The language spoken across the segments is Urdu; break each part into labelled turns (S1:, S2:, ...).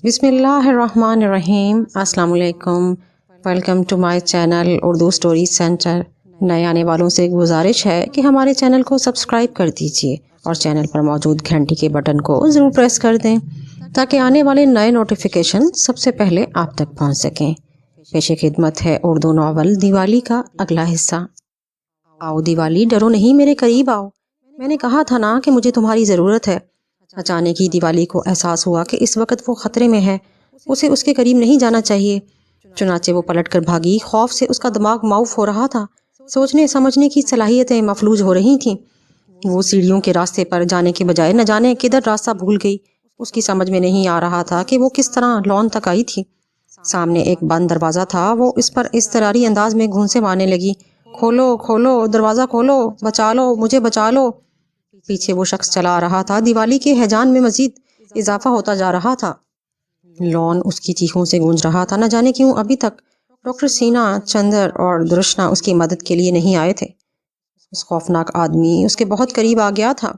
S1: بسم اللہ الرحمن الرحیم۔ السلام علیکم، welcome to my channel Urdu story centre. نئے آنے والوں سے گزارش ہے کہ ہمارے چینل کو سبسکرائب کر دیجیے اور چینل پر موجود گھنٹی کے بٹن کو ضرور پریس کر دیں تاکہ آنے والے نئے نوٹیفیکیشن سب سے پہلے آپ تک پہنچ سکیں۔ پیش خدمت ہے اردو ناول دیوالی کا اگلا حصہ۔ آؤ دیوالی، ڈرو نہیں، میرے قریب آؤ، میں نے کہا تھا نا کہ مجھے تمہاری ضرورت ہے۔ اچانک ہی دیوالی کو احساس ہوا کہ اس وقت وہ خطرے میں ہے، اسے اس کے قریب نہیں جانا چاہیے۔ چنانچہ وہ پلٹ کر بھاگی۔ خوف سے اس کا دماغ معاف ہو رہا تھا، سوچنے سمجھنے کی صلاحیتیں مفلوج ہو رہی تھیں۔ وہ سیڑھیوں کے راستے پر جانے کے بجائے نہ جانے کدھر راستہ بھول گئی۔ اس کی سمجھ میں نہیں آ رہا تھا کہ وہ کس طرح لان تک آئی تھی۔ سامنے ایک بند دروازہ تھا، وہ اس پر اضطراری انداز میں گھونسے مارنے لگی۔ کھولو کھولو، دروازہ کھولو، بچا لو، مجھے بچا لو۔ پیچھے وہ شخص چلا آ رہا تھا۔ دیوالی کے ہیجان میں مزید اضافہ ہوتا جا رہا تھا۔ لان اس کی چیخوں سے گونج رہا تھا۔ نہ جانے کیوں ابھی تک ڈاکٹر سینا، چندر اور درشنا اس کی مدد کے لیے نہیں آئے تھے۔ اس خوفناک آدمی اس کے بہت قریب آ گیا تھا۔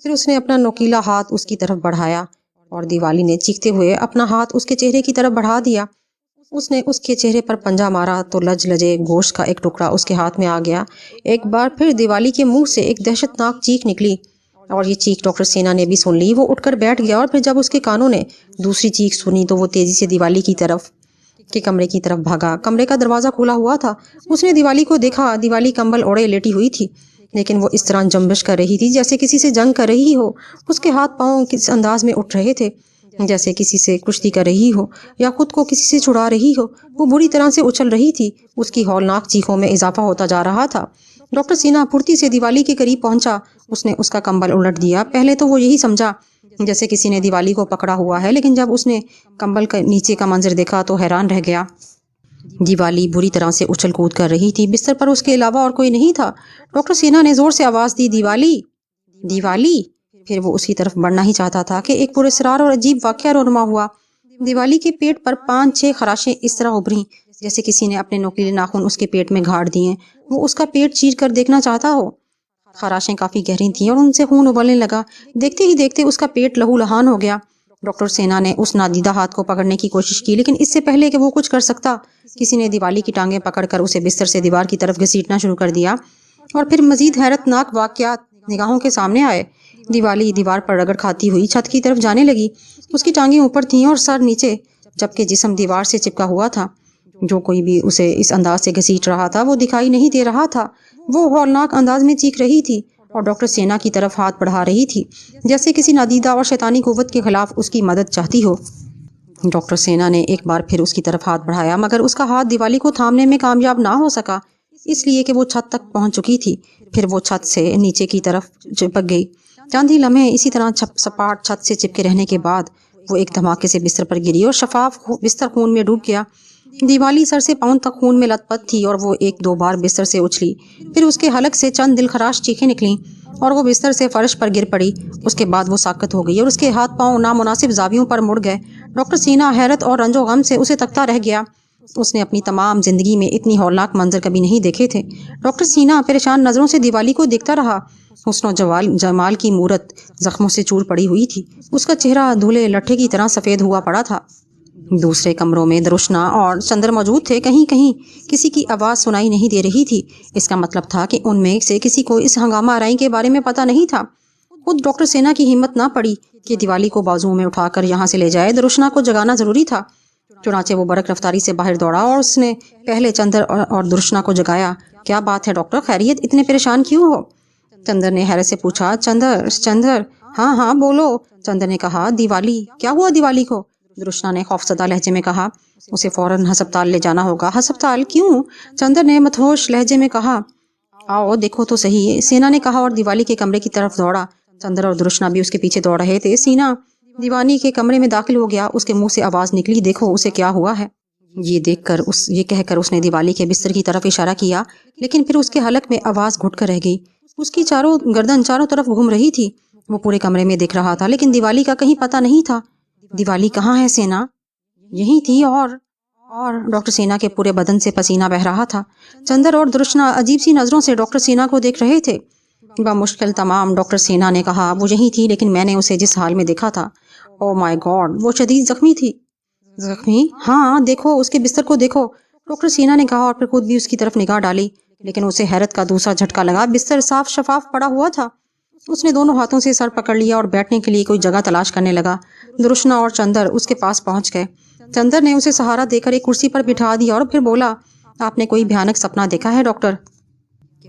S1: پھر اس نے اپنا نوکیلا ہاتھ اس کی طرف بڑھایا اور دیوالی نے چیختے ہوئے اپنا ہاتھ اس کے چہرے کی طرف بڑھا دیا۔ اس نے اس کے چہرے پر پنجہ مارا تو لجے گوشت کا ایک ٹکڑا اس کے ہاتھ میں آ گیا۔ ایک بار پھر دیوالی کے منہ سے ایک دہشت ناک چیخ نکلی اور یہ چیخ ڈاکٹر سینا نے بھی سن لی۔ وہ اٹھ کر بیٹھ گیا اور پھر جب اس کے کانوں نے دوسری چیخ سنی تو وہ تیزی سے دیوالی کی طرف کے کمرے کی طرف بھاگا۔ کمرے کا دروازہ کھلا ہوا تھا۔ اس نے دیوالی کو دیکھا۔ دیوالی کمبل اوڑے لیٹی ہوئی تھی، لیکن وہ اس طرح جنبش کر رہی تھی جیسے کسی سے جنگ کر رہی ہو۔ اس کے ہاتھ پاؤں کس انداز میں اٹھ رہے تھے، جیسے کسی سے کشتی کر رہی ہو یا خود کو کسی سے چھڑا رہی ہو۔ وہ بری طرح سے اچھل رہی تھی۔ اس کی ہولناک چیخوں میں اضافہ ہوتا جا رہا تھا۔ ڈاکٹر سینا پھرتی سے دیوالی کے قریب پہنچا۔ اس نے اس کا کمبل الٹ دیا۔ پہلے تو وہ یہی سمجھا جیسے کسی نے دیوالی کو پکڑا ہوا ہے، لیکن جب اس نے کمبل کے نیچے کا منظر دیکھا تو حیران رہ گیا۔ دیوالی بری طرح سے اچھل کود کر رہی تھی۔ بستر پر اس کے علاوہ اور کوئی نہیں تھا۔ ڈاکٹر سینا نے زور سے آواز دی، دیوالی، دیوالی۔ پھر وہ اس کی طرف بڑھنا ہی چاہتا تھا کہ ایک پراسرار اور عجیب واقعہ رونما ہوا۔ دیوالی کے پیٹ پر 5-6 خراشیں اس طرح ابھریں جیسے کسی نے اپنے نوکیلے ناخن اس کے پیٹ میں گھاڑ دیے۔ وہ اس کا پیٹ چیر کر دیکھنا چاہتا ہو۔ خراشیں کافی گہری تھیں اور ان سے خون ابلنے لگا۔ دیکھتے ہی دیکھتے اس کا پیٹ لہو لہان ہو گیا۔ ڈاکٹر سینا نے اس نادیدہ ہاتھ کو پکڑنے کی کوشش کی، لیکن اس سے پہلے کہ وہ کچھ کر سکتا، کسی نے دیوالی کی ٹانگیں پکڑ کر اسے بستر سے دیوار کی طرف گھسیٹنا شروع کر دیا۔ اور پھر مزید حیرت ناک واقعات نگاہوں کے سامنے آئے۔ دیوالی دیوار پر رگڑ کھاتی ہوئی چھت کی طرف جانے لگی۔ اس کی ٹانگیں اوپر تھیں اور سر نیچے، جبکہ جسم دیوار سے چپکا ہوا تھا۔ جو کوئی بھی اسے اس انداز سے گھسیٹ رہا تھا وہ دکھائی نہیں دے رہا تھا۔ وہ ہولناک انداز میں چیخ رہی تھی اور ڈاکٹر سینا کی طرف ہاتھ بڑھا رہی تھی جیسے کسی نادیدہ اور شیطانی قوت کے خلاف اس کی مدد چاہتی ہو۔ ڈاکٹر سینا نے ایک بار پھر اس کی طرف ہاتھ بڑھایا، مگر اس کا ہاتھ دیوالی کو تھامنے میں کامیاب نہ ہو سکا، اس لیے کہ وہ چھت تک پہنچ چکی تھی۔ پھر وہ چھت سے نیچے کی طرف چپک گئی۔ چند ہی لمحے اسی طرح سپاٹ چھت سے چپکے رہنے کے بعد وہ ایک دھماکے سے بستر پر گری اور شفاف بستر خون میں ڈوب گیا۔ دیوالی سر سے پاؤں تک خون میں لت پت تھی اور وہ 1-2 بار بستر سے اچھلی۔ پھر اس کے حلق سے چند دلخراش چیخیں نکلیں اور وہ بستر سے فرش پر گر پڑی۔ اس کے بعد وہ ساکت ہو گئی اور اس کے ہاتھ پاؤں نامناسب زاویوں پر مڑ گئے۔ ڈاکٹر سینا حیرت اور رنج و غم سے اسے تکتا رہ گیا۔ اس نے اپنی تمام زندگی میں اتنی ہولناک منظر کبھی نہیں دیکھے تھے۔ ڈاکٹر سینا پریشان نظروں سے دیوالی کو دیکھتا رہا۔ حسن و جمال کی مورت زخموں سے چور پڑی ہوئی تھی۔ اس کا چہرہ دھلے لٹھے کی طرح سفید ہوا پڑا تھا۔ دوسرے کمروں میں درشنا اور چندر موجود تھے۔ کہیں کہیں کسی کی آواز سنائی نہیں دے رہی تھی۔ اس کا مطلب تھا کہ ان میں سے کسی کو اس ہنگامہ آرائی کے بارے میں پتہ نہیں تھا۔ خود ڈاکٹر سینا کی ہمت نہ پڑی کہ دیوالی کو بازوؤں میں اٹھا کر یہاں سے لے جائے۔ درشنا کو جگانا ضروری تھا۔ چنانچہ وہ برق رفتاری سے باہر دوڑا اور اس نے پہلے چندر اور درشنا کو جگایا۔ کیا بات ہے ڈاکٹر، خیریت؟ اتنے پریشان کیوں ہو؟ چندر نے حیرت سے پوچھا۔ چندر، ہاں ہاں بولو، چندر نے کہا۔ دیوالی، کیا ہوا دیوالی کو؟ درشنا نے خوفزدہ لہجے میں کہا۔ اسے فوراً ہسپتال لے جانا ہوگا۔ ہسپتال کیوں؟ چندر نے مدہوش لہجے میں کہا۔ آؤ دیکھو تو صحیح، سینا نے کہا اور دیوالی کے کمرے کی طرف دوڑا۔ چندر اور درشنا بھی اس کے پیچھے دوڑ رہے تھے۔ سینا دیوالی کے کمرے میں داخل ہو گیا۔ اس کے منہ سے آواز نکلی، دیکھو اسے کیا ہوا ہے۔ یہ کہہ کر اس نے دیوالی کے بستر کی طرف اشارہ کیا، لیکن پھر اس کے حلق میں آواز گھٹ کر رہ گئی۔ اس کی گردن چاروں طرف گھوم رہی تھی۔ وہ پورے کمرے میں دیکھ رہا تھا، لیکن دیوالی کا کہیں پتہ نہیں تھا۔ دیوالی کہاں ہے سینا؟ یہی تھی اور ڈاکٹر سینا کے پورے بدن سے پسینہ بہہ رہا تھا۔ چندر اور درشنا عجیب سی نظروں سے ڈاکٹر سینا کو دیکھ رہے تھے۔ بمشکل تمام ڈاکٹر سینا نے کہا، وہ یہی تھی، لیکن میں نے اسے جس حال میں دیکھا تھا، او مائی گاڈ، وہ شدید زخمی تھی۔ زخمی؟ ہاں دیکھو اس کے بستر کو دیکھو، ڈاکٹر سینا نے کہا اور پھر خود بھی اس کی طرف نگاہ ڈالی، لیکن اسے حیرت کا دوسرا جھٹکا لگا۔ بستر صاف شفاف پڑا ہوا تھا۔ اس نے دونوں ہاتھوں سے سر پکڑ لیا اور بیٹھنے کے لیے کوئی جگہ تلاش کرنے لگا۔ درشنا اور چندر اس کے پاس پہنچ گئے۔ چندر نے اسے سہارا دے کر ایک کرسی پر بٹھا دیا اور پھر بولا، آپ نے کوئی بھیانک سپنا دیکھا ہے ڈاکٹر؟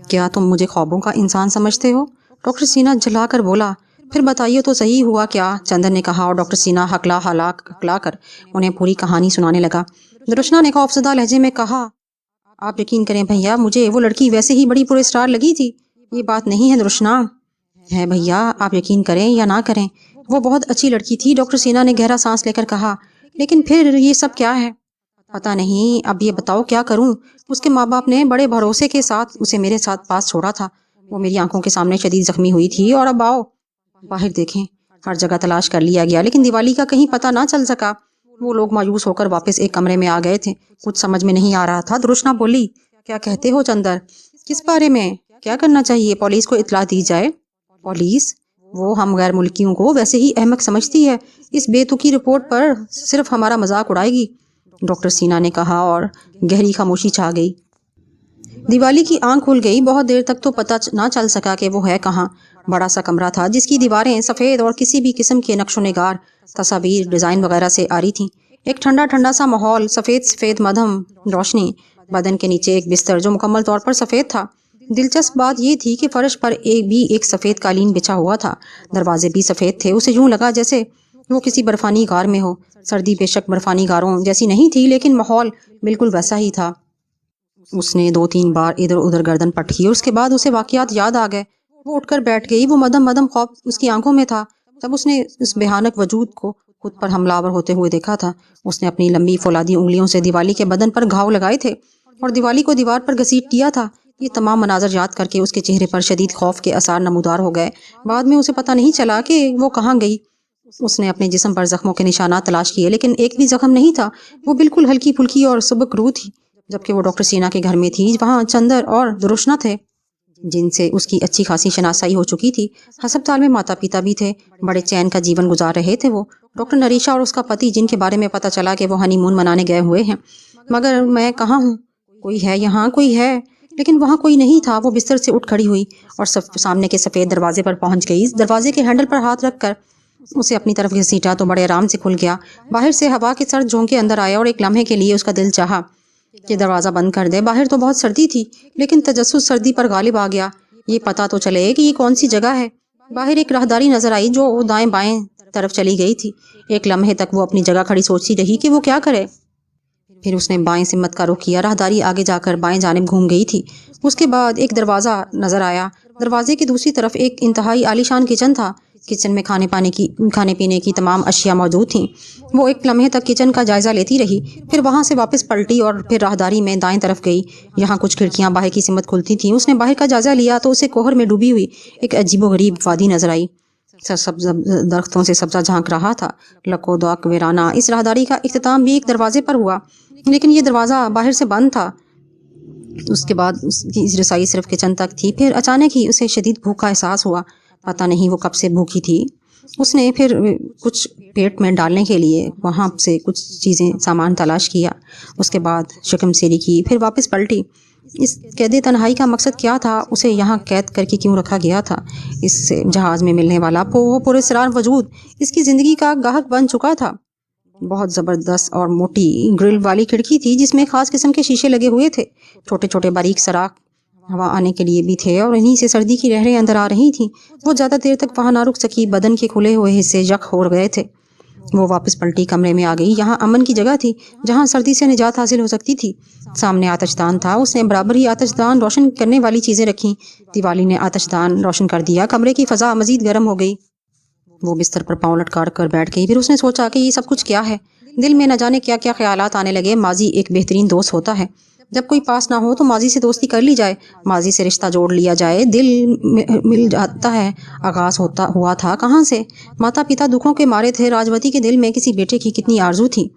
S1: کیا تم مجھے خوابوں کا انسان سمجھتے ہو؟ ڈاکٹر سینا جھلا کر بولا۔ پھر بتائیے تو صحیح ہوا کیا؟ چندر نے کہا اور ڈاکٹر سینا ہکلا کر انہیں پوری کہانی سنانے لگا۔ درشنا نے خوفزدہ لہجے میں کہا، آپ یقین کریں بھیا، مجھے وہ لڑکی ویسے ہی بڑی پر اسٹار لگی تھی۔ یہ بات نہیں ہے درشنا، ہے بھیا، آپ یقین کریں یا نہ کریں، وہ بہت اچھی لڑکی تھی۔ ڈاکٹر سینا نے گہرا سانس لے کر کہا، لیکن پھر یہ سب کیا ہے؟ پتہ نہیں، اب یہ بتاؤ کیا کروں؟ اس کے ماں باپ نے بڑے بھروسے کے ساتھ اسے میرے ساتھ پاس چھوڑا تھا۔ وہ میری آنکھوں کے سامنے شدید زخمی ہوئی تھی، اور اب آؤ باہر دیکھیں۔ ہر جگہ تلاش کر لیا گیا لیکن دیوالی کا کہیں پتہ نہ چل سکا۔ وہ لوگ مایوس ہو کر واپس ایک کمرے میں آ گئے تھے۔ کچھ سمجھ میں نہیں آ رہا تھا۔ درشنا بولی، کیا کہتے ہو چندر؟ کس بارے میں؟ کیا کرنا چاہیے؟ پولیس کو اطلاع دی جائے؟ پولیس؟ وہ ہم غیر ملکیوں کو ویسے ہی احمق سمجھتی ہے، اس بے تکی رپورٹ پر صرف ہمارا مذاق اڑائے گی، ڈاکٹر سینا نے کہا اور گہری خاموشی چھا گئی۔ دیوالی کی آنکھ کھل گئی۔ بہت دیر تک تو پتہ نہ چل سکا کہ وہ ہے کہاں۔ بڑا سا کمرہ تھا جس کی دیواریں سفید اور کسی بھی قسم کے نقش و نگار، تصاویر، ڈیزائن وغیرہ سے آری تھیں۔ ایک ٹھنڈا ٹھنڈا سا ماحول، سفید مدھم روشنی، بدن کے نیچے ایک بستر جو مکمل طور پر سفید تھا۔ دلچسپ بات یہ تھی کہ فرش پر ایک سفید قالین بچھا ہوا تھا۔ دروازے بھی سفید تھے۔ اسے یوں لگا جیسے وہ کسی برفانی غار میں ہو۔ سردی بے شک برفانی غاروں جیسی نہیں تھی لیکن ماحول بالکل ویسا ہی تھا۔ اس نے 2-3 بار ادھر ادھر گردن پٹکی اور اس کے بعد اسے واقعات یاد آ گئے۔ وہ اٹھ کر بیٹھ گئی۔ وہ مدھم خواب اس کی آنکھوں میں تھا۔ تب اس نے اس بھیانک وجود کو خود پر حملہ آور ہوتے ہوئے دیکھا تھا۔ اس نے اپنی لمبی فولادی انگلیوں سے دیوالی کے بدن پر گھاؤ لگائے تھے اور دیوالی کو دیوار پر گھسیٹ دیا تھا۔ یہ تمام مناظر یاد کر کے اس کے چہرے پر شدید خوف کے آثار نمودار ہو گئے۔ بعد میں اسے پتہ نہیں چلا کہ وہ کہاں گئی۔ اس نے اپنے جسم پر زخموں کے نشانات تلاش کیے لیکن ایک بھی زخم نہیں تھا۔ وہ بالکل ہلکی پھلکی اور سبک روح تھی۔ جبکہ وہ ڈاکٹر سینا کے گھر میں تھی، وہاں چندر اور درشنا تھے جن سے اس کی اچھی خاصی شناسائی ہو چکی تھی۔ ہسپتال میں ماتا پتا بھی تھے۔ بڑے چین کا جیون گزار رہے تھے وہ، ڈاکٹر نریشا اور اس کا پتی، جن کے بارے میں پتہ چلا کہ وہ ہنی مون منانے گئے ہوئے ہیں۔ مگر میں کہاں ہوں؟ کوئی ہے یہاں؟ کوئی ہے؟ لیکن وہاں کوئی نہیں تھا۔ وہ بستر سے اٹھ کھڑی ہوئی اور سامنے کے سفید دروازے پر پہنچ گئی۔ دروازے کے ہینڈل پر ہاتھ رکھ کر اسے اپنی طرف گھسیٹا تو بڑے آرام سے کھل گیا۔ باہر سے ہوا کے سرد جھونکے اندر آئے اور ایک لمحے کے لیے اس کا دل چاہا کہ دروازہ بند کر دے۔ باہر تو بہت سردی تھی لیکن تجسس سردی پر غالب آ گیا۔ یہ پتہ تو چلے کہ یہ کون سی جگہ ہے۔ باہر ایک راہداری نظر آئی جو دائیں بائیں طرف چلی گئی تھی۔ ایک لمحے تک وہ اپنی جگہ کھڑی سوچتی رہی کہ وہ کیا کرے۔ پھر اس نے بائیں سمت کا رخ کیا۔ راہداری آگے جا کر بائیں جانب گھوم گئی تھی۔ اس کے بعد ایک دروازہ نظر آیا۔ دروازے کی دوسری طرف ایک انتہائی عالیشان کچن تھا۔ کچن میں کھانے پینے کی تمام اشیاء موجود تھیں۔ وہ ایک لمحے تک کچن کا جائزہ لیتی رہی، پھر وہاں سے واپس پلٹی اور پھر راہداری میں دائیں طرف گئی۔ یہاں کچھ کھڑکیاں باہر کی سمت کھلتی تھیں۔ اس نے باہر کا جائزہ لیا تو اسے کوہر میں ڈوبی ہوئی ایک عجیب و غریب وادی نظر آئی۔ سبز درختوں سے سبزہ جھانک رہا تھا، لکوداک ویرانہ۔ اس راہداری کا اختتام بھی ایک دروازے پر ہوا لیکن یہ دروازہ باہر سے بند تھا۔ اس کے بعد اس کی رسائی صرف کچن تک تھی۔ پھر اچانک ہی اسے شدید بھوک کا احساس ہوا۔ پتہ نہیں وہ کب سے بھوکی تھی۔ اس نے پھر کچھ پیٹ میں ڈالنے کے لیے وہاں سے کچھ سامان تلاش کیا۔ اس کے بعد شکم سیری کی، پھر واپس پلٹی۔ اس قید تنہائی کا مقصد کیا تھا؟ اسے یہاں قید کر کے کیوں رکھا گیا تھا؟ اس جہاز میں ملنے والا وہ پراسرار وجود اس کی زندگی کا گاہک بن چکا تھا۔ بہت زبردست اور موٹی گرل والی کھڑکی تھی جس میں خاص قسم کے شیشے لگے ہوئے تھے۔ چھوٹے چھوٹے باریک سراخ ہوا آنے کے لیے بھی تھے اور انہی سے سردی کی لہریں اندر آ رہی تھیں۔ وہ زیادہ دیر تک وہاں نہ رک سکی۔ بدن کے کھلے ہوئے حصے یخ ہو گئے تھے۔ وہ واپس پلٹی کمرے میں آ گئی۔ یہاں امن کی جگہ تھی جہاں سردی سے نجات حاصل ہو سکتی تھی۔ سامنے آتش دان تھا۔ اس نے برابر ہی آتش دان روشن کرنے والی چیزیں رکھیں۔ دیوالی نے آتش دان روشن کر دیا۔ کمرے کی فضا مزید گرم ہو گئی۔ وہ بستر پر پاؤں لٹکا کر بیٹھ گئی۔ پھر اس نے سوچا کہ یہ سب کچھ کیا ہے۔ دل میں نہ جانے کیا کیا خیالات آنے لگے۔ ماضی ایک بہترین دوست ہوتا ہے۔ جب کوئی پاس نہ ہو تو ماضی سے دوستی کر لی جائے، ماضی سے رشتہ جوڑ لیا جائے۔ دل مل جاتا ہے۔ آغاز ہوا تھا کہاں سے؟ ماتا پتا دکھوں کے مارے تھے۔ راجوتی کے دل میں کسی بیٹے کی کتنی آرزو تھی،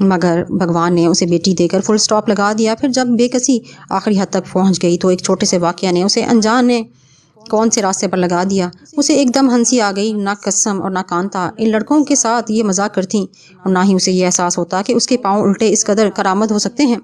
S1: مگر بھگوان نے اسے بیٹی دے کر فل سٹاپ لگا دیا۔ پھر جب بے کسی آخری حد تک پہنچ گئی تو ایک چھوٹے سے واقعہ نے اسے انجانے کون سے راستے پر لگا دیا۔ اسے ایک دم ہنسی آ گئی، نہ قسم اور نہ کانتا ان لڑکوں کے ساتھ یہ مذاق کرتی، اور نہ ہی اسے یہ احساس ہوتا کہ اس کے پاؤں الٹے اس قدر کرامت ہو سکتے ہیں۔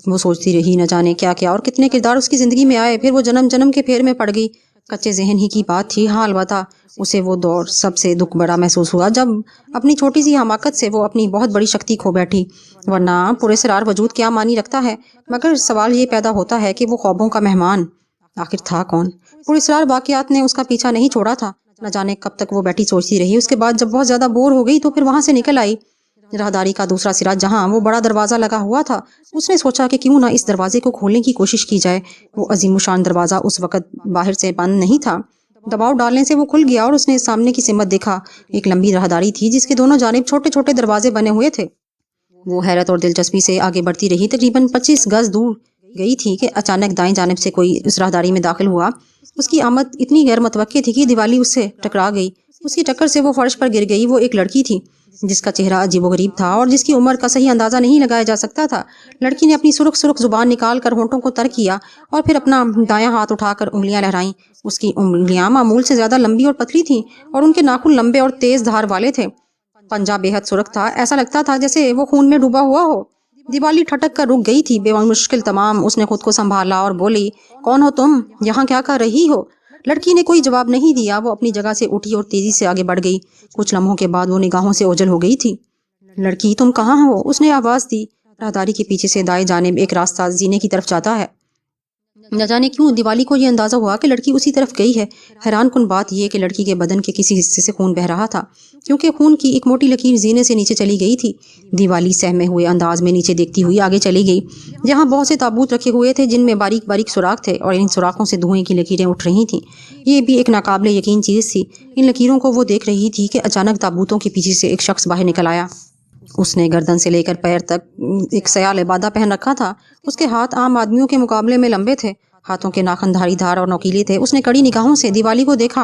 S1: وہ سوچتی رہی نہ جانے کیا کیا اور کتنے کردار اس کی زندگی میں آئے، پھر وہ جنم جنم کے پھیر میں پڑ گئی۔ کچے ذہن ہی کی بات تھی، ہاں البتہ اسے وہ دور سب سے دکھ بڑا محسوس ہوا جب اپنی چھوٹی سی حماقت سے وہ اپنی بہت بڑی شکتی کھو بیٹھی، ورنہ پراسرار وجود کیا معنی رکھتا ہے۔ مگر سوال یہ پیدا ہوتا ہے کہ وہ خوابوں کا مہمان آخر تھا کون؟ پراسرار واقعات نے اس کا پیچھا نہیں چھوڑا تھا، نہ جانے کب تک وہ بیٹھی سوچتی رہی۔ اس کے بعد جب بہت زیادہ بور ہو گئی تو پھر وہاں سے نکل آئی۔ راہداری کا دوسرا سرا جہاں وہ بڑا دروازہ لگا ہوا تھا، اس نے سوچا کہ کیوں نہ اس دروازے کو کھولنے کی کوشش کی جائے۔ وہ عظیم الشان دروازہ اس وقت باہر سے بند نہیں تھا، دباؤ ڈالنے سے وہ کھل گیا اور اس نے سامنے کی سمت دیکھا۔ ایک لمبی راہداری تھی جس کے دونوں جانب چھوٹے چھوٹے دروازے بنے ہوئے تھے۔ وہ حیرت اور دلچسپی سے آگے بڑھتی رہی، تقریباً 25 گز دور گئی تھی کہ اچانک دائیں جانب سے کوئی اس راہداری میں داخل ہوا۔ اس کی آمد اتنی غیر متوقع تھی کہ دیوالی اس سے ٹکرا گئی۔ اس کی ٹکر سے وہ فرش پر گر گئی۔ وہ ایک لڑکی تھی جس کا چہرہ عجیب و غریب تھا اور جس کی عمر کا صحیح اندازہ نہیں لگایا جا سکتا تھا۔ لڑکی نے اپنی سرخ سرخ زبان نکال کر ہونٹوں کو تر کیا اور پھر اپنا دایاں ہاتھ اٹھا کر انگلیاں لہرائیں۔ اس کی انگلیاں معمول سے زیادہ لمبی اور پتلی تھیں اور ان کے ناخن لمبے اور تیز دھار والے تھے۔ پنجہ بے حد سرخ تھا، ایسا لگتا تھا جیسے وہ خون میں ڈوبا ہوا ہو۔ دیوالی ٹھٹک کر رک گئی تھی، بے مشکل تمام اس نے خود کو سنبھالا اور بولی، کون ہو تم؟ یہاں کیا کر رہی ہو؟ لڑکی نے کوئی جواب نہیں دیا۔ وہ اپنی جگہ سے اٹھی اور تیزی سے آگے بڑھ گئی۔ کچھ لمحوں کے بعد وہ نگاہوں سے اوجھل ہو گئی تھی۔ لڑکی تم کہاں ہو؟ اس نے آواز دی۔ راہداری کے پیچھے سے دائیں جانب ایک راستہ زینے کی طرف جاتا ہے۔ نہ جانے کیوں دیوالی کو یہ اندازہ ہوا کہ لڑکی اسی طرف گئی ہے۔ حیران کن بات یہ کہ لڑکی کے بدن کے کسی حصے سے خون بہہ رہا تھا، کیونکہ خون کی ایک موٹی لکیر زینے سے نیچے چلی گئی تھی۔ دیوالی سہمے ہوئے انداز میں نیچے دیکھتی ہوئی آگے چلی گئی، جہاں بہت سے تابوت رکھے ہوئے تھے جن میں باریک باریک سوراخ تھے اور ان سوراخوں سے دھوئیں کی لکیریں اٹھ رہی تھیں۔ یہ بھی ایک ناقابل یقین چیز تھی۔ ان لکیروں کو وہ دیکھ رہی تھی کہ اچانک تابوتوں کے پیچھے سے ایک شخص باہر نکل آیا۔ اس نے گردن سے لے کر پیر تک ایک سیال لبادہ پہن رکھا تھا۔ اس کے ہاتھ عام آدمیوں کے مقابلے میں لمبے تھے، ہاتھوں کے ناخن دھاری دھار اور نوکیلے تھے۔ اس نے کڑی نگاہوں سے دیوالی کو دیکھا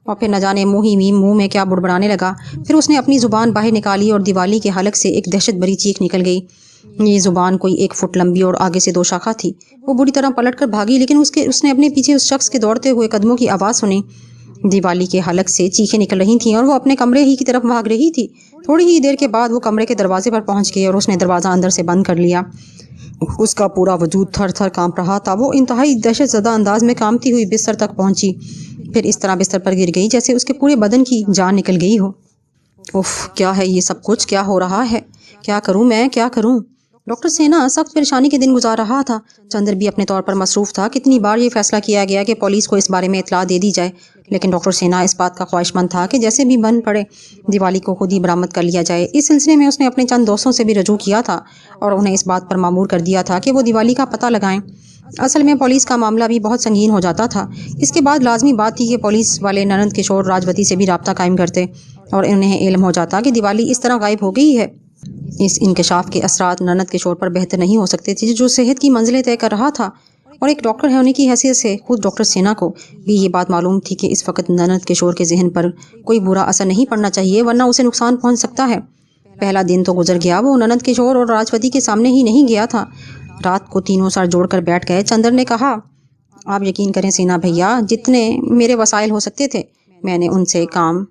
S1: اور پھر نہ جانے منہ میں کیا بڑبڑانے لگا۔ پھر اس نے اپنی زبان باہر نکالی اور دیوالی کے حلق سے ایک دہشت بھری چیخ نکل گئی۔ یہ زبان کوئی 1 فٹ لمبی اور آگے سے 2 شاخہ تھی۔ وہ بری طرح پلٹ کر بھاگی، لیکن اس نے اپنے پیچھے اس شخص کے دوڑتے ہوئے قدموں کی آواز سنی۔ دیوالی کے حلق سے چیخیں نکل رہی تھیں اور وہ اپنے کمرے ہی کی طرف بھاگ رہی تھی۔ تھوڑی ہی دیر کے بعد وہ کمرے کے دروازے پر پہنچ گئی اور اس نے دروازہ اندر سے بند کر لیا۔ اس کا پورا وجود تھر تھر کانپ رہا تھا۔ وہ انتہائی دہشت زدہ انداز میں کانپتی ہوئی بستر تک پہنچی، پھر اس طرح بستر پر گر گئی جیسے اس کے پورے بدن کی جان نکل گئی ہو۔ اف، کیا ہے یہ سب کچھ؟ کیا ہو رہا ہے؟ کیا کروں میں، کیا کروں؟ ڈاکٹر سینا سخت پریشانی کے دن گزار رہا تھا۔ چندر بھی اپنے طور پر مصروف تھا۔ کتنی بار یہ فیصلہ کیا گیا کہ پولیس کو اس بارے میں اطلاع دے دی جائے، لیکن ڈاکٹر سینا اس بات کا خواہش مند تھا کہ جیسے بھی بن پڑے دیوالی کو خود ہی برآمد کر لیا جائے۔ اس سلسلے میں اس نے اپنے چند دوستوں سے بھی رجوع کیا تھا اور انہیں اس بات پر مامور کر دیا تھا کہ وہ دیوالی کا پتہ لگائیں۔ اصل میں پولیس کا معاملہ بھی بہت سنگین ہو جاتا تھا۔ اس کے بعد لازمی بات تھی کہ پولیس والے ننند کشور راجوتی سے بھی رابطہ قائم کرتے اور انہیں علم ہو جاتا کہ دیوالی اس طرح غائب ہو گئی ہے۔ اس انکشاف کے اثرات ننند کشور پر بہتر نہیں ہو سکتے تھے، جو صحت کی منزلیں طے کر رہا تھا، اور ایک ڈاکٹر ہونے کی حیثیت سے خود ڈاکٹر سینا کو بھی یہ بات معلوم تھی کہ اس وقت ننند کشور کے ذہن پر کوئی برا اثر نہیں پڑنا چاہیے، ورنہ اسے نقصان پہنچ سکتا ہے۔ پہلا دن تو گزر گیا، وہ ننند کشور اور راجوتی کے سامنے ہی نہیں گیا تھا۔ رات کو تینوں سر جوڑ کر بیٹھ گئے۔ چندر نے کہا، آپ یقین کریں سینا بھیا، جتنے میرے وسائل ہو سکتے تھے میں نے ان سے کام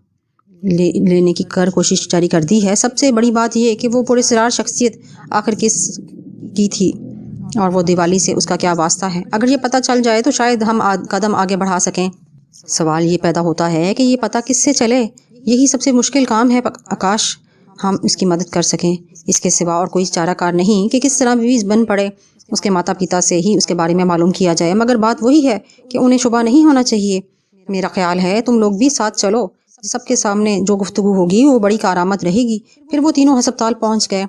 S1: لینے کی کوشش جاری کر دی ہے۔ سب سے بڑی بات یہ کہ وہ پراسرار شخصیت آخر کس کی تھی اور وہ دیوالی سے اس کا کیا واسطہ ہے۔ اگر یہ پتہ چل جائے تو شاید ہم قدم آگے بڑھا سکیں۔ سوال یہ پیدا ہوتا ہے کہ یہ پتہ کس سے چلے؟ یہی سب سے مشکل کام ہے۔ آکاش ہم اس کی مدد کر سکیں، اس کے سوا اور کوئی چارہ کار نہیں کہ کس طرح بیوی بن پڑے۔ اس کے ماتا پتا سے ہی اس کے بارے میں معلوم کیا جائے، مگر بات وہی ہے کہ انہیں شبہ نہیں ہونا چاہیے۔ میرا خیال ہے تم لوگ بھی ساتھ چلو، سب کے سامنے جو گفتگو ہوگی وہ بڑی کارآمد رہے گی۔ پھر وہ تینوں ہسپتال پہنچ گئے۔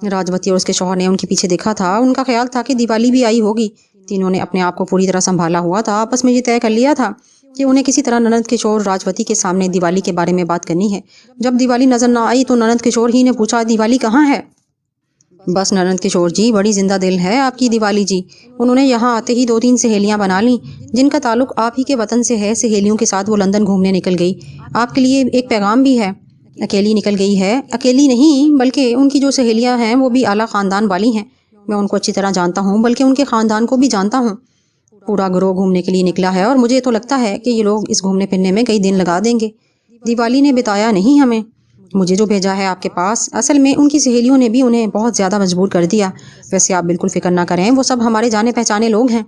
S1: راجوتی اور اس کے شوہر نے ان کے پیچھے دیکھا تھا۔ ان کا خیال تھا کہ دیوالی بھی آئی ہوگی۔ تینوں نے اپنے آپ کو پوری طرح سنبھالا ہوا تھا۔ آپس میں یہ طے کر لیا تھا کہ انہیں کسی طرح ننند کشور راجوتی کے سامنے دیوالی کے بارے میں بات کرنی ہے۔ جب دیوالی نظر نہ آئی تو ننند کشور ہی نے پوچھا، دیوالی کہاں ہے؟ بس ننند کشور جی، بڑی زندہ دل ہے آپ کی دیوالی جی۔ انہوں نے یہاں آتے ہی 2-3 سہیلیاں بنا لیں جن کا تعلق آپ ہی کے وطن سے ہے۔ سہیلیوں کے ساتھ وہ لندن گھومنے نکل گئی۔ آپ کے لیے ایک پیغام بھی ہے۔ اکیلی نکل گئی ہے؟ اکیلی نہیں، بلکہ ان کی جو سہیلیاں ہیں وہ بھی اعلیٰ خاندان والی ہیں۔ میں ان کو اچھی طرح جانتا ہوں، بلکہ ان کے خاندان کو بھی جانتا ہوں۔ پورا گروہ گھومنے کے لیے نکلا ہے اور مجھے تو لگتا ہے کہ یہ لوگ اس گھومنے پھرنے میں کئی دن لگا دیں گے۔ دیوالی نے بتایا نہیں ہمیں، مجھے جو بھیجا ہے آپ کے پاس۔ اصل میں ان کی سہیلیوں نے بھی انہیں بہت زیادہ مجبور کر دیا۔ ویسے آپ بالکل فکر نہ کریں، وہ سب ہمارے جانے پہچانے لوگ ہیں۔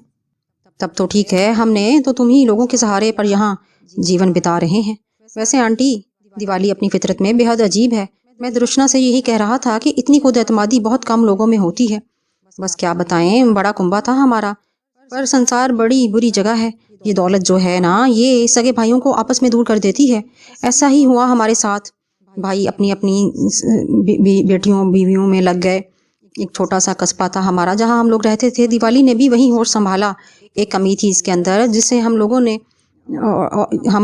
S1: تب تو ٹھیک ہے، ہم نے تو تم ہی لوگوں کے سہارے پر یہاں جیون بتا رہے ہیں۔ ویسے آنٹی، دیوالی اپنی فطرت میں بے حد عجیب ہے۔ میں درشنا سے یہی کہہ رہا تھا کہ اتنی خود اعتمادی بہت کم لوگوں میں ہوتی ہے۔ بس کیا بتائیں، بڑا کنبا تھا ہمارا، پر سنسار بڑی بری جگہ ہے۔ یہ دولت جو ہے نا، یہ سگے بھائیوں کو آپس میں دور کر دیتی ہے۔ ایسا ہی ہوا ہمارے ساتھ، بھائی اپنی اپنی بیٹیوں بیویوں میں لگ گئے۔ ایک چھوٹا سا قصبہ تھا ہمارا جہاں ہم لوگ رہتے تھے، دیوالی نے بھی وہیں ہوش سنبھالا۔ ایک کمی تھی اس کے اندر جسے ہم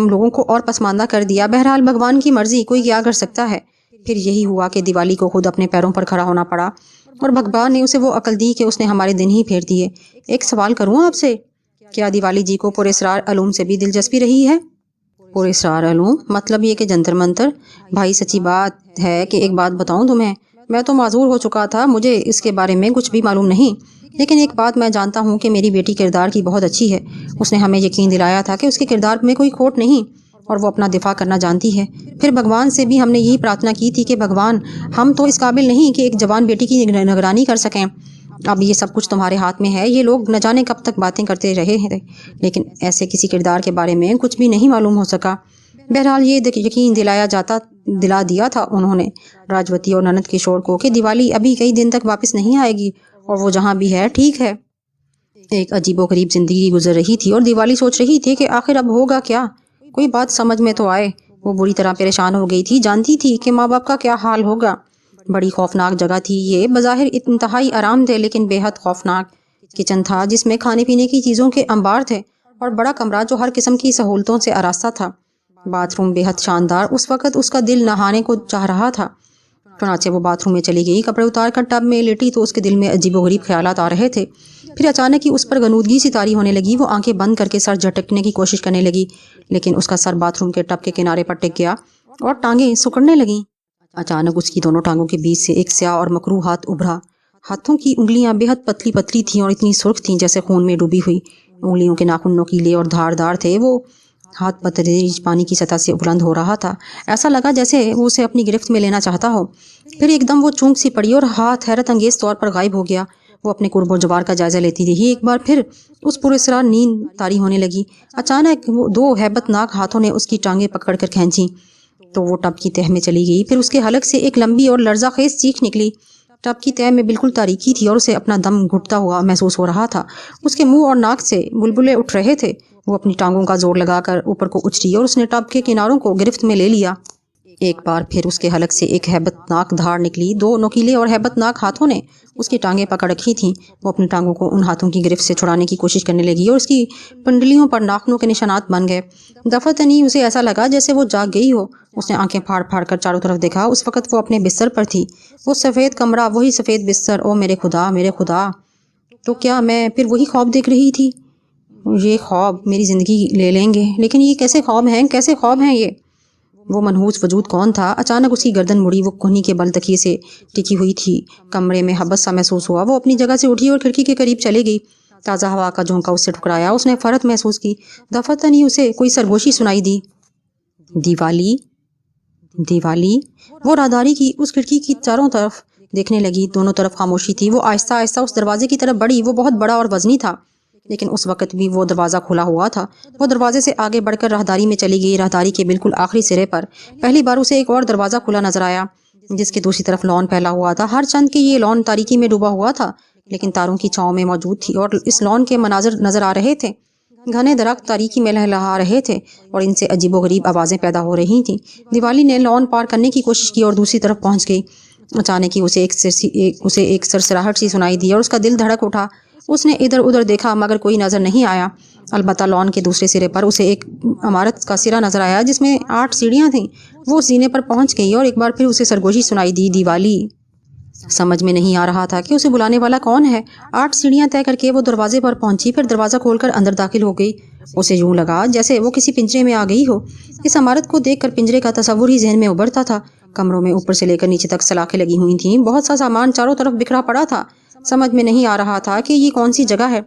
S1: لوگوں کو اور پسماندہ کر دیا۔ بہرحال بھگوان کی مرضی، کوئی کیا کر سکتا ہے۔ پھر یہی ہوا کہ دیوالی کو خود اپنے پیروں پر کھڑا ہونا پڑا، اور بھگوان نے اسے وہ عقل دی کہ اس نے ہمارے دن ہی پھیر دیے۔ ایک سوال کروں آپ سے، کیا دیوالی جی کو پراسرار علوم سے بھی دلچسپی رہی ہے؟ پراسرار علوم مطلب یہ کہ جنتر منتر؟ بھائی سچی بات ہے کہ ایک بات بتاؤں تمہیں، میں تو معذور ہو چکا تھا، مجھے اس کے بارے میں کچھ بھی معلوم نہیں۔ لیکن ایک بات میں جانتا ہوں کہ میری بیٹی کردار کی بہت اچھی ہے۔ اس نے ہمیں یقین دلایا تھا کہ اس کے کردار میں کوئی کھوٹ نہیں، اور وہ اپنا دفاع کرنا جانتی ہے۔ پھر بھگوان سے بھی ہم نے یہی پرارتھنا کی تھی کہ بھگوان، ہم تو اس قابل نہیں کہ ایک جوان بیٹی کی نگرانی کر سکیں۔ اب یہ سب کچھ تمہارے ہاتھ میں ہے۔ یہ لوگ نہ جانے کب تک باتیں کرتے رہے ہیں، لیکن ایسے کسی کردار کے بارے میں کچھ بھی نہیں معلوم ہو سکا۔ بہرحال یہ یقین دلا دیا تھا انہوں نے راجوتی اور ننت کشور کو کہ دیوالی ابھی کئی دن تک واپس نہیں آئے گی، اور وہ جہاں بھی ہے ٹھیک ہے۔ ایک عجیب و غریب زندگی گزر رہی تھی، اور دیوالی سوچ رہی تھی کہ آخر اب ہوگا کیا، کوئی بات سمجھ میں تو آئے۔ وہ بری طرح پریشان ہو گئی تھی، جانتی تھی کہ ماں باپ کا کیا حال ہوگا۔ بڑی خوفناک جگہ تھی یہ، بظاہر انتہائی آرام دہ لیکن بے حد خوفناک۔ کچن تھا جس میں کھانے پینے کی چیزوں کے انبار تھے، اور بڑا کمرہ جو ہر قسم کی سہولتوں سے آراستہ تھا۔ باتھ روم بے حد شاندار۔ اس وقت اس کا دل نہانے کو چاہ رہا تھا، چنانچہ وہ باتھ روم میں چلی گئی۔ کپڑے اتار کر ٹب میں لیٹی تو اس کے دل میں عجیب و غریب خیالات آ رہے تھے۔ پھر اچانک ہی اس پر غنودگی سی طاری ہونے لگی۔ وہ آنکھیں بند کر کے سر جھٹکنے کی کوشش کرنے لگی، لیکن اس کا سر باتھ روم کے ٹب کے کنارے پر ٹک گیا اور ٹانگیں سکڑنے لگیں۔ اچانک اس کی دونوں ٹانگوں کے بیچ سے ایک سیاہ اور مکروہ ہاتھ ابھرا۔ ہاتھوں کی انگلیاں بے حد پتلی پتلی تھیں اور اتنی سرخ تھیں جیسے خون میں ڈوبی ہوئی۔ انگلیوں کے ناخن نوکیلے اور دھاردار تھے۔ وہ ہاتھ بتدریج پانی کی سطح سے بلند ہو رہا تھا، ایسا لگا جیسے وہ اسے اپنی گرفت میں لینا چاہتا ہو۔ پھر ایک دم وہ چونک سی پڑی اور ہاتھ حیرت انگیز طور پر غائب ہو گیا۔ وہ اپنے قرب و جوار کا جائزہ لیتی رہی۔ ایک بار پھر اس پراسرار نیند طاری ہونے لگی۔ اچانک وہ دو ہیبت ناک ہاتھوں نے اس کی ٹانگیں پکڑ کر کھینچیں تو وہ ٹب کی تہہ میں چلی گئی۔ پھر اس کے حلق سے ایک لمبی اور لرزہ خیز چیخ نکلی۔ ٹب کی تہہ میں بالکل تاریکی تھی اور اسے اپنا دم گھٹتا ہوا محسوس ہو رہا تھا۔ اس کے منہ اور ناک سے بلبلے اٹھ رہے تھے۔ وہ اپنی ٹانگوں کا زور لگا کر اوپر کو اچھلی اور اس نے ٹب کے کناروں کو گرفت میں لے لیا۔ ایک بار پھر اس کے حلق سے ایک ہیبت ناک دھار نکلی۔ دو نوکیلے اور ہیبت ناک ہاتھوں نے اس کی ٹانگیں پکڑ رکھی تھیں۔ وہ اپنی ٹانگوں کو ان ہاتھوں کی گرفت سے چھڑانے کی کوشش کرنے لگی اور اس کی پنڈلیوں پر ناخنوں کے نشانات بن گئے۔ دفعتنی اسے ایسا لگا جیسے وہ جاگ گئی ہو۔ اس نے آنکھیں پھاڑ پھاڑ کر چاروں طرف دیکھا۔ اس وقت وہ اپنے بستر پر تھی۔ وہ سفید کمرہ، وہی سفید بستر۔ او میرے خدا، میرے خدا! تو کیا میں پھر وہی خواب دیکھ رہی تھی؟ یہ خواب میری زندگی لے لیں گے، لیکن یہ کیسے خواب ہیں، کیسے خواب ہیں یہ؟ وہ منحوس وجود کون تھا؟ اچانک اس کی گردن مڑی۔ وہ کونی کے بل تکیے سے ٹکی ہوئی تھی۔ کمرے میں حبس سا محسوس ہوا۔ وہ اپنی جگہ سے اٹھی اور کھڑکی کے قریب چلی گئی۔ تازہ ہوا کا جھونکا اس سے ٹکرایا۔ اس نے فرحت محسوس کی۔ دفعتاً ہی اسے کوئی سرگوشی سنائی دی۔ دیوالی، دیوالی! وہ راہداری کی اس کھڑکی کی چاروں طرف دیکھنے لگی۔ دونوں طرف خاموشی تھی۔ وہ آہستہ آہستہ اس دروازے کی طرف بڑھی۔ وہ بہت بڑا اور وزنی تھا، لیکن اس وقت بھی وہ دروازہ کھلا ہوا تھا۔ وہ دروازے سے آگے بڑھ کر راہداری میں چلی گئی۔ راہداری کے بالکل آخری سرے پر پہلی بار اسے ایک اور دروازہ کھلا نظر آیا، جس کے دوسری طرف لان پھیلا ہوا تھا۔ ہر چند کہ یہ لان تاریکی میں ڈوبا ہوا تھا، لیکن تاروں کی چھاؤں میں موجود تھی اور اس لان کے مناظر نظر آ رہے تھے۔ گھنے درخت تاریکی میں لہلہا رہے تھے اور ان سے عجیب و غریب آوازیں پیدا ہو رہی تھیں۔ دیوالی نے لان پار کرنے کی کوشش کی اور دوسری طرف پہنچ گئی۔ اچانک ہی اسے ایک سرسراہٹ سی سنائی دی اور اس کا دل دھڑک اٹھا۔ اس نے ادھر ادھر دیکھا مگر کوئی نظر نہیں آیا۔ البتہ لان کے دوسرے سرے پر اسے ایک عمارت کا سرا نظر آیا جس میں 8 سیڑھیاں تھیں۔ وہ سینے پر پہنچ گئی اور ایک بار پھر اسے سرگوشی سنائی دی، دیوالی! سمجھ میں نہیں آ رہا تھا کہ اسے بلانے والا کون ہے۔ 8 سیڑھیاں طے کر کے وہ دروازے پر پہنچی، پھر دروازہ کھول کر اندر داخل ہو گئی۔ اسے یوں لگا جیسے وہ کسی پنجرے میں آ گئی ہو۔ اس عمارت کو دیکھ کر پنجرے کا تصور ہی ذہن میں ابھرتا تھا۔ کمروں میں اوپر سے لے کر نیچے تک سلاخیں لگی ہوئی تھیں۔ بہت سا سامان چاروں طرف بکھرا پڑا تھا۔ سمجھ میں نہیں آ رہا تھا کہ یہ کون سی جگہ ہے۔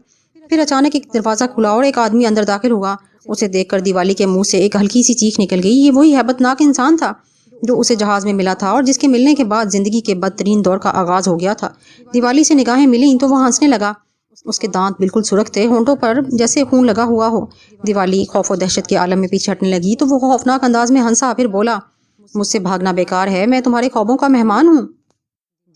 S1: پھر اچانک ایک دروازہ کھلا اور ایک آدمی اندر داخل ہوا۔ اسے دیکھ کر دیوالی کے منہ سے ایک ہلکی سی چیخ نکل گئی۔ یہ وہی ہیبت ناک انسان تھا جو اسے جہاز میں ملا تھا اور جس کے ملنے کے بعد زندگی کے بدترین دور کا آغاز ہو گیا تھا۔ دیوالی سے نگاہیں ملیں تو وہ ہنسنے لگا۔ اس کے دانت بالکل سرخ تھے، ہونٹوں پر جیسے خون لگا ہوا ہو۔ دیوالی خوف و دہشت کے عالم میں پیچھے ہٹنے لگی تو وہ خوفناک انداز میں ہنسا، پھر بولا، مجھ سے بھاگنا بیکار ہے، میں تمہارے خوابوں کا مہمان ہوں۔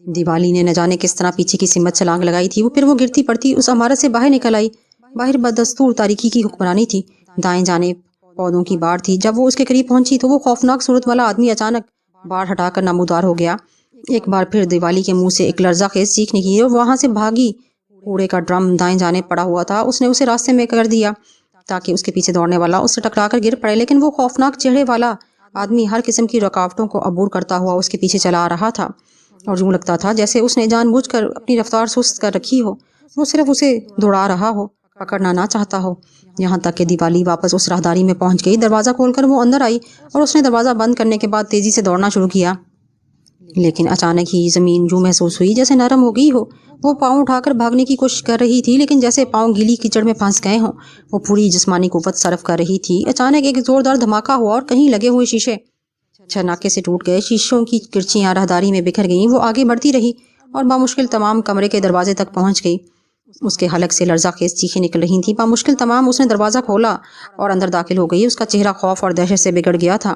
S1: دیوالی نے نہ جانے کس طرح پیچھے کی سمت چھلانگ لگائی تھی، پھر وہ گرتی پڑتی اس عمارت سے باہر نکل آئی۔ باہر بدستور تاریکی کی حکمرانی تھی، دائیں جانب پودوں کی باڑ تھی۔ جب وہ اس کے قریب پہنچی تو وہ خوفناک صورت والا آدمی اچانک باڑ ہٹا کر نمودار ہو گیا۔ ایک بار پھر دیوالی کے منہ سے ایک لرزہ خیز چیخ نکلی اور وہاں سے بھاگی۔ کوڑے کا ڈرم دائیں جانب پڑا ہوا تھا، اس نے اسے راستے میں کر دیا تاکہ اس کے پیچھے دوڑنے والا اس سے ٹکرا کر گر پڑے، لیکن وہ خوفناک چہرے والا آدمی ہر قسم کی رکاوٹوں کو عبور کرتا ہوا اس کے پیچھے چلا آ رہا تھا، اور یوں لگتا تھا جیسے اس نے جان بوجھ کر اپنی رفتار سست کر رکھی ہو، وہ صرف اسے دوڑا رہا ہو، پکڑنا نہ چاہتا ہو۔ یہاں تک کہ دیوالی واپس اس راہداری میں پہنچ گئی۔ دروازہ کھول کر وہ اندر آئی اور اس نے دروازہ بند کرنے کے بعد تیزی سے دوڑنا شروع کیا، لیکن اچانک ہی زمین یوں محسوس ہوئی جیسے نرم ہو گئی ہو۔ وہ پاؤں اٹھا کر بھاگنے کی کوشش کر رہی تھی، لیکن جیسے پاؤں گیلی کیچڑ میں پھنس گئے ہوں۔ وہ پوری جسمانی قوت صرف کر رہی تھی۔ اچانک ایک زوردار دھماکہ ہوا اور کہیں لگے ہوئے شیشے چھناکے سے ٹوٹ گئے، شیشوں کی کرچیاں راہداری میں بکھر گئیں۔ وہ آگے بڑھتی رہی اور بامشکل تمام کمرے کے دروازے تک پہنچ گئی۔ اس کے حلق سے لرزہ خیز چیخیں نکل رہی تھیں۔ بامشکل تمام اس نے دروازہ کھولا اور اندر داخل ہو گئی۔ اس کا چہرہ خوف اور دہشت سے بگڑ گیا تھا،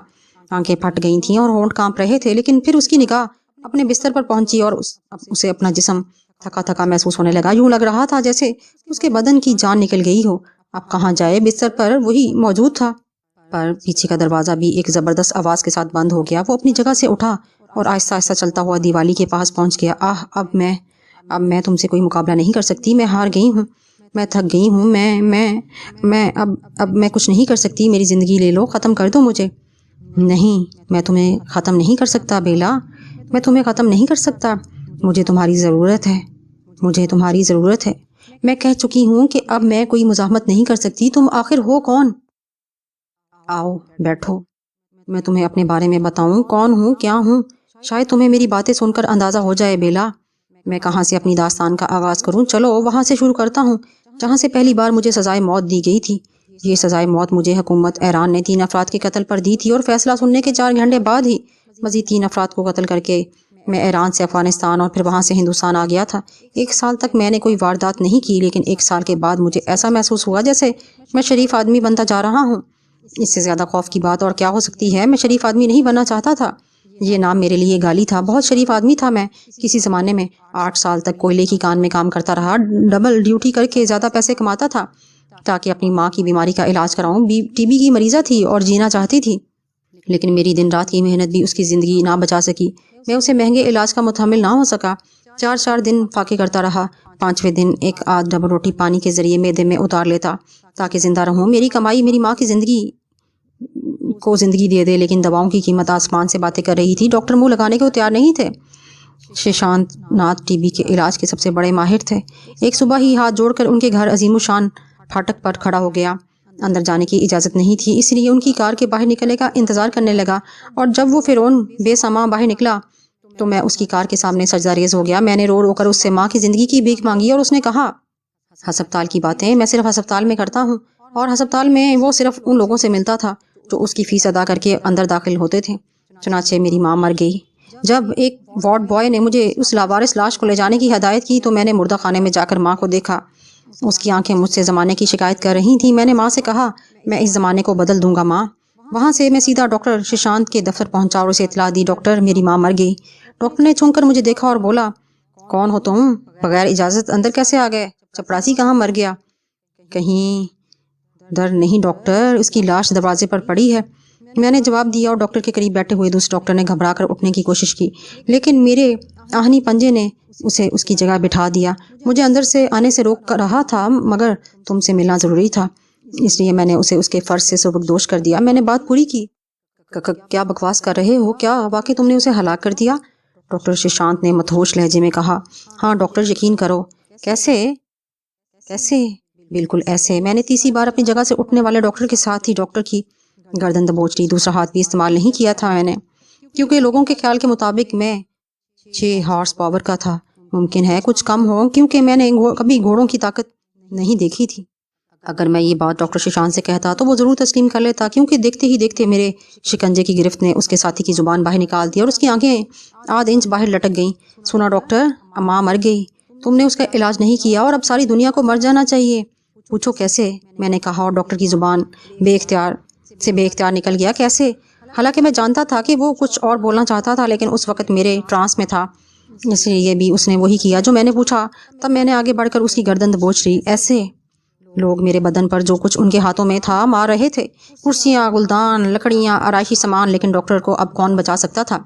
S1: آنکھیں پھٹ گئی تھیں اور ہونٹ کانپ رہے تھے، لیکن پھر اس کی نگاہ اپنے بستر پر پہنچی اور اسے اپنا جسم تھکا تھکا محسوس ہونے لگا۔ یوں لگ رہا تھا جیسے اس کے بدن کی جان نکل گئی ہو۔ اب کہاں جائے؟ بستر پر وہی موجود تھا، پر پیچھے کا دروازہ بھی ایک زبردست آواز کے ساتھ بند ہو گیا۔ وہ اپنی جگہ سے اٹھا اور آہستہ آہستہ چلتا ہوا دیوالی کے پاس پہنچ گیا۔ اب میں تم سے کوئی مقابلہ نہیں کر سکتی، میں ہار گئی ہوں، میں تھک گئی ہوں، میں اب میں کچھ نہیں کر سکتی، میری زندگی لے لو، ختم کر دو مجھے۔ نہیں، میں تمہیں ختم نہیں کر سکتا بیلا، میں تمہیں ختم نہیں کر سکتا، مجھے تمہاری ضرورت ہے، مجھے تمہاری ضرورت ہے۔ میں کہہ چکی ہوں کہ اب میں کوئی مزاحمت نہیں کر سکتی، تم آخر ہو کون؟ آؤ بیٹھو، میں تمہیں اپنے بارے میں بتاؤں، کون ہوں، کیا ہوں، شاید تمہیں میری باتیں سن کر اندازہ ہو جائے بیلا۔ میں کہاں سے اپنی داستان کا آغاز کروں؟ چلو وہاں سے شروع کرتا ہوں جہاں سے پہلی بار مجھے سزائے موت دی گئی تھی۔ یہ سزائے موت مجھے حکومت ایران نے 3 افراد کے قتل پر دی تھی، اور فیصلہ سننے کے 4 گھنٹے بعد ہی مزید 3 افراد کو قتل کر کے میں ایران سے افغانستان اور پھر وہاں سے ہندوستان آ گیا تھا۔ 1 سال تک میں نے کوئی واردات نہیں کی، لیکن 1 سال کے بعد مجھے ایسا محسوس ہوا جیسے میں شریف آدمی بنتا جا رہا ہوں۔ اس سے زیادہ خوف کی بات اور کیا ہو سکتی ہے؟ میں شریف آدمی نہیں بننا چاہتا تھا، یہ نام میرے لیے گالی تھا۔ بہت شریف آدمی تھا میں، کسی زمانے میں 8 سال تک کوئلے کی کان میں کام کرتا رہا، ڈبل ڈیوٹی کر کے زیادہ پیسے کماتا تھا تاکہ اپنی ماں کی بیماری کا علاج کراؤں۔ ٹی بی کی مریضہ تھی اور جینا چاہتی تھی، لیکن میری دن رات کی محنت بھی اس کی زندگی نہ بچا سکی۔ میں اسے مہنگے علاج کا متحمل نہ ہو سکا۔ 4 دن فاقے کرتا رہا، 5ویں دن ایک آدھ ڈبل روٹی پانی کے ذریعے معدے میں اتار لیتا تاکہ زندہ رہوں۔ میری کمائی میری ماں کی زندگی کو زندگی دے دے، لیکن دواؤں کی قیمت آسمان سے باتیں کر رہی تھی۔ ڈاکٹر منہ لگانے کو تیار نہیں تھے۔ ششانت ناتھ ٹی بی کے علاج کے سب سے بڑے ماہر تھے۔ ایک صبح ہی ہاتھ جوڑ کر ان کے گھر عظیم الشان پھاٹک پر کھڑا ہو گیا۔ اندر جانے کی اجازت نہیں تھی، اس لیے ان کی کار کے باہر نکلنے کا انتظار کرنے لگا، اور جب وہ فرعون بے سماں باہر نکلا تو میں اس کی کار کے سامنے سجدہ ریز ہو گیا۔ میں نے رو رو کر اس سے ماں کی زندگی کی بھیک مانگی، اور اس نے کہا، ہسپتال کی باتیں میں صرف ہسپتال میں کرتا ہوں، اور ہسپتال میں وہ صرف ان لوگوں سے ملتا تھا جو اس کی فیس ادا کر کے اندر داخل ہوتے تھے۔ چنانچہ میری ماں مر گئی۔ جب ایک وارڈ بوائے نے مجھے اس لاوارث لاش کو لے جانے کی ہدایت کی تو میں نے مردہ خانے میں جا کر ماں کو دیکھا۔ اس کی آنکھیں مجھ سے زمانے کی شکایت کر رہی تھیں۔ میں نے ماں سے کہا، میں اس زمانے کو بدل دوں گا ماں۔ وہاں سے میں سیدھا ڈاکٹر ششانت کے دفتر پہنچا اور اسے اطلاع دی، ڈاکٹر میری ماں مر گئی۔ ڈاکٹر نے چھونک کر مجھے دیکھا اور بولا، کون ہو تم؟ بغیر اجازت اندر کیسے آ گئے؟ چپراسی کہاں مر گیا؟ کہیں ڈر نہیں ڈاکٹر، اس کی لاش دروازے پر پڑی ہے۔ میں نے جواب دیا، اور ڈاکٹر کے قریب بیٹھے ہوئے دوسرے ڈاکٹر نے گھبرا کر اٹھنے کی کوشش کی، لیکن میرے آہنی پنجے نے اسے اس کی جگہ بٹھا دیا۔ مجھے اندر سے آنے سے روک رہا تھا، مگر تم سے ملنا ضروری تھا، اس لیے میں نے اسے اس کے فرض سے سبکدوش کر دیا۔ میں نے بات پوری کی۔ کیا بکواس کر رہے ہو؟ کیا واقعی تم نے اسے ہلاک کر دیا؟ ڈاکٹر ششانت نے مدہوش لہجے میں کہا۔ ہاں ڈاکٹر، یقین کرو۔ کیسے؟ بالکل ایسے۔ میں نے تیسری بار اپنی جگہ سے اٹھنے والے ڈاکٹر کے ساتھ ہی ڈاکٹر کی گردن دبوچ لی۔ دوسرا ہاتھ بھی استعمال نہیں کیا تھا میں نے، کیونکہ لوگوں کے خیال کے مطابق میں 6 ہارس پاور کا تھا۔ ممکن ہے کچھ کم ہو، کیونکہ میں نے کبھی گھوڑوں کی طاقت
S2: نہیں دیکھی تھی۔ اگر میں یہ بات ڈاکٹر ششانت سے کہتا تو وہ ضرور تسلیم کر لیتا، کیونکہ دیکھتے ہی دیکھتے میرے شکنجے کی گرفت نے اس کے ساتھی کی زبان باہر نکال دی اور اس کی آنکھیں آدھ انچ باہر لٹک گئیں۔ سنا ڈاکٹر، ماں مر گئی، تم نے اس کا علاج نہیں کیا اور اب ساری دنیا کو مر جانا چاہیے۔ پوچھو کیسے، میں نے کہا، اور ڈاکٹر کی زبان بے اختیار نکل گیا، کیسے؟ حالانکہ میں جانتا تھا کہ وہ کچھ اور بولنا چاہتا تھا، لیکن اس وقت میرے ٹرانس میں تھا، اس لیے بھی اس نے وہی کیا جو میں نے پوچھا۔ تب میں نے آگے بڑھ کر اس کی گردن دبوچ لی۔ ایسے لوگ میرے بدن پر جو کچھ ان کے ہاتھوں میں تھا مار رہے تھے، کرسیاں، گلدان، لکڑیاں، آرائشی سامان، لیکن ڈاکٹر کو اب کون بچا سکتا تھا؟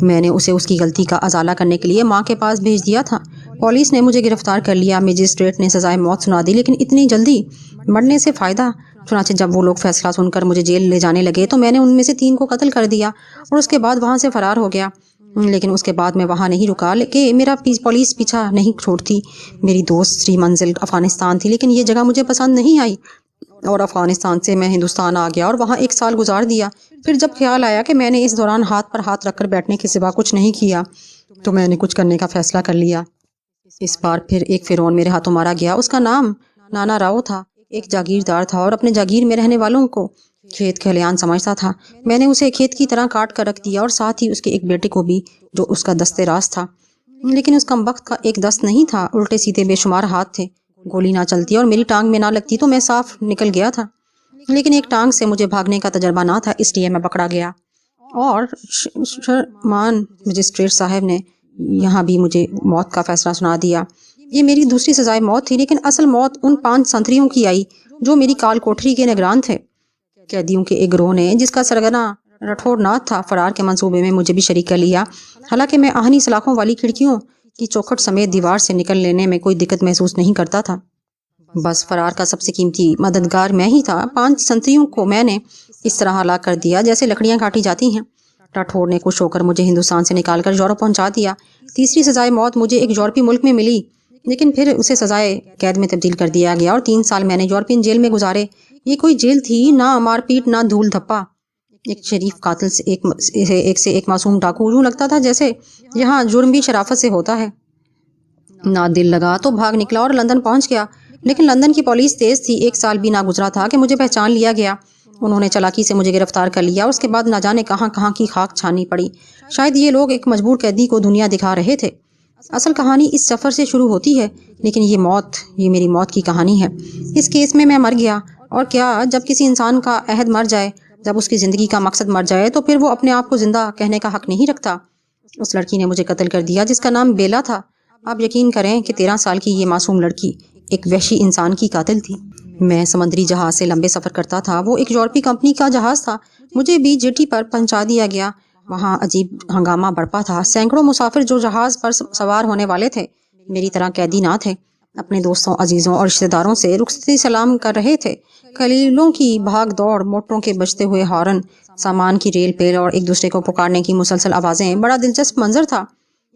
S2: میں نے اسے اس کی غلطی کا ازالہ کرنے کے لیے ماں کے پاس بھیج دیا تھا۔ پولیس نے مجھے گرفتار کر لیا، مجسٹریٹ نے سزائے موت سنا دی، لیکن اتنی جلدی مرنے سے فائدہ؟ چنانچہ جب وہ لوگ فیصلہ سن کر مجھے جیل لے جانے لگے تو میں نے ان میں سے 3 کو قتل کر دیا اور اس کے بعد وہاں سے فرار ہو گیا۔ لیکن اس کے بعد میں وہاں نہیں رکا کہ میرا پولیس پیچھا نہیں چھوڑتی۔ میری دوسری منزل افغانستان تھی، لیکن یہ جگہ مجھے پسند نہیں آئی اور افغانستان سے میں ہندوستان آ گیا اور وہاں 1 سال گزار دیا۔ پھر جب خیال آیا کہ میں نے اس دوران ہاتھ پر ہاتھ رکھ کر بیٹھنے کے سوا کچھ نہیں کیا تو میں نے کچھ کرنے کا فیصلہ کر لیا۔ اس بار پھر ایک فرعون میرے ہاتھوں مارا گیا۔ اس کا نام نانا راؤ تھا، ایک جاگیردار تھا اور اپنے جاگیر میں رہنے والوں کو کھیت کھلیان سمجھتا تھا۔ میں نے اسے کھیت کی طرح کاٹ کر رکھ دیا اور ساتھ ہی اس کے ایک بیٹے کو بھی جو اس کا دست راست تھا، لیکن اس کمبخت کا ایک دست نہیں تھا، الٹے سیدھے بے شمار ہاتھ تھے۔ گولی نہ چلتی اور میری ٹانگ میں نہ لگتی تو میں صاف نکل گیا تھا، لیکن ایک ٹانگ سے مجھے بھاگنے کا تجربہ نہ تھا، اس لیے میں پکڑا گیا اور شرمان مجسٹریٹ صاحب نے یہاں بھی مجھے موت کا فیصلہ سنا دیا۔ یہ میری دوسری سزائے موت تھی، لیکن اصل موت ان 5 سنتریوں کی آئی جو میری کال کوٹری کے نگران تھے۔ قیدیوں کے ایک گروہ نے، جس کا سرگنا رٹھور ناتھ تھا، فرار کے منصوبے میں مجھے بھی شریک کر لیا، حالانکہ میں آہنی سلاخوں والی کھڑکیوں کی چوکھٹ سمیت دیوار سے نکل لینے میں کوئی دقت محسوس نہیں کرتا تھا۔ بس فرار کا سب سے قیمتی مددگار میں ہی تھا۔ 5 سنتریوں کو میں نے اس طرح ہلاک کر دیا جیسے لکڑیاں کاٹی جاتی ہیں۔ راٹھور نے خوش ہو کر مجھے ہندوستان سے نکال کر یورپ پہنچا دیا۔ تیسری سزائے موت مجھے ایک یورپی ملک میں ملی، لیکن پھر اسے سزائے قید میں تبدیل کر دیا گیا اور 3 سال میں نے یورپین جیل میں گزارے۔ یہ کوئی جیل تھی، نہ مار پیٹ، نہ دھول دھپا۔ ایک شریف قاتل سے ایک معصوم ڈاکو، یوں لگتا تھا جیسے یہاں جرم بھی شرافت سے ہوتا ہے۔ نہ دل لگا تو بھاگ نکلا اور لندن پہنچ گیا، لیکن لندن کی پولیس تیز تھی، 1 سال بھی نہ گزرا تھا کہ مجھے پہچان لیا گیا۔ انہوں نے چالاکی سے مجھے گرفتار کر لیا، اس کے بعد نہ جانے کہاں کہاں کی خاک چھانی پڑی۔ شاید یہ لوگ ایک مجبور قیدی کو دنیا دکھا رہے تھے۔ اصل کہانی اس سفر سے شروع ہوتی ہے، لیکن یہ میری موت کی کہانی ہے۔ اس کیس میں مر گیا، اور کیا جب کسی انسان کا عہد مر جائے، جب اس کی زندگی کا مقصد مر جائے تو پھر وہ اپنے آپ کو زندہ کہنے کا حق نہیں رکھتا؟ اس لڑکی نے مجھے قتل کر دیا جس کا نام بیلا تھا۔ آپ یقین کریں کہ 13 سال کی یہ معصوم لڑکی ایک وحشی انسان کی قاتل تھی۔ میں سمندری جہاز سے لمبے سفر کرتا تھا، وہ ایک یورپی کمپنی کا جہاز تھا۔ مجھے بھی جیٹی پر پہنچا دیا گیا۔ وہاں عجیب ہنگامہ برپا تھا۔ سینکڑوں مسافر جو جہاز پر سوار ہونے والے تھے میری طرح قیدی نہ تھے، اپنے دوستوں، عزیزوں اور رشتہ داروں سے رخصتی سلام کر رہے تھے۔ خلیلوں کی بھاگ دوڑ، موٹروں کے بجتے ہوئے ہارن، سامان کی ریل پیل اور ایک دوسرے کو پکارنے کی مسلسل آوازیں، بڑا دلچسپ منظر تھا۔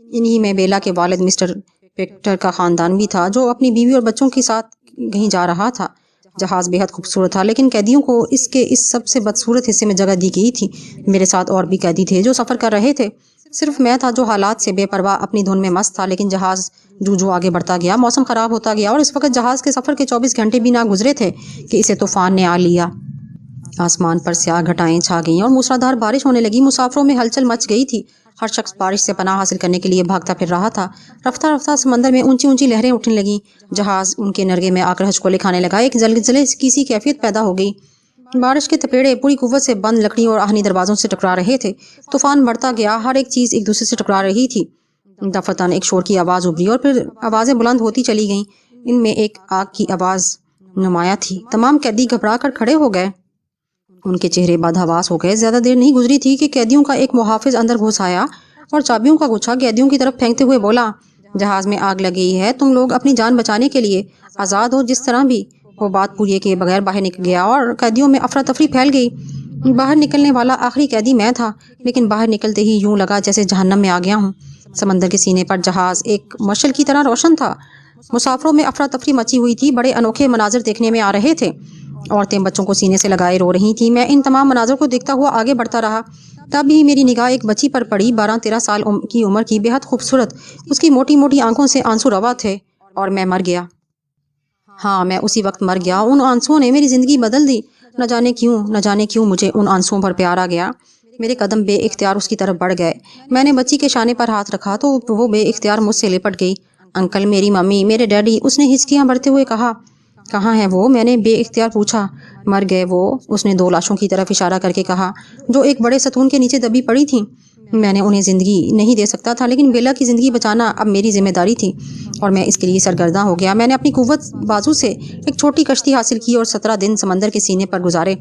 S2: انہی میں بیلا کے والد مسٹر پیکٹر کا خاندان بھی تھا، جو اپنی بیوی اور بچوں کے ساتھ کہیں جا رہا تھا۔ جہاز بے حد خوبصورت تھا، لیکن قیدیوں کو اس کے سب سے بدصورت حصے میں جگہ دی گئی تھی۔ میرے ساتھ اور بھی قیدی تھے جو سفر کر رہے تھے، صرف میں تھا جو حالات سے بے پرواہ اپنی دھن میں مست تھا۔ لیکن جہاز جو آگے بڑھتا گیا، موسم خراب ہوتا گیا، اور اس وقت جہاز کے سفر کے 24 گھنٹے بھی نہ گزرے تھے کہ اسے طوفان نے آ لیا۔ آسمان پر سیاہ گھٹائیں چھا گئیں اور موسلادھار بارش ہونے لگی۔ مسافروں میں ہلچل مچ گئی تھی، ہر شخص بارش سے پناہ حاصل کرنے کے لیے بھاگتا پھر رہا تھا۔ رفتہ رفتہ سمندر میں اونچی اونچی لہریں اٹھنے لگیں، جہاز ان کے نرگے میں آ کر ہچکولے کھانے لگا، ایک زلزلے کی سی کیفیت پیدا ہو گئی۔ بارش کے تپیڑے پوری قوت سے بند لکڑیوں اور آہنی دروازوں سے ٹکرا رہے تھے۔ طوفان بڑھتا گیا، ہر ایک چیز ایک دوسرے سے ٹکرا رہی تھی۔ دفتن ایک شور کی آواز ابھری اور پھر آوازیں بلند ہوتی چلی گئیں۔ ان میں ایک آگ کی آواز نمایاں تھی۔ تمام قیدی گھبرا کر کھڑے ہو گئے، ان کے چہرے بدحواس ہو گئے۔ زیادہ دیر نہیں گزری تھی کہ قیدیوں کا ایک محافظ اندر گھس آیا اور چابیوں کا گچھا قیدیوں کی طرف پھینکتے ہوئے بولا، جہاز میں آگ لگ گئی ہے، تم لوگ اپنی جان بچانے کے لیے آزاد ہو جس طرح بھی۔ وہ بات پوری کے بغیر باہر نکل گیا اور قیدیوں میں افراتفری پھیل گئی۔ باہر نکلنے والا آخری قیدی میں تھا، لیکن باہر نکلتے ہی یوں لگا جیسے جہنم میں آ گیا ہوں۔ سمندر کے سینے پر جہاز ایک مشعل کی طرح روشن تھا۔ مسافروں میں افراتفری مچی ہوئی تھی، بڑے انوکھے مناظر دیکھنے میں آ رہے تھے۔ عورتیں بچوں کو سینے سے لگائے رو رہی تھیں۔ میں ان تمام مناظر کو دیکھتا ہوا آگے بڑھتا رہا۔ تب ہی میری نگاہ ایک بچی پر پڑی، 12-13 سال کی عمر کی، بے حد خوبصورت۔ اس کی موٹی موٹی آنکھوں سے آنسو روا تھے، اور میں مر گیا۔ ہاں میں اسی وقت مر گیا. ان آنسوؤں نے میری زندگی بدل دی. نہ جانے کیوں مجھے ان آنسوؤں پر پیار آ گیا. میرے قدم بے اختیار اس کی طرف بڑھ گئے. میں نے بچی کے شانے پر ہاتھ رکھا تو وہ بے اختیار مجھ سے لپٹ گئی. انکل، میری ممی، میرے ڈیڈی. اس نے ہچکیاں بھرتے ہوئے کہا. کہاں ہیں وہ؟ میں نے بے اختیار پوچھا. مر گئے وہ. اس نے 2 لاشوں کی طرف اشارہ کر کے کہا جو ایک بڑے ستون کے نیچے دبی پڑی تھیں. میں نے انہیں زندگی نہیں دے سکتا تھا، لیکن بیلا کی زندگی بچانا اب میری ذمہ داری تھی اور میں اس کے لیے سرگرداں ہو گیا. میں نے اپنی قوت بازو سے ایک چھوٹی کشتی حاصل کی اور 17 دن سمندر کے سینے پر گزارے.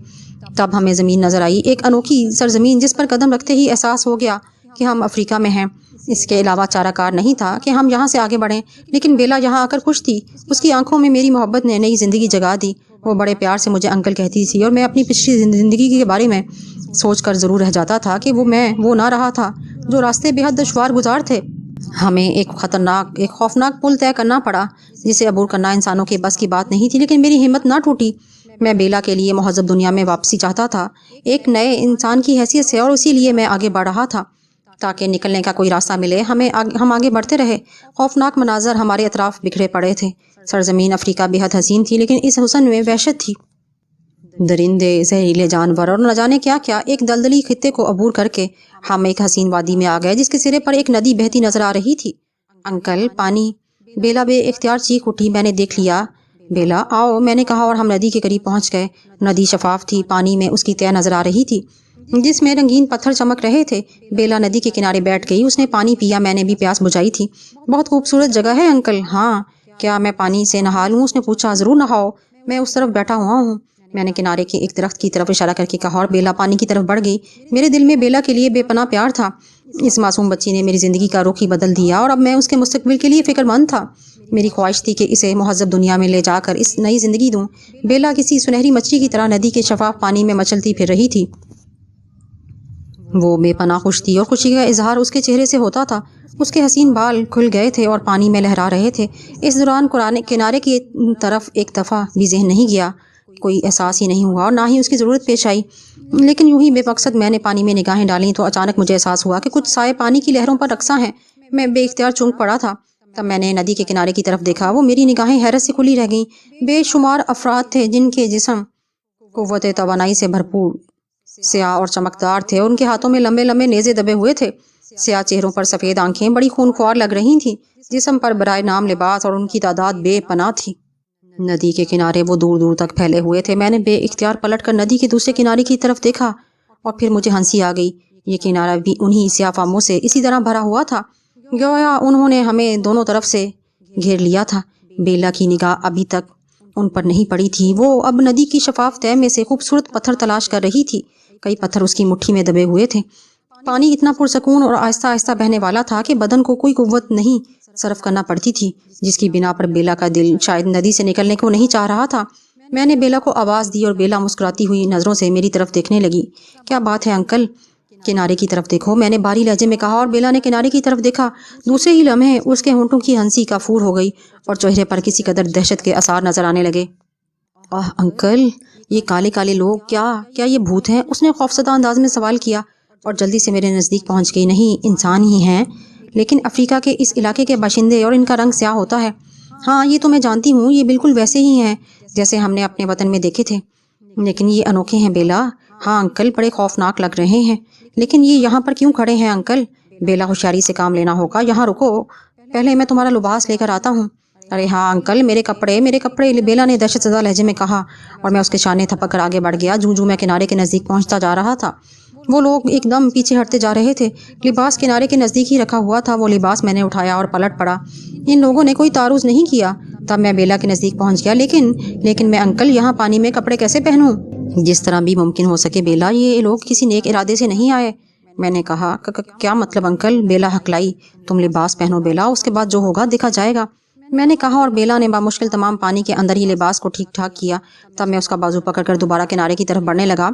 S2: تب ہمیں زمین نظر آئی، ایک انوکھی سرزمین جس پر قدم رکھتے ہی احساس ہو گیا کہ ہم افریقہ میں ہیں. اس کے علاوہ چارہ کار نہیں تھا کہ ہم یہاں سے آگے بڑھیں. لیکن بیلا یہاں آ کر خوش تھی. اس کی آنکھوں میں میری محبت نے نئی زندگی جگا دی. وہ بڑے پیار سے مجھے انکل کہتی تھی اور میں اپنی پچھلی زندگی کے بارے میں سوچ کر ضرور رہ جاتا تھا کہ وہ نہ رہا تھا جو راستے بے حد دشوار گزار تھے. ہمیں ایک خوفناک پل طے کرنا پڑا جسے عبور کرنا انسانوں کے بس کی بات نہیں تھی، لیکن میری ہمت نہ ٹوٹی. میں بیلا کے لیے مہذب دنیا میں واپسی چاہتا تھا، ایک نئے انسان کی حیثیت سے، اور اسی لیے میں آگے بڑھ رہا تھا تاکہ نکلنے کا کوئی راستہ ملے. ہم آگے بڑھتے رہے. خوفناک مناظر ہمارے اطراف بکھرے پڑے تھے. سرزمین افریقہ بے حد حسین تھی، لیکن اس حسن میں وحشت تھی. درندے، زہریلے جانور اور نہ جانے کیا کیا. ایک دلدلی خطے کو عبور کر کے ہم ایک حسین وادی میں آ گئے جس کے سرے پر ایک ندی بہتی نظر آ رہی تھی. انکل، پانی! بیلا بے اختیار چیخ اٹھی. میں نے دیکھ لیا. بیلا، آؤ، میں نے کہا اور ہم ندی کے قریب پہنچ گئے. ندی شفاف تھی. پانی میں اس کی تہ نظر آ رہی تھی جس میں رنگین پتھر چمک رہے تھے. بیلا ندی کے کنارے بیٹھ گئی. اس نے پانی پیا. میں نے بھی پیاس بجھائی تھی. بہت خوبصورت جگہ ہے انکل. ہاں. کیا میں پانی سے نہا لوں؟ اس نے پوچھا. ضرور نہاؤ، میں اس طرف بیٹھا ہوا ہوں. میں نے کنارے کے ایک درخت کی طرف اشارہ کر کے کہا اور بیلا پانی کی طرف بڑھ گئی. میرے دل میں بیلا کے لیے بے پناہ پیار تھا. اس معصوم بچی نے میری زندگی کا رخ ہی بدل دیا اور اب میں اس کے مستقبل کے لیے فکر مند تھا. میری خواہش تھی کہ اسے مہذب دنیا میں لے جا کر اس نئی زندگی دوں. بیلا کسی سنہری مچھلی کی طرح ندی کے شفاف پانی میں مچلتی پھر رہی تھی. وہ بے پناہ خوش تھی اور خوشی کا اظہار اس کے چہرے سے ہوتا تھا. اس کے حسین بال کھل گئے تھے اور پانی میں لہرا رہے تھے. اس دوران کنارے کی طرف ایک دفعہ بھی ذہن نہیں گیا، کوئی احساس ہی نہیں ہوا اور نہ ہی اس کی ضرورت پیش آئی. لیکن یوں ہی بے مقصد میں نے پانی میں نگاہیں ڈالیں تو اچانک مجھے احساس ہوا کہ کچھ سائے پانی کی لہروں پر رقصاں ہیں. میں بے اختیار چونک پڑا تھا. تب میں نے ندی کے کنارے کی طرف دیکھا. وہ میری نگاہیں حیرت سے کھلی رہ گئیں. بے شمار افراد تھے جن کے جسم قوت توانائی سے بھرپور، سیاہ اور چمکدار تھے. ان کے ہاتھوں میں لمبے لمبے نیزے دبے ہوئے تھے. سیاہ چہروں پر سفید آنکھیں بڑی خونخوار لگ رہی تھیں. جسم پر برائے نام لباس اور ان کی تعداد بے پناہ تھی. ندی کے کنارے وہ دور دور تک پھیلے ہوئے تھے. میں نے بے اختیار پلٹ کر ندی کے دوسرے کنارے کی طرف دیکھا اور پھر مجھے ہنسی آ گئی. یہ کنارہ بھی انہی سیاہ فاموں سے اسی طرح بھرا ہوا تھا. گویا انہوں نے ہمیں دونوں طرف سے گھیر لیا تھا. بیلا کی نگاہ ابھی تک ان پر نہیں پڑی تھی. وہ اب ندی کی شفاف تہ میں سے خوبصورت پتھر تلاش کر رہی تھی. کئی پتھر اس کی مٹھی میں دبے ہوئے تھے. پانی اتنا پرسکون اور آہستہ آہستہ بہنے والا تھا کہ بدن کو کوئی قوت نہیں صرف کرنا پڑتی تھی، جس کی بنا پر بیلا کا دل شاید ندی سے نکلنے کو نہیں چاہ رہا تھا. میں نے بیلا کو آواز دی اور بیلا مسکراتی ہوئی نظروں سے میری طرف دیکھنے لگی. کیا بات ہے انکل؟ کنارے کی طرف دیکھو، میں نے بھاری لہجے میں کہا اور بیلا نے کنارے کی طرف دیکھا. دوسرے ہی لمحے اس کے ہونٹوں کی ہنسی کافور ہو گئی اور چہرے پر کسی قدر دہشت کے آثار نظر آنے لگے. آہ انکل، یہ کالے کالے لوگ کیا یہ بھوت ہیں؟ اس نے خوفزدہ انداز میں سوال کیا اور جلدی سے میرے نزدیک پہنچ گئی. نہیں، انسان ہی ہیں، لیکن افریقہ کے اس علاقے کے باشندے اور ان کا رنگ سیاہ ہوتا ہے. ہاں، یہ تو میں جانتی ہوں. یہ بالکل ویسے ہی ہیں جیسے ہم نے اپنے وطن میں دیکھے تھے، لیکن یہ انوکھے ہیں بیلا. ہاں انکل، بڑے خوفناک لگ رہے ہیں. لیکن یہ یہاں پر کیوں کھڑے ہیں انکل؟ بیلا، ہوشیاری سے کام لینا ہوگا. یہاں رکو، پہلے میں تمہارا لباس لے کر آتا ہوں. ارے ہاں انکل، میرے کپڑے. بیلا نے دہشت زدہ لہجے میں کہا اور میں اس کے شانے تھپک کر آگے بڑھ گیا. جوں میں کنارے کے نزدیک پہنچتا جا رہا تھا وہ لوگ ایک دم پیچھے ہٹتے جا رہے تھے. لباس کنارے کے نزدیک ہی رکھا ہوا تھا. وہ لباس میں نے اٹھایا اور پلٹ پڑا. ان لوگوں نے کوئی تعارض نہیں کیا. تب میں بیلا کے نزدیک پہنچ گیا. لیکن میں انکل یہاں پانی میں کپڑے کیسے پہنوں؟ جس طرح بھی ممکن ہو سکے بیلا، یہ لوگ کسی نیک ارادے سے نہیں آئے. میں نے کہا. کیا مطلب انکل؟ بیلا ہکلائی. تم لباس پہنو بیلا، اس کے بعد جو ہوگا دیکھا جائے گا. میں نے کہا اور بیلا نے بامشکل تمام پانی کے اندر ہی لباس کو ٹھیک ٹھاک کیا. تب میں اس کا بازو پکڑ کر دوبارہ کنارے کی طرف بڑھنے لگا.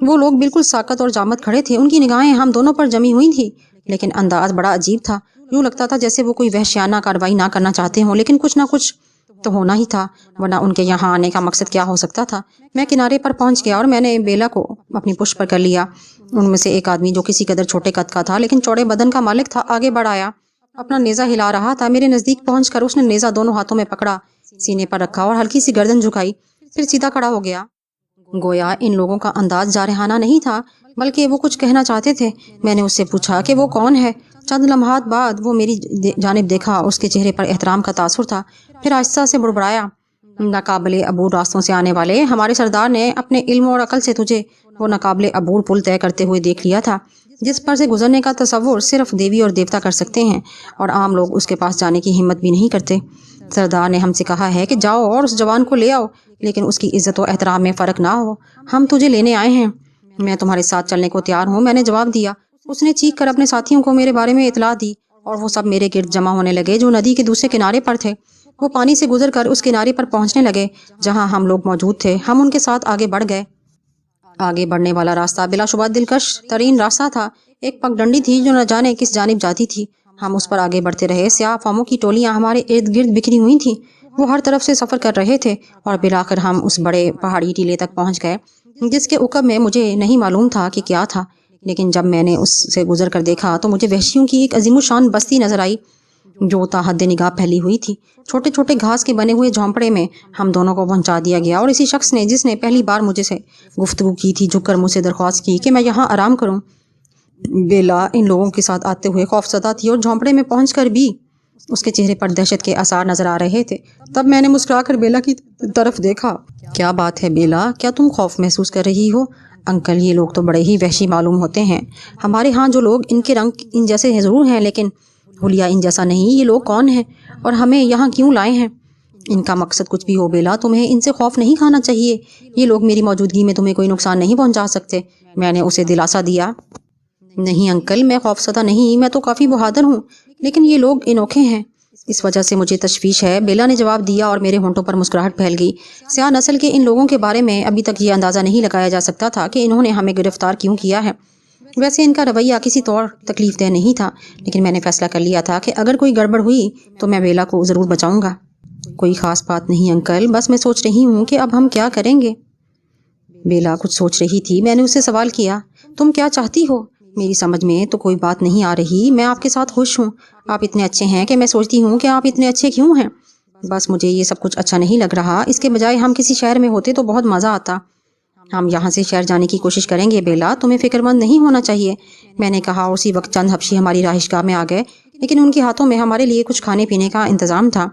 S2: وہ لوگ بالکل ساکت اور جامد کھڑے تھے. ان کی نگاہیں ہم دونوں پر جمی ہوئی تھیں، لیکن انداز بڑا عجیب تھا. یوں لگتا تھا جیسے وہ کوئی وحشیانہ کارروائی نہ کرنا چاہتے ہوں، لیکن کچھ نہ کچھ تو ہونا ہی تھا، ورنہ ان کے یہاں آنے کا مقصد کیا ہو سکتا تھا. میں کنارے پر پہنچ گیا اور میں نے بیلا کو اپنی پشت پر کر لیا. ان میں سے ایک آدمی جو کسی قدر چھوٹے قد کا تھا لیکن چوڑے بدن کا مالک تھا، آگے بڑھ آیا. اپنا نیزہ ہلا رہا تھا. میرے نزدیک پہنچ کر اس نے نیزہ دونوں ہاتھوں میں پکڑا. سینے پر رکھا اور ہلکی سی گردن جھکائی، پھر سیدھا کھڑا ہو گیا۔ گویا ان لوگوں کا انداز جارحانہ نہیں تھا، بلکہ وہ کچھ کہنا چاہتے تھے۔ میں نے اس سے پوچھا کہ وہ کون ہے۔ چند لمحات بعد وہ میری جانب دیکھا، اس کے چہرے پر احترام کا تاثر تھا، پھر آہستہ سے بڑبڑایا، ناقابل عبور راستوں سے آنے والے، ہمارے سردار نے اپنے علم اور عقل سے تجھے وہ ناقابل عبور پل طے کرتے ہوئے دیکھ لیا تھا جس پر سے گزرنے کا تصور صرف دیوی اور دیوتا کر سکتے ہیں، اور عام لوگ اس کے پاس جانے کی ہمت بھی نہیں کرتے۔ سردار نے ہم سے کہا ہے کہ جاؤ اور اس جوان کو لے آؤ، لیکن اس کی عزت و احترام میں فرق نہ ہو۔ ہم تجھے لینے آئے ہیں۔ میں تمہارے ساتھ چلنے کو تیار ہوں، میں نے جواب دیا۔ اس نے چیخ کر اپنے ساتھیوں کو میرے بارے میں اطلاع دی، اور وہ سب میرے گرد جمع ہونے لگے جو ندی کے دوسرے کنارے پر تھے۔ وہ پانی سے گزر کر اس کنارے پر پہنچنے لگے جہاں ہم لوگ موجود تھے۔ ہم ان کے ساتھ آگے بڑھ گئے۔ آگے بڑھنے والا راستہ بلا شبہ دلکش ترین راستہ تھا۔ ایک پگ ڈنڈی تھی جو نہ جانے کس جانب جاتی تھی۔ ہم اس پر آگے بڑھتے رہے۔ سیاہ فاموں کی ٹولیاں ہمارے ارد گرد بکھری ہوئی تھیں، وہ ہر طرف سے سفر کر رہے تھے، اور بالآخر ہم اس بڑے پہاڑی ٹیلے تک پہنچ گئے جس کے عقب میں مجھے نہیں معلوم تھا کہ کیا تھا، لیکن جب میں نے اس سے گزر کر دیکھا تو مجھے وحشیوں کی ایک عظیم الشان بستی نظر آئی جو تا حد نگاہ پھیلی ہوئی تھی۔ چھوٹے چھوٹے گھاس کے بنے ہوئے جھونپڑے میں ہم دونوں کو پہنچا دیا گیا، اور اسی شخص نے جس نے پہلی بار مجھے سے گفتگو کی تھی جھک کر مجھ سے درخواست کی کہ میں یہاں آرام کروں۔ بیلا ان لوگوں کے ساتھ آتے ہوئے خوفزدہ تھی، اور جھونپڑے میں پہنچ کر بھی اس کے چہرے پر دہشت کے آثار نظر آ رہے تھے۔ تب میں نے مسکرا کر بیلا کی طرف دیکھا۔ کیا بات ہے بیلا، کیا تم خوف محسوس کر رہی ہو؟ انکل، یہ لوگ تو بڑے ہی وحشی معلوم ہوتے ہیں۔ ہمارے ہاں جو لوگ ان کے رنگ ان جیسے ضرور ہیں، لیکن حلیہ ان جیسا نہیں۔ یہ لوگ کون ہیں اور ہمیں یہاں کیوں لائے ہیں؟ ان کا مقصد کچھ بھی ہو بیلا، تمہیں ان سے خوف نہیں کھانا چاہیے۔ یہ لوگ میری موجودگی میں تمہیں کوئی نقصان نہیں پہنچا سکتے۔ میں نے اسے دلاسا دیا۔ نہیں انکل، میں خوفزدہ نہیں، میں تو کافی بہادر ہوں، لیکن یہ لوگ انوکھے ہیں، اس وجہ سے مجھے تشویش ہے، بیلا نے جواب دیا، اور میرے ہونٹوں پر مسکراہٹ پھیل گئی۔ سیاہ نسل کے ان لوگوں کے بارے میں ابھی تک یہ اندازہ نہیں لگایا جا سکتا تھا کہ انہوں نے ہمیں گرفتار کیوں کیا ہے۔ ویسے ان کا رویہ کسی طور تکلیف دہ نہیں تھا، لیکن میں نے فیصلہ کر لیا تھا کہ اگر کوئی گڑبڑ ہوئی تو میں بیلا کو ضرور بچاؤں گا۔ کوئی خاص بات نہیں انکل، بس میں سوچ رہی ہوں کہ اب ہم کیا کریں گے۔ بیلا کچھ سوچ رہی تھی۔ میں نے اس سے سوال کیا، تم کیا چاہتی ہو؟ میری سمجھ میں تو کوئی بات نہیں آ رہی، میں آپ کے ساتھ خوش ہوں، آپ اتنے اچھے ہیں کہ میں سوچتی ہوں کہ آپ اتنے اچھے کیوں ہیں۔ بس مجھے یہ سب کچھ اچھا نہیں لگ رہا، اس کے بجائے ہم کسی شہر میں ہوتے تو بہت مزہ آتا۔ ہم یہاں سے شہر جانے کی کوشش کریں گے بیلا، تمہیں فکر مند نہیں ہونا چاہیے، میں نے کہا، اور اسی وقت چند حبشی ہماری رہائش گاہ میں آ گئے، لیکن ان کے ہاتھوں میں ہمارے لیے کچھ کھانے پینے کا انتظام تھا،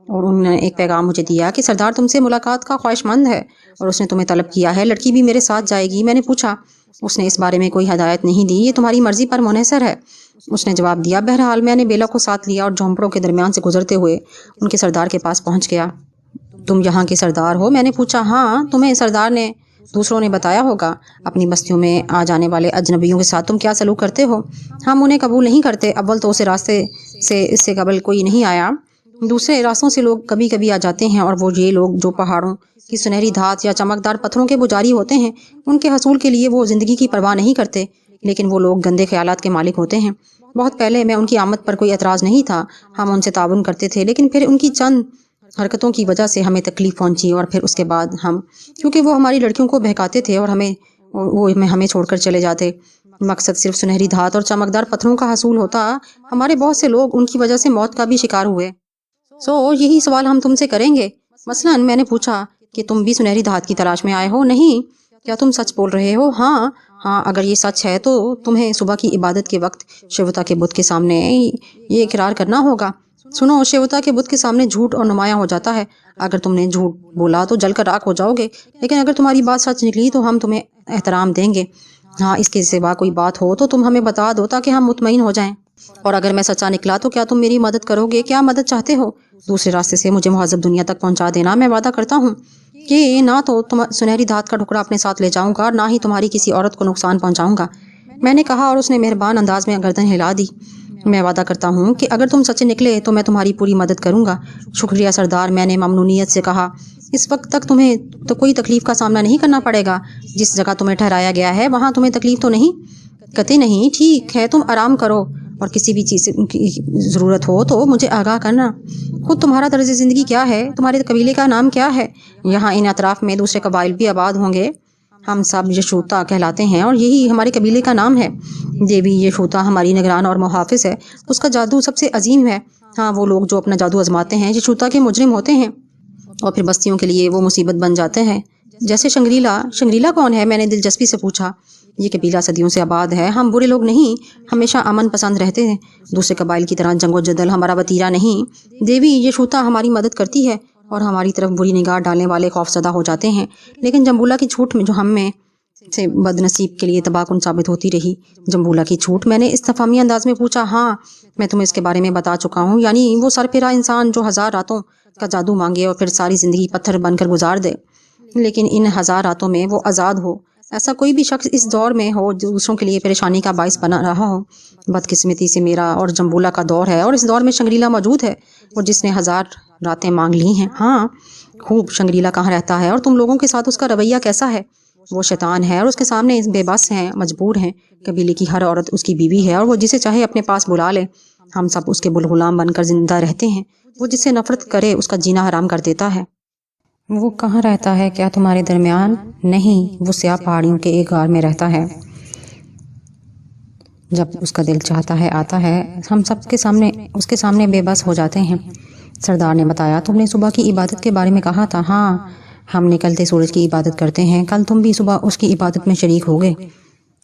S2: اور انہوں نے ایک پیغام مجھے دیا کہ سردار تم سے ملاقات کا خواہش مند ہے اور اس نے تمہیں طلب کیا ہے، لڑکی بھی میرے ساتھ جائے گی۔ میں نے پوچھا، اس نے اس بارے میں کوئی ہدایت نہیں دی، یہ تمہاری مرضی پر منحصر ہے، اس نے جواب دیا۔ بہرحال میں نے بیلا کو ساتھ لیا اور جھونپڑوں کے درمیان سے گزرتے ہوئے ان کے سردار کے پاس پہنچ گیا۔ تم یہاں کے سردار ہو؟ میں نے پوچھا۔ ہاں، تمہیں سردار نے دوسروں نے بتایا ہوگا، اپنی بستیوں میں آ جانے والے اجنبیوں کے ساتھ تم کیا سلوک کرتے ہو۔ ہم انہیں قبول نہیں کرتے، اول تو اسے راستے سے اس سے قبل کوئی نہیں آیا، دوسرے راستوں سے لوگ کبھی کبھی آ جاتے ہیں، اور وہ یہ لوگ جو پہاڑوں کی سنہری دھات یا چمکدار پتھروں کے پجاری ہوتے ہیں، ان کے حصول کے لیے وہ زندگی کی پرواہ نہیں کرتے، لیکن وہ لوگ گندے خیالات کے مالک ہوتے ہیں۔ بہت پہلے میں ان کی آمد پر کوئی اعتراض نہیں تھا، ہم ان سے تعاون کرتے تھے، لیکن پھر ان کی چند حرکتوں کی وجہ سے ہمیں تکلیف پہنچی، اور پھر اس کے بعد ہم، کیونکہ وہ ہماری لڑکیوں کو بہکاتے تھے اور ہمیں چھوڑ کر چلے جاتے، مقصد صرف سنہری دھات اور چمکدار پتھروں کا حصول ہوتا، ہمارے بہت سے لوگ ان کی وجہ سے موت کا بھی شکار ہوئے۔ یہی سوال ہم تم سے کریں گے۔ مثلاً میں نے پوچھا کہ تم بھی سنہری دھات کی تلاش میں آئے ہو؟ نہیں۔ کیا تم سچ بول رہے ہو؟ ہاں، اگر یہ سچ ہے تو تمہیں صبح کی عبادت کے وقت شیوتا کے بت کے سامنے یہ اقرار کرنا ہوگا۔ سنو، شیوتا کے بت کے سامنے جھوٹ اور نمایاں ہو جاتا ہے، اگر تم نے جھوٹ بولا تو جل کر راکھ ہو جاؤ گے، لیکن اگر تمہاری بات سچ نکلی تو ہم تمہیں احترام دیں گے۔ ہاں، اس کے سوا کوئی بات ہو تو تم ہمیں بتا دو تاکہ ہم مطمئن ہو جائیں، اور اگر میں سچا نکلا تو کیا تم میری مدد کرو گے؟ کیا مدد چاہتے ہو؟ دوسرے راستے سے مجھے مہذب دنیا تک پہنچا دینا۔ میں وعدہ کرتا ہوں کہ نہ تو سنہری دھات کا ٹکڑا اپنے ساتھ لے جاؤں گا اور نہ ہی تمہاری کسی عورت کو نقصان پہنچاؤں گا، میں نے کہا، اور اس نے مہربان انداز میں گردن ہلا دی۔ میں وعدہ کرتا ہوں کہ اگر تم سچے نکلے تو میں تمہاری پوری مدد کروں گا۔ شکریہ سردار، میں نے ممنونیت سے کہا، اس وقت تک تمہیں تو کوئی تکلیف کا سامنا نہیں کرنا پڑے گا، جس جگہ تمہیں ٹھہرایا گیا ہے وہاں تمہیں تکلیف تو نہیں؟ قطعی نہیں۔ ٹھیک ہے، تم آرام کرو، اور کسی بھی چیز کی ضرورت ہو تو مجھے آگاہ کرنا۔ خود تمہارا طرز زندگی کیا ہے؟ تمہارے قبیلے کا نام کیا ہے؟ یہاں ان اطراف میں دوسرے قبائل بھی آباد ہوں گے۔ ہم سب یشوتا کہلاتے ہیں اور یہی ہمارے قبیلے کا نام ہے۔ دیوی یشوتا ہماری نگران اور محافظ ہے، اس کا جادو سب سے عظیم ہے۔ ہاں، وہ لوگ جو اپنا جادو آزماتے ہیں یشوتا کے مجرم ہوتے ہیں۔ اور پھر بستیوں کے لیے وہ مصیبت بن جاتے ہیں. جیسے شنگریلا کون ہے؟ میں نے دلچسپی سے پوچھا. یہ قبیلہ صدیوں سے آباد ہے. ہم برے لوگ نہیں، ہمیشہ امن پسند رہتے ہیں. دوسرے قبائل کی طرح جنگ و جدل ہمارا وتیرہ نہیں. دیوی یشوتا ہماری مدد کرتی ہے اور ہماری طرف بری نگاہ ڈالنے والے خوفزدہ ہو جاتے ہیں. لیکن جمبولا کی چھوٹ میں جو ہم میں سے بد نصیب کے لیے تباہ کن ثابت ہوتی رہی. جمبولا کی چھوٹ؟ میں نے استفہامی انداز میں پوچھا. ہاں، میں تمہیں اس کے بارے میں بتا چکا ہوں. یعنی وہ سرپیرا انسان جو 1000 راتوں کا جادو مانگے اور پھر ساری زندگی پتھر بن کر گزار دے، لیکن ان 1000 راتوں میں وہ آزاد ہو. ایسا کوئی بھی شخص اس دور میں ہو جو دوسروں کے لیے پریشانی کا باعث بنا رہا ہو. بدقسمتی سے میرا اور جمبولا کا دور ہے اور اس دور میں شنگریلا موجود ہے، وہ جس نے 1000 راتیں مانگ لی ہیں. ہاں خوب. شنگریلا کہاں رہتا ہے اور تم لوگوں کے ساتھ اس کا رویہ کیسا ہے؟ وہ شیطان ہے اور اس کے سامنے بے بس ہیں، مجبور ہیں. قبیلے کی ہر عورت اس کی بیوی ہے اور وہ جسے چاہے اپنے پاس بلا لے. ہم سب اس کے غلام بن کر زندہ رہتے ہیں. وہ جس سے نفرت کرے اس کا جینا حرام کر دیتا ہے.
S1: وہ کہاں رہتا ہے؟ کیا تمہارے درمیان؟ نہیں، وہ سیاہ پہاڑیوں کے ایک غار میں رہتا ہے. جب اس کا دل چاہتا ہے آتا ہے. ہم سب کے سامنے اس کے سامنے بے بس ہو جاتے ہیں. سردار نے بتایا. تم نے صبح کی عبادت کے بارے میں کہا تھا. ہاں، ہم نکلتے سورج کی عبادت کرتے ہیں. کل تم بھی صبح اس کی عبادت میں شریک ہوگے.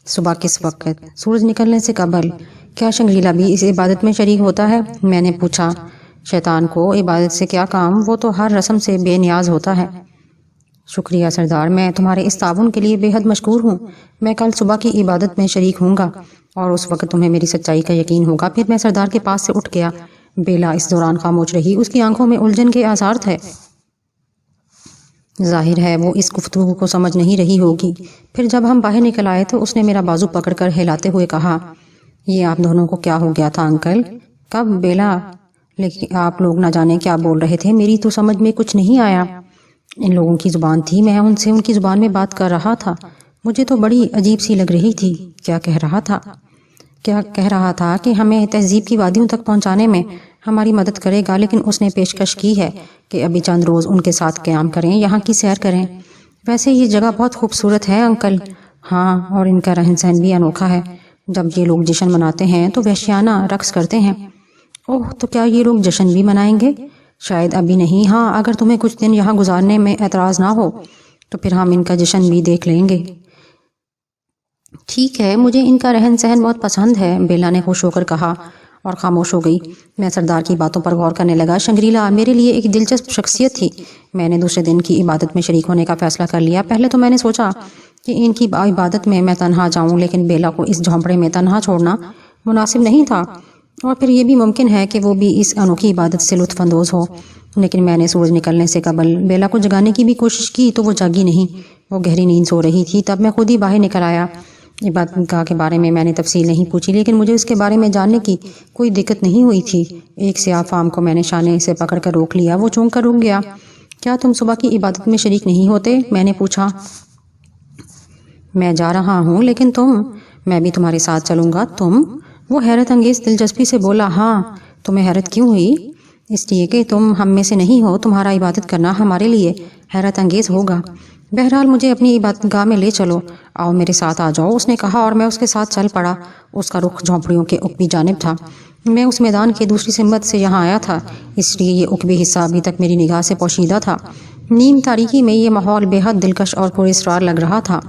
S1: صبح کس وقت؟ سورج نکلنے سے قبل. کیا شنگریلا بھی اس عبادت میں شریک ہوتا ہے؟ میں نے پوچھا. شیطان کو عبادت سے کیا کام؟ وہ تو ہر رسم سے بے نیاز ہوتا ہے. شکریہ سردار، میں تمہارے اس تعاون کے لیے بے حد مشکور ہوں. میں کل صبح کی عبادت میں شریک ہوں گا اور اس وقت تمہیں میری سچائی کا یقین ہوگا. پھر میں سردار کے پاس سے اٹھ گیا. بیلا اس دوران خاموش رہی. اس کی آنکھوں میں الجھن کے آثار تھے. ظاہر ہے وہ اس گفتگو کو سمجھ نہیں رہی ہوگی. پھر جب ہم باہر نکل آئے تو اس نے میرا بازو پکڑ کر ہلاتے ہوئے کہا. یہ آپ دونوں کو کیا ہو گیا تھا انکل؟ کب بیلا؟ لیکن آپ لوگ نہ جانے کیا بول رہے تھے. میری تو سمجھ میں کچھ نہیں آیا. ان لوگوں کی زبان تھی. میں ان سے ان کی زبان میں بات کر رہا تھا. مجھے تو بڑی عجیب سی لگ رہی تھی. کیا کہہ رہا تھا؟ کیا کہہ رہا تھا کہ ہمیں تہذیب کی وادیوں تک پہنچانے میں ہماری مدد کرے گا، لیکن اس نے پیشکش کی ہے کہ ابھی چند روز ان کے ساتھ قیام کریں، یہاں کی سیر کریں. ویسے یہ جگہ بہت خوبصورت ہے انکل. ہاں، اور ان کا رہن سہن بھی انوکھا ہے. جب یہ لوگ جشن مناتے ہیں تو وحشیانہ رقص کرتے ہیں. اوہ، تو کیا یہ لوگ جشن بھی منائیں گے؟ شاید ابھی نہیں. ہاں، اگر تمہیں کچھ دن یہاں گزارنے میں اعتراض نہ ہو تو پھر ہم ان کا جشن بھی دیکھ لیں گے. ٹھیک ہے، مجھے ان کا رہن سہن بہت پسند ہے، بیلا نے خوش ہو کر کہا اور خاموش ہو گئی. میں سردار کی باتوں پر غور کرنے لگا. شنگریلا میرے لیے ایک دلچسپ شخصیت تھی. میں نے دوسرے دن کی عبادت میں شریک ہونے کا فیصلہ کر لیا. پہلے تو میں نے سوچا کہ ان کی عبادت میں تنہا جاؤں، لیکن بیلا کو اس جھونپڑے میں تنہا چھوڑنا مناسب نہیں تھا، اور پھر یہ بھی ممکن ہے کہ وہ بھی اس انوکھی عبادت سے لطف اندوز ہو. لیکن میں نے سورج نکلنے سے قبل بیلا کو جگانے کی بھی کوشش کی تو وہ جاگی نہیں. وہ گہری نیند سو رہی تھی. تب میں خود ہی باہر نکل آیا. عبادت گاہ کے بارے میں نے تفصیل نہیں پوچھی، لیکن مجھے اس کے بارے میں جاننے کی کوئی دقت نہیں ہوئی تھی. ایک سیاہ فام کو میں نے شانے سے پکڑ کر روک لیا. وہ چونک کر رک گیا. کیا تم صبح کی عبادت میں شریک نہیں ہوتے؟ میں نے پوچھا. میں جا رہا ہوں، لیکن تم؟ میں بھی تمہارے ساتھ چلوں گا. تم؟ وہ حیرت انگیز دلچسپی سے بولا. ہاں. تمہیں حیرت کیوں ہوئی؟ اس لیے کہ تم ہم میں سے نہیں ہو. تمہارا عبادت کرنا ہمارے لیے حیرت انگیز ہوگا. بہرحال مجھے اپنی عبادت گاہ میں لے چلو. آؤ میرے ساتھ آ جاؤ، اس نے کہا، اور میں اس کے ساتھ چل پڑا. اس کا رخ جھونپڑیوں کے عقبی جانب تھا. میں اس میدان کے دوسری سمت سے یہاں آیا تھا، اس لیے یہ عقبی حصہ ابھی تک میری نگاہ سے پوشیدہ تھا. نیم تاریکی میں یہ ماحول بے حد دلکش اور پراسرار لگ رہا تھا.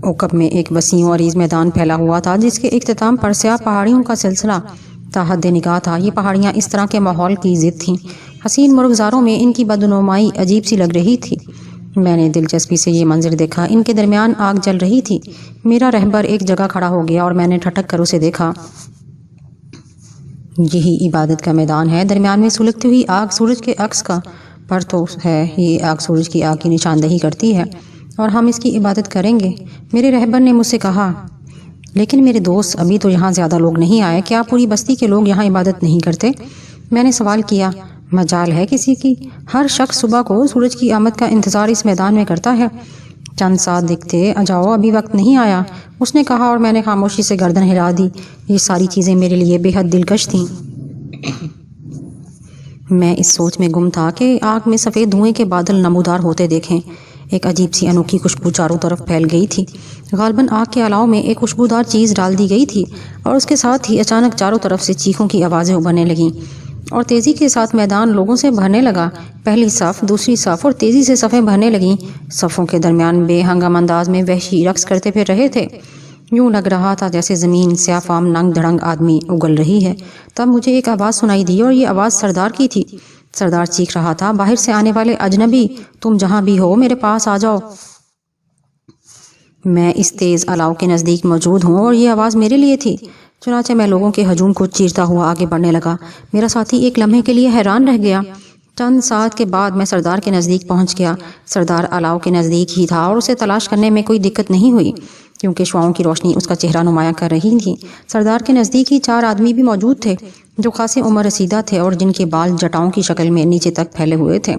S1: عقب میں ایک وسیع و عریض میدان پھیلا ہوا تھا جس کے اختتام پر سیاہ پہاڑیوں کا سلسلہ تا حد نگاہ تھا. یہ پہاڑیاں اس طرح کے ماحول کی ضد تھیں. حسین مرغزاروں میں ان کی بدنمائی عجیب سی لگ رہی تھی. میں نے دلچسپی سے یہ منظر دیکھا. ان کے درمیان آگ جل رہی تھی. میرا رہبر ایک جگہ کھڑا ہو گیا اور میں نے ٹھٹک کر اسے دیکھا. یہی عبادت کا میدان ہے. درمیان میں سلگتی ہوئی آگ سورج کے عکس کا پرتو ہے. یہ آگ سورج کی آگ کی نشاندہی کرتی ہے اور ہم اس کی عبادت کریں گے. میرے رہبر نے مجھ سے کہا. لیکن میرے دوست، ابھی تو یہاں زیادہ لوگ نہیں آئے. کیا پوری بستی کے لوگ یہاں عبادت نہیں کرتے؟ میں نے سوال کیا. مجال ہے کسی کی. ہر شخص صبح کو سورج کی آمد کا انتظار اس میدان میں کرتا ہے. چند ساتھ دکھتے جاؤ، ابھی وقت نہیں آیا، اس نے کہا، اور میں نے خاموشی سے گردن ہلا دی. یہ ساری چیزیں میرے لیے بے حد دلکش تھیں. میں اس سوچ میں گم تھا کہ آگ میں سفید دھوئیں کے بادل نمودار ہوتے دیکھیں. ایک عجیب سی انوکھی خوشبو چاروں طرف پھیل گئی تھی. غالباً آگ کے علاوہ میں ایک خوشبودار چیز ڈال دی گئی تھی، اور اس کے ساتھ ہی اچانک چاروں طرف سے چیخوں کی آوازیں ابھرنے لگیں.
S2: اور تیزی کے ساتھ میدان لوگوں سے بھرنے لگا۔ پہلی صف، دوسری صف اور تیزی سے صفیں بھرنے لگیں۔ صفوں کے درمیان بے ہنگم انداز میں وحشی رقص کرتے پھر رہے تھے۔ یوں لگ رہا تھا جیسے زمین سیاہ فام ننگ دھڑنگ آدمی اگل رہی ہے۔ تب مجھے ایک آواز سنائی دی اور یہ آواز سردار کی تھی۔ سردار چیخ رہا تھا، باہر سے آنے والے اجنبی، تم جہاں بھی ہو میرے پاس آ جاؤ۔ میں اس تیز الاؤ کے نزدیک موجود ہوں اور یہ آواز میرے لیے تھی۔ چنانچہ میں لوگوں کے ہجوم کو چیرتا ہوا آگے بڑھنے لگا۔ میرا ساتھی ایک لمحے کے لیے حیران رہ گیا۔ چند ساعت کے بعد میں سردار کے نزدیک پہنچ گیا۔ سردار الاؤ کے نزدیک ہی تھا اور اسے تلاش کرنے میں کوئی دقت نہیں ہوئی کیونکہ شعاؤں کی روشنی اس کا چہرہ نمایاں کر رہی تھی۔ سردار کے نزدیک ہی 4 آدمی بھی موجود تھے جو خاصی عمر رسیدہ تھے اور جن کے بال جٹاؤں کی شکل میں نیچے تک پھیلے ہوئے تھے۔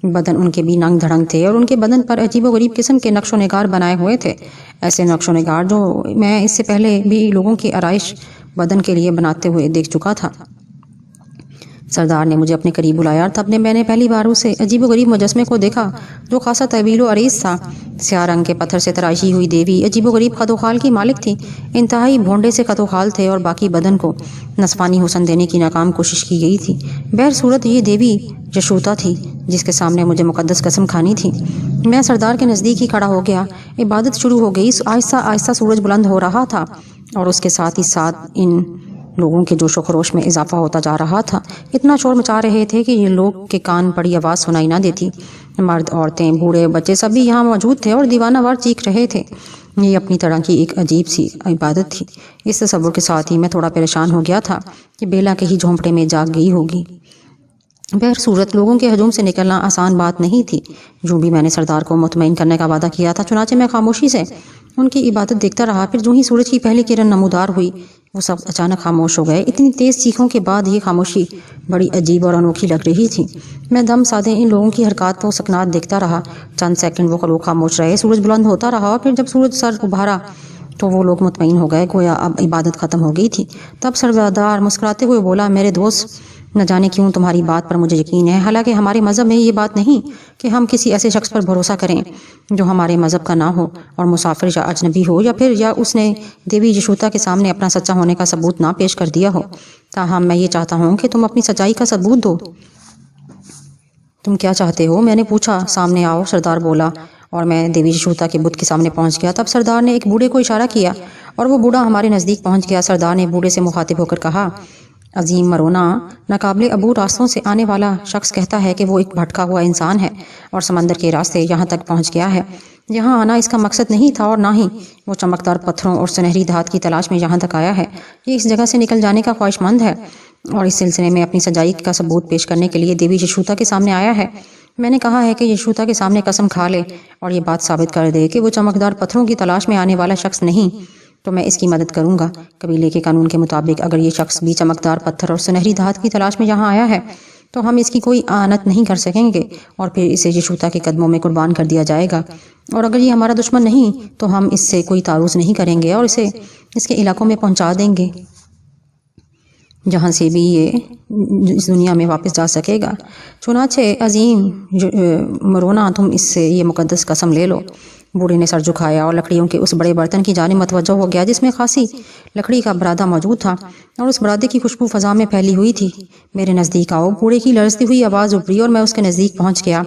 S2: بدن ان کے بھی ننگ دھڑنگ تھے اور ان کے بدن پر عجیب و غریب قسم کے نقش و نگار بنائے ہوئے تھے، ایسے نقش و نگار جو میں اس سے پہلے بھی لوگوں کی آرائش بدن کے لیے بناتے ہوئے دیکھ چکا تھا۔ سردار نے مجھے اپنے قریب بلایا اور تب میں نے پہلی بار اسے عجیب و غریب مجسمے کو دیکھا جو خاصا طویل و عریض تھا۔ سیاہ رنگ کے پتھر سے تراشی ہوئی دیوی عجیب و غریب قد و خال کی مالک تھی۔ انتہائی بھونڈے سے قد و خال تھے اور باقی بدن کو نصفانی حسن دینے کی ناکام کوشش کی گئی تھی۔ بہر صورت یہ دیوی یشوتا تھی جس کے سامنے مجھے مقدس قسم کھانی تھی۔ میں سردار کے نزدیک ہی کھڑا ہو گیا۔ عبادت شروع ہو گئی۔ آہستہ آہستہ سورج بلند ہو رہا تھا اور اس کے ساتھ ہی ساتھ ان لوگوں کے جوش و خروش میں اضافہ ہوتا جا رہا تھا۔ اتنا شور مچا رہے تھے کہ یہ لوگ کے کان بڑی آواز سنائی نہ دیتی۔ مرد، عورتیں، بوڑھے، بچے سبھی یہاں موجود تھے اور دیوانہ وار چیخ رہے تھے۔ یہ اپنی طرح کی ایک عجیب سی عبادت تھی۔ اس تصور کے ساتھ ہی میں تھوڑا پریشان ہو گیا تھا کہ بیلا کے ہی جھونپڑے میں جاگ گئی ہوگی۔ بہر صورت لوگوں کے ہجوم سے نکلنا آسان بات نہیں تھی۔ جو بھی میں نے سردار کو مطمئن کرنے کا وعدہ کیا تھا، چنانچہ میں خاموشی سے ان کی عبادت دیکھتا رہا۔ پھر جو ہی سورج کی پہلی کرن نمودار ہوئی وہ سب اچانک خاموش ہو گئے۔ اتنی تیز چیخوں کے بعد یہ خاموشی بڑی عجیب اور انوکھی لگ رہی تھی۔ میں دم سادے ان لوگوں کی حرکات و سکنات دیکھتا رہا۔ چند سیکنڈ وہ لوگ خاموش رہے۔ سورج بلند ہوتا رہا اور پھر جب سورج سر ابھارا تو وہ لوگ مطمئن ہو گئے، گویا اب عبادت ختم ہو گئی تھی۔ تب سردار مسکراتے ہوئے بولا، میرے دوست، نہ جانے کیوں تمہاری بات پر مجھے یقین ہے، حالانکہ ہمارے مذہب میں یہ بات نہیں کہ ہم کسی ایسے شخص پر بھروسہ کریں جو ہمارے مذہب کا نہ ہو اور مسافر یا اجنبی ہو یا اس نے دیوی یشوتا کے سامنے اپنا سچا ہونے کا ثبوت نہ پیش کر دیا ہو۔ تاہم میں یہ چاہتا ہوں کہ تم اپنی سچائی کا ثبوت دو۔ تم کیا چاہتے ہو؟ میں نے پوچھا۔ سامنے آؤ، سردار بولا اور میں دیوی یشوتا کے بت کے سامنے پہنچ گیا۔ تب سردار نے ایک بوڑھے کو اشارہ کیا اور وہ بوڑھا ہمارے نزدیک پہنچ گیا۔ سردار نے بوڑھے سے مخاطب ہو کر کہا، عظیم مرونا، ناقابل عبور راستوں سے آنے والا شخص کہتا ہے کہ وہ ایک بھٹکا ہوا انسان ہے اور سمندر کے راستے یہاں تک پہنچ گیا ہے۔ یہاں آنا اس کا مقصد نہیں تھا اور نہ ہی وہ چمکدار پتھروں اور سنہری دھات کی تلاش میں یہاں تک آیا ہے۔ یہ اس جگہ سے نکل جانے کا خواہش مند ہے اور اس سلسلے میں اپنی سچائی کا ثبوت پیش کرنے کے لیے دیوی یشوتا کے سامنے آیا ہے۔ میں نے کہا ہے کہ یشوتا کے سامنے قسم کھا لے اور یہ بات ثابت کر دے کہ وہ چمکدار پتھروں کی تلاش میں آنے والا شخص نہیں، تو میں اس کی مدد کروں گا۔ قبیلے کے قانون کے مطابق اگر یہ شخص بھی چمکدار پتھر اور سنہری دھات کی تلاش میں یہاں آیا ہے تو ہم اس کی کوئی اعانت نہیں کر سکیں گے اور پھر اسے یشوتا کے قدموں میں قربان کر دیا جائے گا، اور اگر یہ ہمارا دشمن نہیں تو ہم اس سے کوئی تعارض نہیں کریں گے اور اسے اس کے علاقوں میں پہنچا دیں گے جہاں سے بھی یہ اس دنیا میں واپس جا سکے گا۔ چنانچہ عظیم مرونا، تم اس سے یہ مقدس قسم لے لو۔ بوڑھے نے سر جھکایا اور لکڑیوں کے اس بڑے برتن کی جانب متوجہ ہو گیا جس میں خاصی لکڑی کا برادہ موجود تھا اور اس برادے کی خوشبو فضا میں پھیلی ہوئی تھی۔ میرے نزدیک آؤ، بوڑھے کی لرزتی ہوئی آواز ابھری اور میں اس کے نزدیک پہنچ گیا۔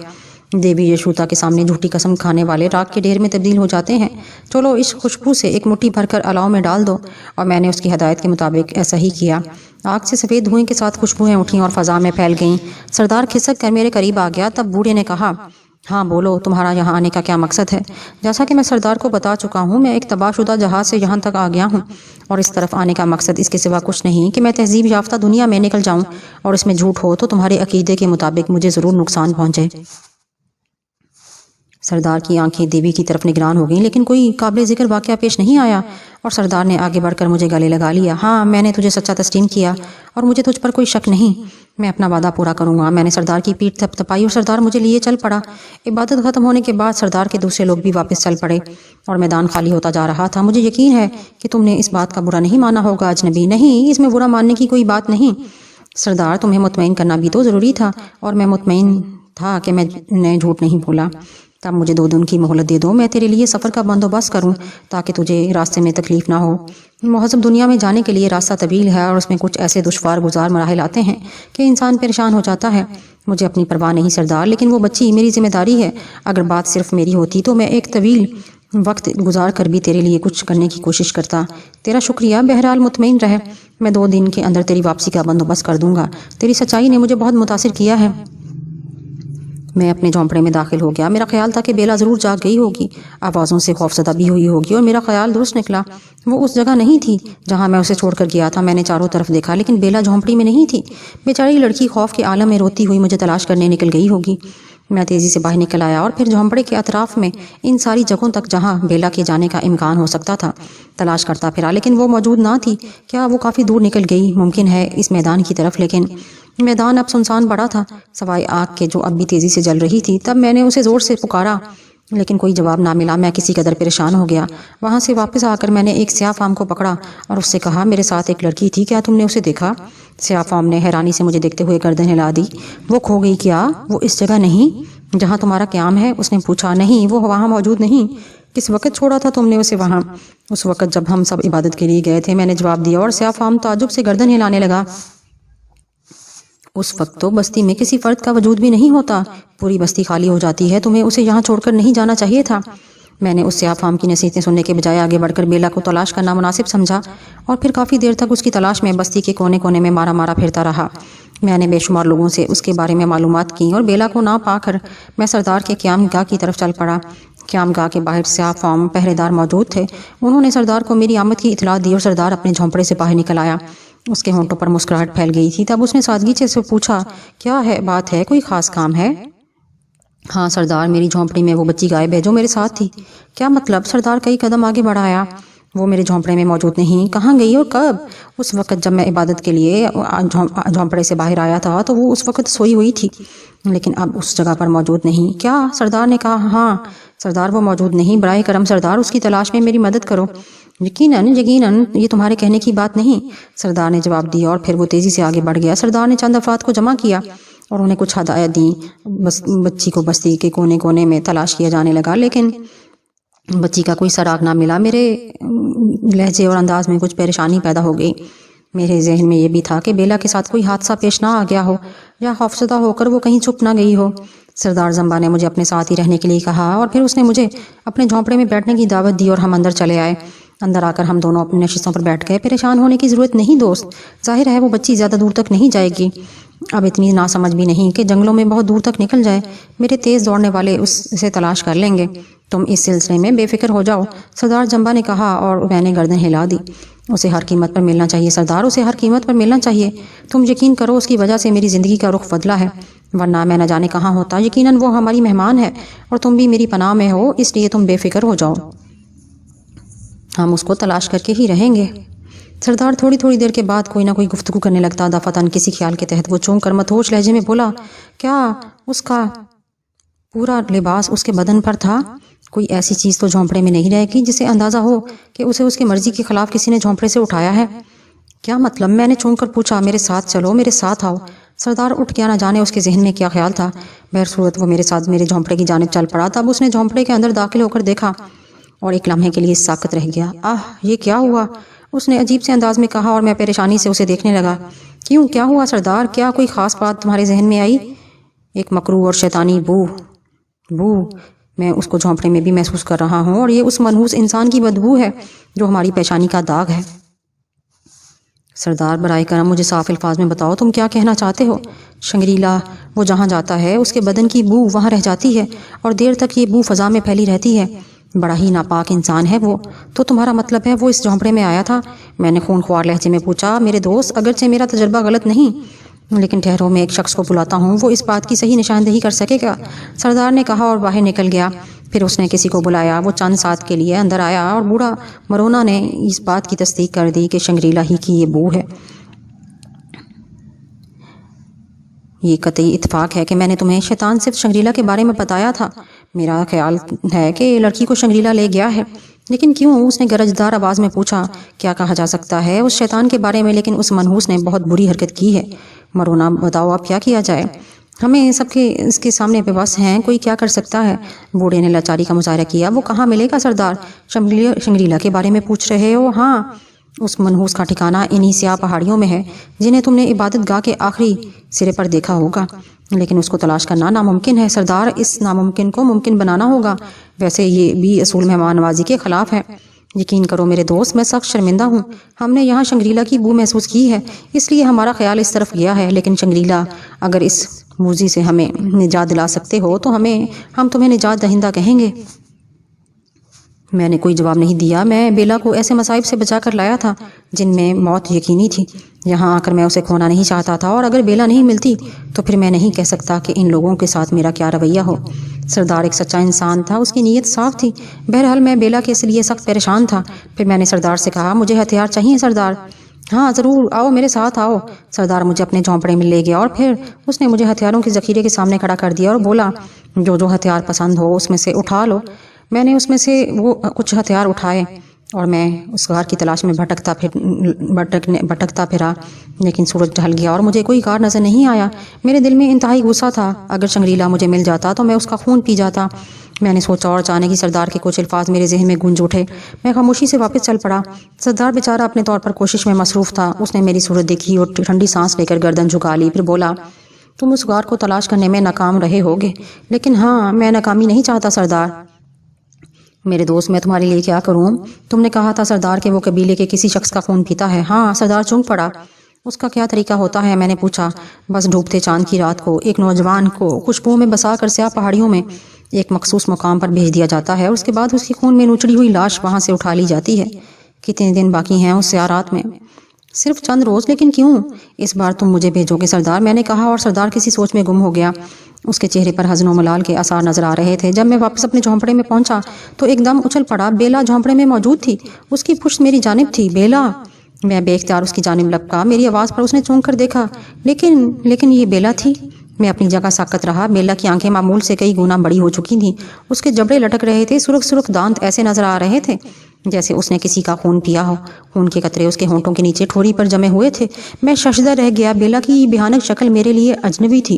S2: دیوی یشوتا کے سامنے جھوٹی قسم کھانے والے راکھ کے ڈھیر میں تبدیل ہو جاتے ہیں۔ چلو اس خوشبو سے ایک مٹھی بھر کر الاؤ میں ڈال دو، اور میں نے اس کی ہدایت کے مطابق ایسا ہی کیا۔ آگ سے سفید دھوئیں کے ساتھ خوشبوئیں اٹھیں اور فضا میں پھیل گئیں۔ سردار کھسک کر میرے قریب آ گیا۔ تب بوڑھے نے کہا، ہاں بولو، تمہارا یہاں آنے کا کیا مقصد ہے؟ جیسا کہ میں سردار کو بتا چکا ہوں، میں ایک تباہ شدہ جہاز سے یہاں تک آ گیا ہوں اور اس طرف آنے کا مقصد اس کے سوا کچھ نہیں کہ میں تہذیب یافتہ دنیا میں نکل جاؤں، اور اس میں جھوٹ ہو تو تمہارے عقیدے کے مطابق مجھے ضرور نقصان پہنچے۔ سردار کی آنکھیں دیوی کی طرف نگران ہو گئیں، لیکن کوئی قابل ذکر واقعہ پیش نہیں آیا اور سردار نے آگے بڑھ کر مجھے گلے لگا لیا۔ ہاں، میں نے تجھے سچا تسلیم کیا اور مجھے تجھ پر کوئی شک نہیں۔ میں اپنا وعدہ پورا کروں گا۔ میں نے سردار کی پیٹھ تھپ تھپائی اور سردار مجھے لیے چل پڑا۔ عبادت ختم ہونے کے بعد سردار کے دوسرے لوگ بھی واپس چل پڑے اور میدان خالی ہوتا جا رہا تھا۔ مجھے یقین ہے کہ تم نے اس بات کا برا نہیں مانا ہوگا اجنبی۔ نہیں، اس میں برا ماننے کی کوئی بات نہیں سردار، تمہیں مطمئن کرنا بھی تو ضروری تھا اور میں مطمئن تھا کہ میں نے جھوٹ نہیں بولا۔ تب مجھے 2 دن کی مہلت دے دو، میں تیرے لیے سفر کا بندوبست کروں تاکہ تجھے راستے میں تکلیف نہ ہو۔ مہذب دنیا میں جانے کے لیے راستہ طویل ہے اور اس میں کچھ ایسے دشوار گزار مراحل آتے ہیں کہ انسان پریشان ہو جاتا ہے۔ مجھے اپنی پرواہ نہیں سردار، لیکن وہ بچی میری ذمہ داری ہے۔ اگر بات صرف میری ہوتی تو میں ایک طویل وقت گزار کر بھی تیرے لیے کچھ کرنے کی کوشش کرتا۔ تیرا شکریہ، بہرحال مطمئن رہے، میں 2 دن کے اندر تیری واپسی کا بندوبست کر دوں گا۔ تیری سچائی نے مجھے بہت متاثر کیا ہے۔ میں اپنے جھونپڑے میں داخل ہو گیا۔ میرا خیال تھا کہ بیلا ضرور جاگ گئی ہوگی، آوازوں سے خوفزدہ بھی ہوئی ہوگی، اور میرا خیال درست نکلا۔ وہ اس جگہ نہیں تھی جہاں میں اسے چھوڑ کر گیا تھا۔ میں نے چاروں طرف دیکھا لیکن بیلا جھونپڑی میں نہیں تھی۔ بیچاری لڑکی خوف کے عالم میں روتی ہوئی مجھے تلاش کرنے نکل گئی ہوگی۔ میں تیزی سے باہر نکل آیا اور پھر جھونپڑے کے اطراف میں ان ساری جگہوں تک جہاں بیلا کے جانے کا امکان ہو سکتا تھا تلاش کرتا پھرا، لیکن وہ موجود نہ تھی۔ کیا وہ کافی دور نکل گئی؟ ممکن ہے اس میدان کی طرف، لیکن میدان اب سنسان پڑا تھا سوائے آگ کے جو اب بھی تیزی سے جل رہی تھی۔ تب میں نے اسے زور سے پکارا لیکن کوئی جواب نہ ملا۔ میں کسی قدر پریشان ہو گیا۔ وہاں سے واپس آ کر میں نے ایک سیاہ فام کو پکڑا اور اس سے کہا، میرے ساتھ ایک لڑکی تھی، کیا تم نے اسے دیکھا؟ سیاہ فام نے حیرانی سے مجھے دیکھتے ہوئے گردن ہلا دی۔ وہ کھو گئی کیا؟ وہ اس جگہ نہیں جہاں تمہارا قیام ہے؟ اس نے پوچھا۔ نہیں، وہ وہاں موجود نہیں۔ کس وقت چھوڑا تھا تم نے اسے وہاں؟ اس وقت جب ہم سب عبادت کے لیے گئے تھے، میں نے جواب دیا، اور سیاہ فام تعجب سے گردن ہلانے لگا۔ اس وقت تو بستی میں کسی فرد کا وجود بھی نہیں ہوتا، پوری بستی خالی ہو جاتی ہے، تمہیں اسے یہاں چھوڑ کر نہیں جانا چاہیے تھا۔ میں نے اس سیاہ فام کی نصیحتیں سننے کے بجائے آگے بڑھ کر بیلا کو تلاش کرنا مناسب سمجھا اور پھر کافی دیر تک اس کی تلاش میں بستی کے کونے کونے میں مارا مارا پھرتا رہا۔ میں نے بے شمار لوگوں سے اس کے بارے میں معلومات کی اور بیلا کو نہ پا کر میں سردار کے قیام گاہ کی طرف چل پڑا۔ قیام گاہ کے باہر سیاہ فام پہرے دار موجود تھے۔ انہوں نے سردار کو میری آمد کی اطلاع دی اور سردار اپنے جھونپڑے سے باہر نکل آیا۔ اس کے ہونٹوں پر مسکراہٹ پھیل گئی تھی۔ تب اس نے سادگی سے پوچھا، کیا ہے بات ہے؟ کوئی خاص کام ہے؟ ہاں سردار، میری جھونپڑی میں وہ بچی غائب ہے جو میرے ساتھ تھی۔ کیا مطلب؟ سردار کئی قدم آگے بڑھایا۔ وہ میرے جھونپڑے میں موجود نہیں۔ کہاں گئی اور کب؟ اس وقت جب میں عبادت کے لیے جھونپڑے سے باہر آیا تھا تو وہ اس وقت سوئی ہوئی تھی، لیکن اب اس جگہ پر موجود نہیں۔ کیا؟ سردار نے کہا۔ ہاں سردار، وہ موجود نہیں۔ براہ کرم سردار، اس کی تلاش میں میری مدد کرو۔ یقیناً یقیناً، یہ تمہارے کہنے کی بات نہیں، سردار نے جواب دیا، اور پھر وہ تیزی سے آگے بڑھ گیا۔ سردار نے چند افراد کو جمع کیا اور انہیں کچھ ہدایت دیں۔ بچی کو بستی کے کونے کونے میں تلاش کیا جانے لگا، لیکن بچی کا کوئی سراغ نہ ملا۔ میرے لہجے اور انداز میں کچھ پریشانی پیدا ہو گئی۔ میرے ذہن میں یہ بھی تھا کہ بیلا کے ساتھ کوئی حادثہ پیش نہ آ گیا ہو یا خوفزدہ ہو کر وہ کہیں چھپ نہ گئی ہو۔ سردار زمبا نے مجھے اپنے ساتھ ہی رہنے کے لیے کہا اور پھر اس نے مجھے اپنے جھونپڑے میں بیٹھنے کی دعوت دی اور ہم اندر چلے آئے۔ اندر آ کر ہم دونوں اپنی نشستوں پر بیٹھ گئے۔ پریشان ہونے کی ضرورت نہیں دوست، ظاہر ہے وہ بچی زیادہ دور تک نہیں جائے گی۔ اب اتنی ناسمجھ بھی نہیں کہ جنگلوں میں بہت دور تک نکل جائے۔ میرے تیز دوڑنے والے اسے تلاش کر لیں گے۔ تم اس سلسلے میں بے فکر ہو جاؤ، سردار جمبا نے کہا، اور میں نے گردن ہلا دی۔ اسے ہر قیمت پر ملنا چاہیے سردار، اسے ہر قیمت پر ملنا چاہیے۔ تم یقین کرو اس کی وجہ سے میری زندگی کا رخ بدلا ہے، ورنہ میں نہ جانے کہاں ہوتا۔ یقیناً وہ ہماری مہمان ہے اور تم بھی میری پناہ میں ہو، اس لیے تم بے فکر ہو جاؤ، ہم اس کو تلاش کر کے ہی رہیں گے۔ سردار تھوڑی تھوڑی دیر کے بعد کوئی نہ کوئی گفتگو کرنے لگتا۔ دفعتاً کسی خیال کے تحت وہ چونک کر مدہوش لہجے میں بولا، کیا اس کا پورا لباس اس کے بدن پر تھا؟ کوئی ایسی چیز تو جھونپڑے میں نہیں رہے گی جسے اندازہ ہو کہ اسے اس کی مرضی کے خلاف کسی نے جھونپڑے سے اٹھایا ہے؟ کیا مطلب؟ میں نے چونک کر پوچھا۔ میرے ساتھ چلو، میرے ساتھ آؤ۔ سردار اٹھ گیا، نہ جانے اس کے ذہن میں کیا خیال تھا۔ بہر صورت وہ میرے ساتھ میرے جھونپڑے کی جانب چل پڑا۔ تب اس نے جھونپڑے کے اندر داخل ہو کر دیکھا اور ایک لمحے کے لیے ساکت رہ گیا۔ یہ کیا ہوا؟ اس نے عجیب سے انداز میں کہا اور میں پریشانی سے اسے دیکھنے لگا۔ کیوں، کیا ہوا سردار؟ کیا کوئی خاص بات تمہارے ذہن میں آئی؟ ایک مکروہ اور شیطانی بو میں اس کو جھونپڑے میں بھی محسوس کر رہا ہوں، اور یہ اس منحوس انسان کی بدبو ہے جو ہماری پیشانی کا داغ ہے۔ سردار برائے کرم مجھے صاف الفاظ میں بتاؤ، تم کیا کہنا چاہتے ہو؟ شنگریلا، وہ جہاں جاتا ہے اس کے بدن کی بو وہاں رہ جاتی ہے اور دیر تک یہ بو فضا میں پھیلی رہتی ہے۔ بڑا ہی ناپاک انسان ہے وہ۔ تو تمہارا مطلب ہے وہ اس جھونپڑے میں آیا تھا؟ میں نے خون خوار لہجے میں پوچھا۔ میرے دوست، اگرچہ میرا تجربہ غلط نہیں، لیکن ٹھہرو، میں ایک شخص کو بلاتا ہوں، وہ اس بات کی صحیح نشاندہی کر سکے گا، سردار نے کہا اور باہر نکل گیا۔ پھر اس نے کسی کو بلایا، وہ چند ساتھ کے لیے اندر آیا اور بوڑھا مرونا نے اس بات کی تصدیق کر دی کہ شنگریلا ہی کی یہ بو ہے۔ یہ قطعی اتفاق ہے کہ میں نے تمہیں شیطان صرف شنگریلا کے بارے میں بتایا تھا۔ میرا خیال ہے کہ لڑکی کو شنگریلا لے گیا ہے۔ لیکن کیوں؟ اس نے گرجدار آواز میں پوچھا۔ کیا کہا جا سکتا ہے اس شیطان کے بارے میں، لیکن اس منحوس نے بہت بری حرکت کی ہے۔ مرونا، بتاؤ اب کیا کیا جائے؟ ہمیں سب کے اس کے سامنے پہ بس ہیں، کوئی کیا کر سکتا ہے؟ بوڑھے نے لاچاری کا مظاہرہ کیا۔ وہ کہاں ملے گا سردار؟ شنگریلا کے بارے میں پوچھ رہے ہو؟ ہاں، اس منحوس کا ٹھکانہ انہی سیاہ پہاڑیوں میں ہے جنہیں تم نے عبادت گاہ کے آخری سرے پر دیکھا ہوگا، لیکن اس کو تلاش کرنا ناممکن ہے سردار۔ اس ناممکن کو ممکن بنانا ہوگا۔ ویسے یہ بھی اصول مہمان نوازی کے خلاف ہے۔ یقین کرو میرے دوست، میں سخت شرمندہ ہوں۔ ہم نے یہاں شنگریلا کی بو محسوس کی ہے، اس لیے ہمارا خیال اس طرف گیا ہے، لیکن شنگریلا، اگر اس موذی سے ہمیں نجات دلا سکتے ہو تو ہم تمہیں نجات دہندہ کہیں گے۔ میں نے کوئی جواب نہیں دیا۔ میں بیلا کو ایسے مصائب سے بچا کر لایا تھا جن میں موت یقینی تھی۔ یہاں آ کر میں اسے کھونا نہیں چاہتا تھا، اور اگر بیلا نہیں ملتی تو پھر میں نہیں کہہ سکتا کہ ان لوگوں کے ساتھ میرا کیا رویہ ہو۔ سردار ایک سچا انسان تھا، اس کی نیت صاف تھی۔ بہرحال میں بیلا کے اس لیے سخت پریشان تھا۔ پھر میں نے سردار سے کہا، مجھے ہتھیار چاہیے سردار۔ ہاں ضرور، آؤ میرے ساتھ آؤ۔ سردار مجھے اپنے جھونپڑے میں لے گیا اور پھر اس نے مجھے ہتھیاروں کے ذخیرے کے سامنے کھڑا کر دیا اور بولا، جو ہتھیار پسند ہو اس میں سے اٹھا لو۔ میں نے اس میں سے وہ کچھ ہتھیار اٹھائے اور میں اس غار کی تلاش میں بھٹکتا پھرا، لیکن سورج ڈھل گیا اور مجھے کوئی غار نظر نہیں آیا۔ میرے دل میں انتہائی غصہ تھا۔ اگر شنگریلا مجھے مل جاتا تو میں اس کا خون پی جاتا۔ میں نے سوچا اور اچانک ہی سردار کے کچھ الفاظ میرے ذہن میں گونج اٹھے۔ میں خاموشی سے واپس چل پڑا۔ سردار بیچارہ اپنے طور پر کوشش میں مصروف تھا۔ اس نے میری صورت دیکھی اور ٹھنڈی سانس لے کر گردن جھکا لی، پھر بولا، تم اس غار کو تلاش کرنے میں ناکام رہے ہوگے، لیکن ہاں، میں ناکامی نہیں چاہتا سردار۔ میرے دوست، میں تمہارے لیے کیا کروں؟ تم نے کہا تھا سردار کہ وہ قبیلے کے کسی شخص کا خون پیتا ہے۔ ہاں، سردار چونک پڑا۔ اس کا کیا طریقہ ہوتا ہے؟ میں نے پوچھا۔ بس ڈوبتے چاند کی رات کو ایک نوجوان کو خوشبو میں بسا کر سیاہ پہاڑیوں میں ایک مخصوص مقام پر بھیج دیا جاتا ہے، اور اس کے بعد اس کی خون میں نوچڑی ہوئی لاش وہاں سے اٹھا لی جاتی ہے۔ کتنے دن باقی ہیں اس سیاہ رات میں؟ صرف چند روز، لیکن کیوں؟ اس بار تم مجھے بھیجو گے سردار، میں نے کہا، اور سردار کسی سوچ میں گم ہو گیا۔ اس کے چہرے پر حزن و ملال کے آثار نظر آ رہے تھے۔ جب میں واپس اپنے جھونپڑے میں پہنچا تو ایک دم اچھل پڑا۔ بیلا جھونپڑے میں موجود تھی، اس کی پشت میری جانب تھی۔ بیلا! میں بے اختیار اس کی جانب لپکا۔ میری آواز پر اس نے چونک کر دیکھا، لیکن یہ بیلا تھی۔ میں اپنی جگہ ساکت رہا۔ بیلا کی آنکھیں معمول سے کئی گنا بڑی ہو چکی تھیں، اس کے جبڑے لٹک رہے تھے، سرخ سرخ دانت ایسے نظر آ رہے تھے جیسے اس نے کسی کا خون پیا ہو۔ خون کے قطرے اس کے ہونٹوں کے نیچے ٹھوری پر جمے ہوئے تھے۔ میں ششدر رہ گیا۔ بیلا کی یہ بھیانک شکل میرے لیے اجنبی تھی۔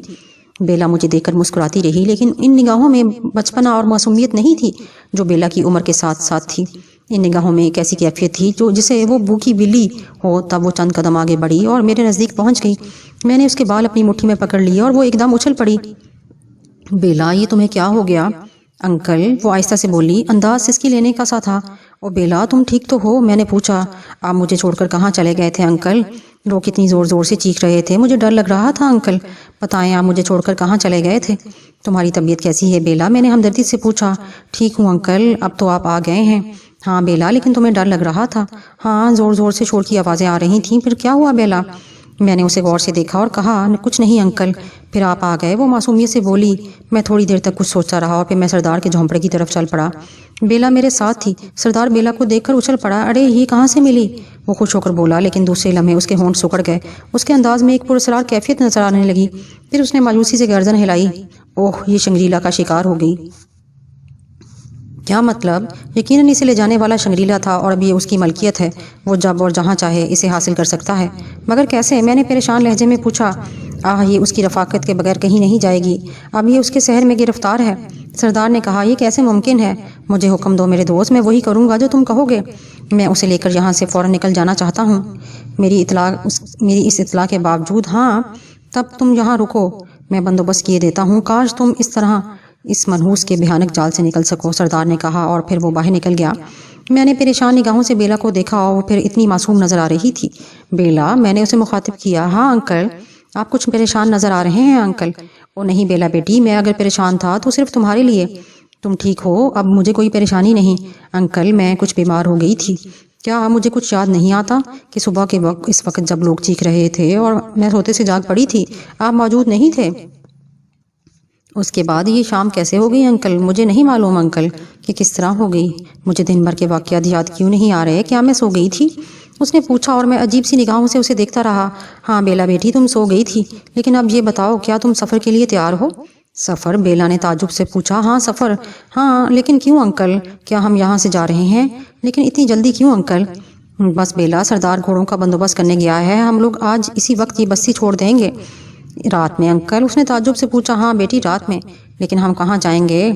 S2: بیلا مجھے دیکھ کر مسکراتی رہی، لیکن ان نگاہوں میں بچپنا اور معصومیت نہیں تھی جو بیلا کی عمر کے ساتھ ساتھ تھی۔ ان نگاہوں میں ایک ایسی کیفیت تھی جسے وہ بھوکی بلی ہو۔ تب وہ چند قدم آگے بڑھی اور میرے نزدیک پہنچ گئی۔ میں نے اس کے بال اپنی مٹھی میں پکڑ لیے اور وہ ایک دم اچھل پڑی۔ بیلا، یہ تمہیں کیا ہو گیا؟ انکل، وہ آہستہ سے بولی، انداز سسکی لینے کا سا تھا۔ او بیلا، تم ٹھیک تو ہو؟ میں نے پوچھا۔ آپ مجھے چھوڑ کر کہاں چلے گئے تھے انکل؟ لوگ کتنی زور زور سے چیخ رہے تھے، مجھے ڈر لگ رہا تھا انکل۔ بتائیں، آپ مجھے چھوڑ کر کہاں چلے گئے تھے؟ تمہاری طبیعت کیسی ہے بیلا؟ میں نے ہمدردی سے پوچھا۔ ٹھیک ہوں انکل، اب تو آپ آ گئے ہیں۔ ہاں بیلا، لیکن تمہیں ڈر لگ رہا تھا۔ ہاں، زور زور سے شور کی آوازیں آ رہی تھیں۔ پھر کیا ہوا بیلا؟ میں نے اسے غور سے دیکھا اور کہا، کچھ نہیں انکل۔ پھر آپ آ گئے؟ وہ معصومیت سے بولی۔ میں تھوڑی دیر تک کچھ سوچتا رہا اور پھر میں سردار کے جھونپڑے کی طرف چل پڑا۔ بیلا میرے ساتھ تھی۔ سردار بیلا کو دیکھ کر اچھل پڑا۔ ارے، یہ کہاں سے ملی؟ وہ خوش ہو کر بولا، لیکن دوسرے لمحے اس کے ہونٹ سکڑ گئے۔ اس کے انداز میں ایک پراسرار کیفیت نظر آنے لگی۔ پھر اس نے مایوسی سے گردن ہلائی۔ اوہ، یہ شنگریلا کا شکار ہو گئی۔ کیا مطلب؟ یقیناً اسے لے جانے والا شنگریلا تھا اور اب یہ اس کی ملکیت ہے۔ وہ جب اور جہاں چاہے اسے حاصل کر سکتا ہے۔ مگر کیسے؟ میں نے پریشان لہجے میں پوچھا۔ یہ اس کی رفاقت کے بغیر کہیں نہیں جائے گی۔ اب یہ اس کے شہر میں گرفتار ہے۔ سردار نے کہا، یہ کیسے ممکن ہے؟ مجھے حکم دو میرے دوست، میں وہی کروں گا جو تم کہو گے۔ میں اسے لے کر یہاں سے فوراً نکل جانا چاہتا ہوں۔ میری اس اطلاع کے باوجود؟ ہاں۔ تب تم یہاں رکو، میں بندوبست کیے دیتا ہوں۔ کاش تم اس طرح اس منحوس کے بھیانک جال سے نکل سکو، سردار نے کہا، اور پھر وہ باہر نکل گیا۔ میں نے پریشان نگاہوں سے بیلا کو دیکھا اور وہ پھر اتنی معصوم نظر آ رہی تھی۔ بیلا، میں نے اسے مخاطب کیا۔ ہاں انکل، آپ کچھ پریشان نظر آ رہے ہیں انکل۔ او نہیں بیلا بیٹی، میں اگر پریشان تھا تو صرف تمہارے لیے۔ تم ٹھیک ہو؟ اب مجھے کوئی پریشانی نہیں انکل، میں کچھ بیمار ہو گئی تھی۔ کیا مجھے کچھ یاد نہیں آتا کہ صبح کے وقت اس وقت جب لوگ چیخ رہے تھے اور میں سوتے سے جاگ پڑی تھی، آپ موجود نہیں تھے؟ اس کے بعد یہ شام کیسے ہو گئی انکل؟ مجھے نہیں معلوم انکل کہ کس طرح ہو گئی۔ مجھے دن بھر کے واقعات یاد کیوں نہیں آ رہے؟ کیا میں سو گئی تھی؟ اس نے پوچھا اور میں عجیب سی نگاہوں سے اسے دیکھتا رہا۔ ہاں بیلا بیٹی، تم سو گئی تھی، لیکن اب یہ بتاؤ، کیا تم سفر کے لیے تیار ہو؟ سفر؟ بیلا نے تعجب سے پوچھا۔ ہاں سفر، ہاں، لیکن کیوں انکل؟ کیا ہم یہاں سے جا رہے ہیں؟ لیکن اتنی جلدی کیوں انکل؟ بس بیلا، سردار گھوڑوں کا بندوبست کرنے گیا ہے، ہم لوگ آج اسی وقت یہ بستی چھوڑ دیں گے۔ رات میں انکل؟ اس نے تعجب سے پوچھا۔ ہاں بیٹی رات میں، لیکن ہم کہاں جائیں گے؟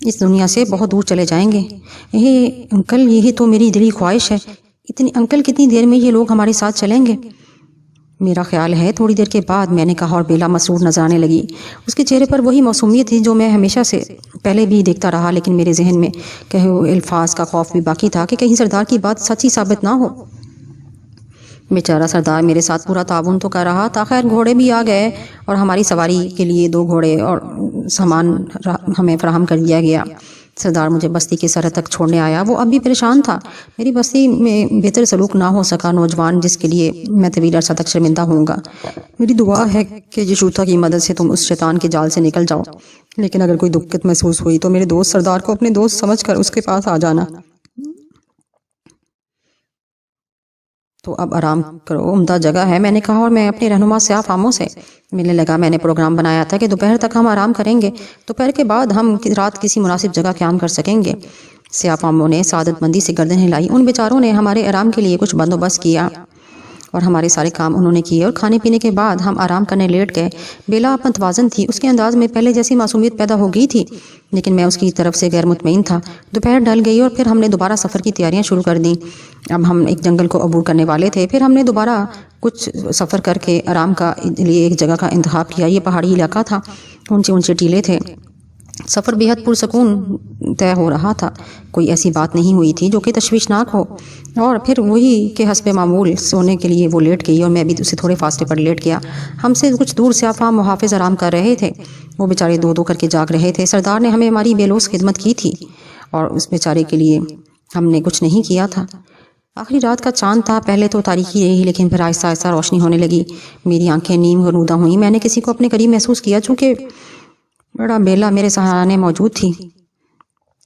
S2: اس دنیا سے بہت دور چلے جائیں گے۔ انکل یہی تو میری دلی خواہش ہے۔ انکل کتنی دیر میں یہ لوگ ہمارے ساتھ چلیں گے؟ میرا خیال ہے تھوڑی دیر کے بعد، میں نے کہا، اور بیلا مسرور نظر آنے لگی۔ اس کے چہرے پر وہی معصومیت تھی جو میں ہمیشہ سے پہلے بھی دیکھتا رہا، لیکن میرے ذہن میں کہے ہوئے الفاظ کا خوف بھی باقی تھا کہ کہیں سردار کی بات سچی ثابت نہ ہو۔ بیچارہ سردار میرے ساتھ پورا تعاون تو کر رہا تھا۔ خیر گھوڑے بھی آ گئے اور ہماری سواری کے لیے 2 گھوڑے اور سامان ہمیں فراہم کر دیا گیا۔ سردار مجھے بستی کے سرحد تک چھوڑنے آیا۔ وہ اب بھی پریشان تھا۔ میری بستی میں بہتر سلوک نہ ہو سکا، نوجوان جس کے لیے میں طویل عرصہ تک شرمندہ ہوں گا۔ میری دعا ہے کہ یشوع کی مدد سے تم اس شیطان کے جال سے نکل جاؤ، لیکن اگر کوئی دقت محسوس ہوئی تو میرے دوست سردار کو اپنے دوست سمجھ کر اس کے پاس آ جانا۔ تو اب آرام کرو، عمدہ جگہ ہے، میں نے کہا، اور میں اپنے رہنما سیاہ فاموں سے ملنے لگا۔ میں نے پروگرام بنایا تھا کہ دوپہر تک ہم آرام کریں گے، دوپہر کے بعد ہم رات کسی مناسب جگہ قیام کر سکیں گے۔ سیاہ فاموں نے سعادت مندی سے گردن ہلائی۔ ان بیچاروں نے ہمارے آرام کے لیے کچھ بندوبست کیا اور ہمارے سارے کام انہوں نے کیے، اور کھانے پینے کے بعد ہم آرام کرنے لیٹ گئے۔ بیلا متوازن تھی، اس کے انداز میں پہلے جیسی معصومیت پیدا ہو گئی تھی، لیکن میں اس کی طرف سے غیر مطمئن تھا۔ دوپہر ڈھل گئی اور پھر ہم نے دوبارہ سفر کی تیاریاں شروع کر دیں۔ اب ہم ایک جنگل کو عبور کرنے والے تھے۔ پھر ہم نے دوبارہ کچھ سفر کر کے آرام کا لیے ایک جگہ کا انتخاب کیا۔ یہ پہاڑی علاقہ تھا، اونچے اونچے ٹیلے تھے۔ سفر بہت پرسکون طے ہو رہا تھا، کوئی ایسی بات نہیں ہوئی تھی جو کہ تشویشناک ہو۔ اور پھر وہی کہ حسب معمول سونے کے لیے وہ لیٹ گئی اور میں بھی اسے تھوڑے فاصلے پر لیٹ گیا۔ ہم سے کچھ دور سیاہ فام محافظ آرام کر رہے تھے، وہ بیچارے 2 کر کے جاگ رہے تھے۔ سردار نے ہمیں ہماری بے لوث خدمت کی تھی اور اس بیچارے کے لیے ہم نے کچھ نہیں کیا تھا۔ آخری رات کا چاند تھا، پہلے تو تاریکی رہی لیکن پھر آہستہ آہستہ روشنی ہونے لگی۔ میری آنکھیں نیم غنودہ ہوئیں۔ میں نے کسی کو اپنے قریب محسوس کیا، چونکہ بڑا بیلا میرے سہارانے موجود تھی۔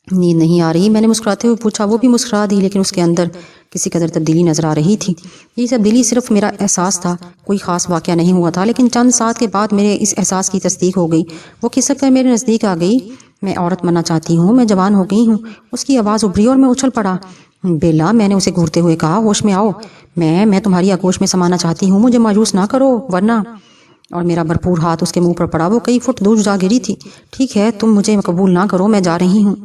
S2: نیند نہیں آ رہی؟ میں نے مسکراتے ہوئے پوچھا۔ وہ بھی مسکرا دی، لیکن اس کے اندر کسی قدر تبدیلی نظر آ رہی تھی۔ یہ تبدیلی صرف میرا احساس تھا، کوئی خاص واقعہ نہیں ہوا تھا، لیکن چند ساعت کے بعد میرے اس احساس کی تصدیق ہو گئی۔ وہ کھسک کر میرے نزدیک آ گئی۔ میں عورت بننا چاہتی ہوں، میں جوان ہو گئی ہوں۔ اس کی آواز ابھری اور میں اچھل پڑا۔ بیلا، میں نے اسے گھورتے ہوئے کہا، ہوش میں آؤ، میں تمہاری آغوش میں سمانا چاہتی ہوں، مجھے مایوس نہ کرو ورنہ۔ اور میرا بھرپور ہاتھ اس کے منہ پر پڑا۔ وہ کئی فٹ دور جا گری تھی۔ ٹھیک ہے، تم مجھے قبول نہ کرو، میں جا رہی ہوں۔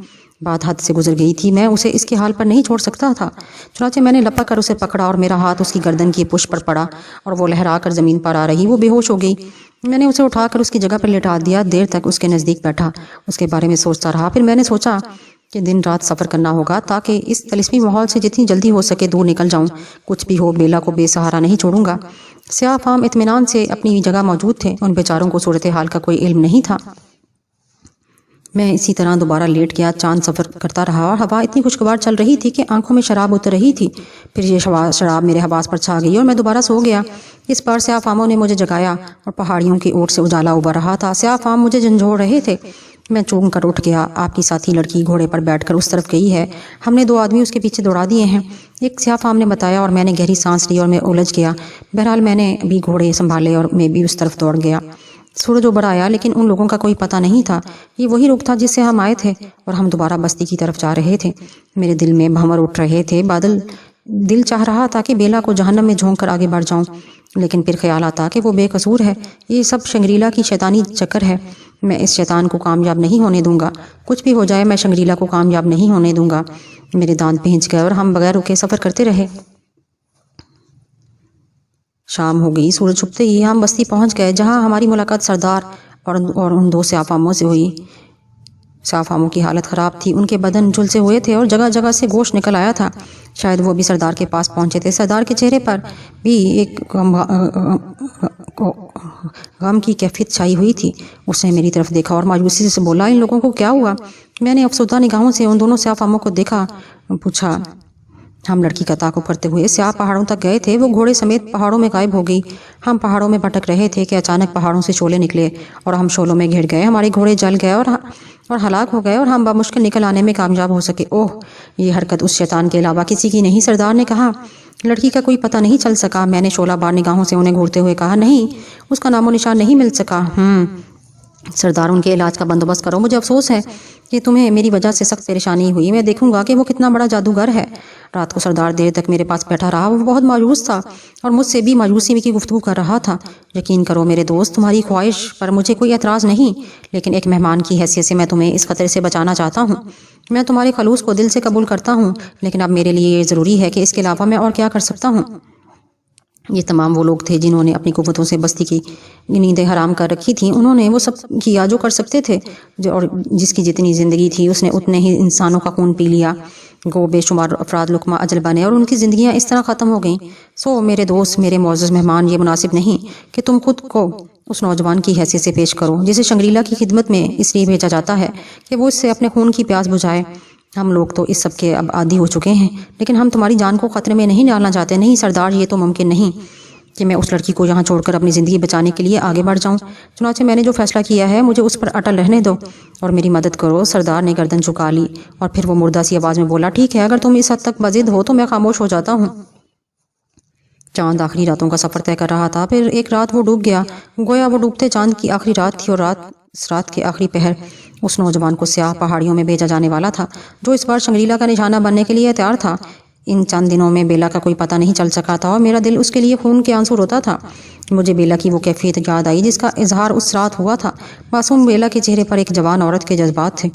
S2: بات حد سے گزر گئی تھی، میں اسے اس کے حال پر نہیں چھوڑ سکتا تھا۔ چنانچہ میں نے لپک کر اسے پکڑا اور میرا ہاتھ اس کی گردن کی پشت پر پڑا اور وہ لہرا کر زمین پر آ رہی، وہ بے ہوش ہو گئی۔ میں نے اسے اٹھا کر اس کی جگہ پر لٹا دیا، دیر تک اس کے نزدیک بیٹھا، اس کے بارے میں سوچتا رہا۔ پھر میں نے سوچا کہ دن رات سفر کرنا ہوگا تاکہ اس طلسمی ماحول سے جتنی جلدی ہو سکے دور نکل جاؤں۔ کچھ بھی ہو، بیلا کو بے سہارا نہیں چھوڑوں گا۔ سیاہ فام اطمینان سے اپنی جگہ موجود تھے، ان بیچاروں کو صورتحال کا کوئی علم نہیں تھا۔ میں اسی طرح دوبارہ لیٹ گیا۔ چاند سفر کرتا رہا اور ہوا اتنی خوشگوار چل رہی تھی کہ آنکھوں میں شراب اتر رہی تھی۔ پھر یہ شراب میرے حواس پر چھا گئی اور میں دوبارہ سو گیا۔ اس بار سیاہ فاموں نے مجھے جگایا اور پہاڑیوں کی اوٹ سے اجالا ابھر رہا تھا۔ سیاہ فام مجھے جھنجھوڑ رہے تھے۔ میں چونک کر اٹھ گیا۔ آپ کی ساتھی لڑکی گھوڑے پر بیٹھ کر اس طرف گئی ہے، ہم نے 2 آدمی اس کے پیچھے دوڑا دیے ہیں، ایک سیاہ فام نے بتایا، اور میں نے گہری سانس لی اور میں الجھ گیا۔ بہرحال میں نے بھی گھوڑے سنبھالے اور میں بھی اس طرف دوڑ گیا۔ سورج ابھر آیا، لیکن ان لوگوں کا کوئی پتہ نہیں تھا۔ یہ وہی رخ تھا جس سے ہم آئے تھے اور ہم دوبارہ بستی کی طرف جا رہے تھے۔ میرے دل میں بھنور اٹھ رہے تھے۔ دل چاہ رہا تھا کہ بیلا کو جہنم میں جھونک کر آگے بڑھ جاؤں، لیکن پھر خیال آتا کہ وہ بے قصور ہے، یہ سب شنگریلا کی شیطانی چکر ہے۔ میں اس شیطان کو کامیاب نہیں ہونے دوں گا، کچھ بھی ہو جائے میں شنگریلا کو کامیاب نہیں ہونے دوں گا۔ میرے دانت بھینچ گئے اور ہم بغیر رکے سفر کرتے رہے۔ شام ہو گئی۔ سورج چھپتے ہی ہم بستی پہنچ گئے، جہاں ہماری ملاقات سردار اور ان 2 سیاہ فاموں سے ہوئی۔ سیاہ فاموں کی حالت خراب تھی، ان کے بدن جھلسے ہوئے تھے اور جگہ جگہ سے گوشت نکل آیا تھا۔ شاید وہ بھی سردار کے پاس پہنچے تھے۔ سردار کے چہرے پر بھی ایک غم کی کیفیت چھائی ہوئی تھی۔ اس نے میری طرف دیکھا اور مایوسی سے بولا، ان لوگوں کو کیا ہوا؟ میں نے افسردہ نگاہوں سے ان دونوں سیاہ فاموں کو دیکھا، پوچھا۔ ہم لڑکی کا تعاقب کرتے ہوئے سیاہ پہاڑوں تک گئے تھے، وہ گھوڑے سمیت پہاڑوں میں غائب ہو گئی۔ ہم پہاڑوں میں بھٹک رہے تھے کہ اچانک پہاڑوں سے شعلے نکلے اور ہم شعلوں میں گھر گئے۔ ہمارے گھوڑے جل گئے اور ہلاک ہو گئے اور ہم بمشکل نکل آنے میں کامیاب ہو سکے۔ اوہ، یہ حرکت اس شیطان کے علاوہ کسی کی نہیں، سردار نے کہا۔ لڑکی کا کوئی پتہ نہیں چل سکا، میں نے شعلہ بار نگاہوں سے انہیں گھورتے ہوئے کہا۔ نہیں، اس کا نام و نشان نہیں مل سکا۔ سردار، ان کے علاج کا بندوبست کرو، مجھے افسوس ہے کہ تمہیں میری وجہ سے سخت پریشانی ہوئی، میں دیکھوں گا کہ وہ کتنا بڑا جادوگر ہے۔ رات کو سردار دیر تک میرے پاس بیٹھا رہا. وہ بہت مایوس تھا اور مجھ سے بھی مایوسی کی گفتگو کر رہا تھا. یقین کرو میرے دوست، تمہاری خواہش پر مجھے کوئی اعتراض نہیں، لیکن ایک مہمان کی حیثیت سے میں تمہیں اس خطرے سے بچانا چاہتا ہوں. میں تمہارے خلوص کو دل سے قبول کرتا ہوں، لیکن اب میرے لیے یہ ضروری ہے کہ اس کے علاوہ میں اور کیا کر سکتا ہوں. یہ تمام وہ لوگ تھے جنہوں نے اپنی قوتوں سے بستی کی نیندیں حرام کر رکھی تھیں. انہوں نے وہ سب کیا جو کر سکتے تھے، اور جس کی جتنی زندگی تھی اس نے اتنے ہی انسانوں کا خون پی لیا. گو بے شمار افراد لقمہ اجل بنے اور ان کی زندگیاں اس طرح ختم ہو گئیں. سو میرے دوست، میرے معزز مہمان، یہ مناسب نہیں کہ تم خود کو اس نوجوان کی حیثیت سے پیش کرو جسے شنگریلا کی خدمت میں اس لیے بھیجا جاتا ہے کہ وہ اس سے اپنے خون کی پیاس بجھائے. ہم لوگ تو اس سب کے اب عادی ہو چکے ہیں، لیکن ہم تمہاری جان کو خطرے میں نہیں ڈالنا چاہتے. نہیں سردار، یہ تو ممکن نہیں کہ میں اس لڑکی کو یہاں چھوڑ کر اپنی زندگی بچانے کے لیے آگے بڑھ جاؤں. چنانچہ میں نے جو فیصلہ کیا ہے مجھے اس پر اٹل رہنے دو اور میری مدد کرو. سردار نے گردن جھکا لی اور پھر وہ مردہ سی آواز میں بولا، ٹھیک ہے، اگر تم اس حد تک بضد ہو تو میں خاموش ہو جاتا ہوں. چاند آخری راتوں کا سفر طے کر رہا تھا. پھر ایک رات وہ ڈوب گیا، گویا وہ ڈوبتے چاند کی آخری رات تھی، اور اس رات کے آخری پہر اس نوجوان کو سیاہ پہاڑیوں میں بھیجا جانے والا تھا جو اس بار شنگریلا کا نشانہ بننے کے لیے تیار تھا. ان چند دنوں میں بیلا کا کوئی پتہ نہیں چل سکا تھا اور میرا دل اس کے لیے خون کے آنسو روتا تھا. مجھے بیلا کی وہ کیفیت یاد آئی جس کا اظہار اس رات ہوا تھا. معصوم بیلا کے چہرے پر ایک جوان عورت کے جذبات تھے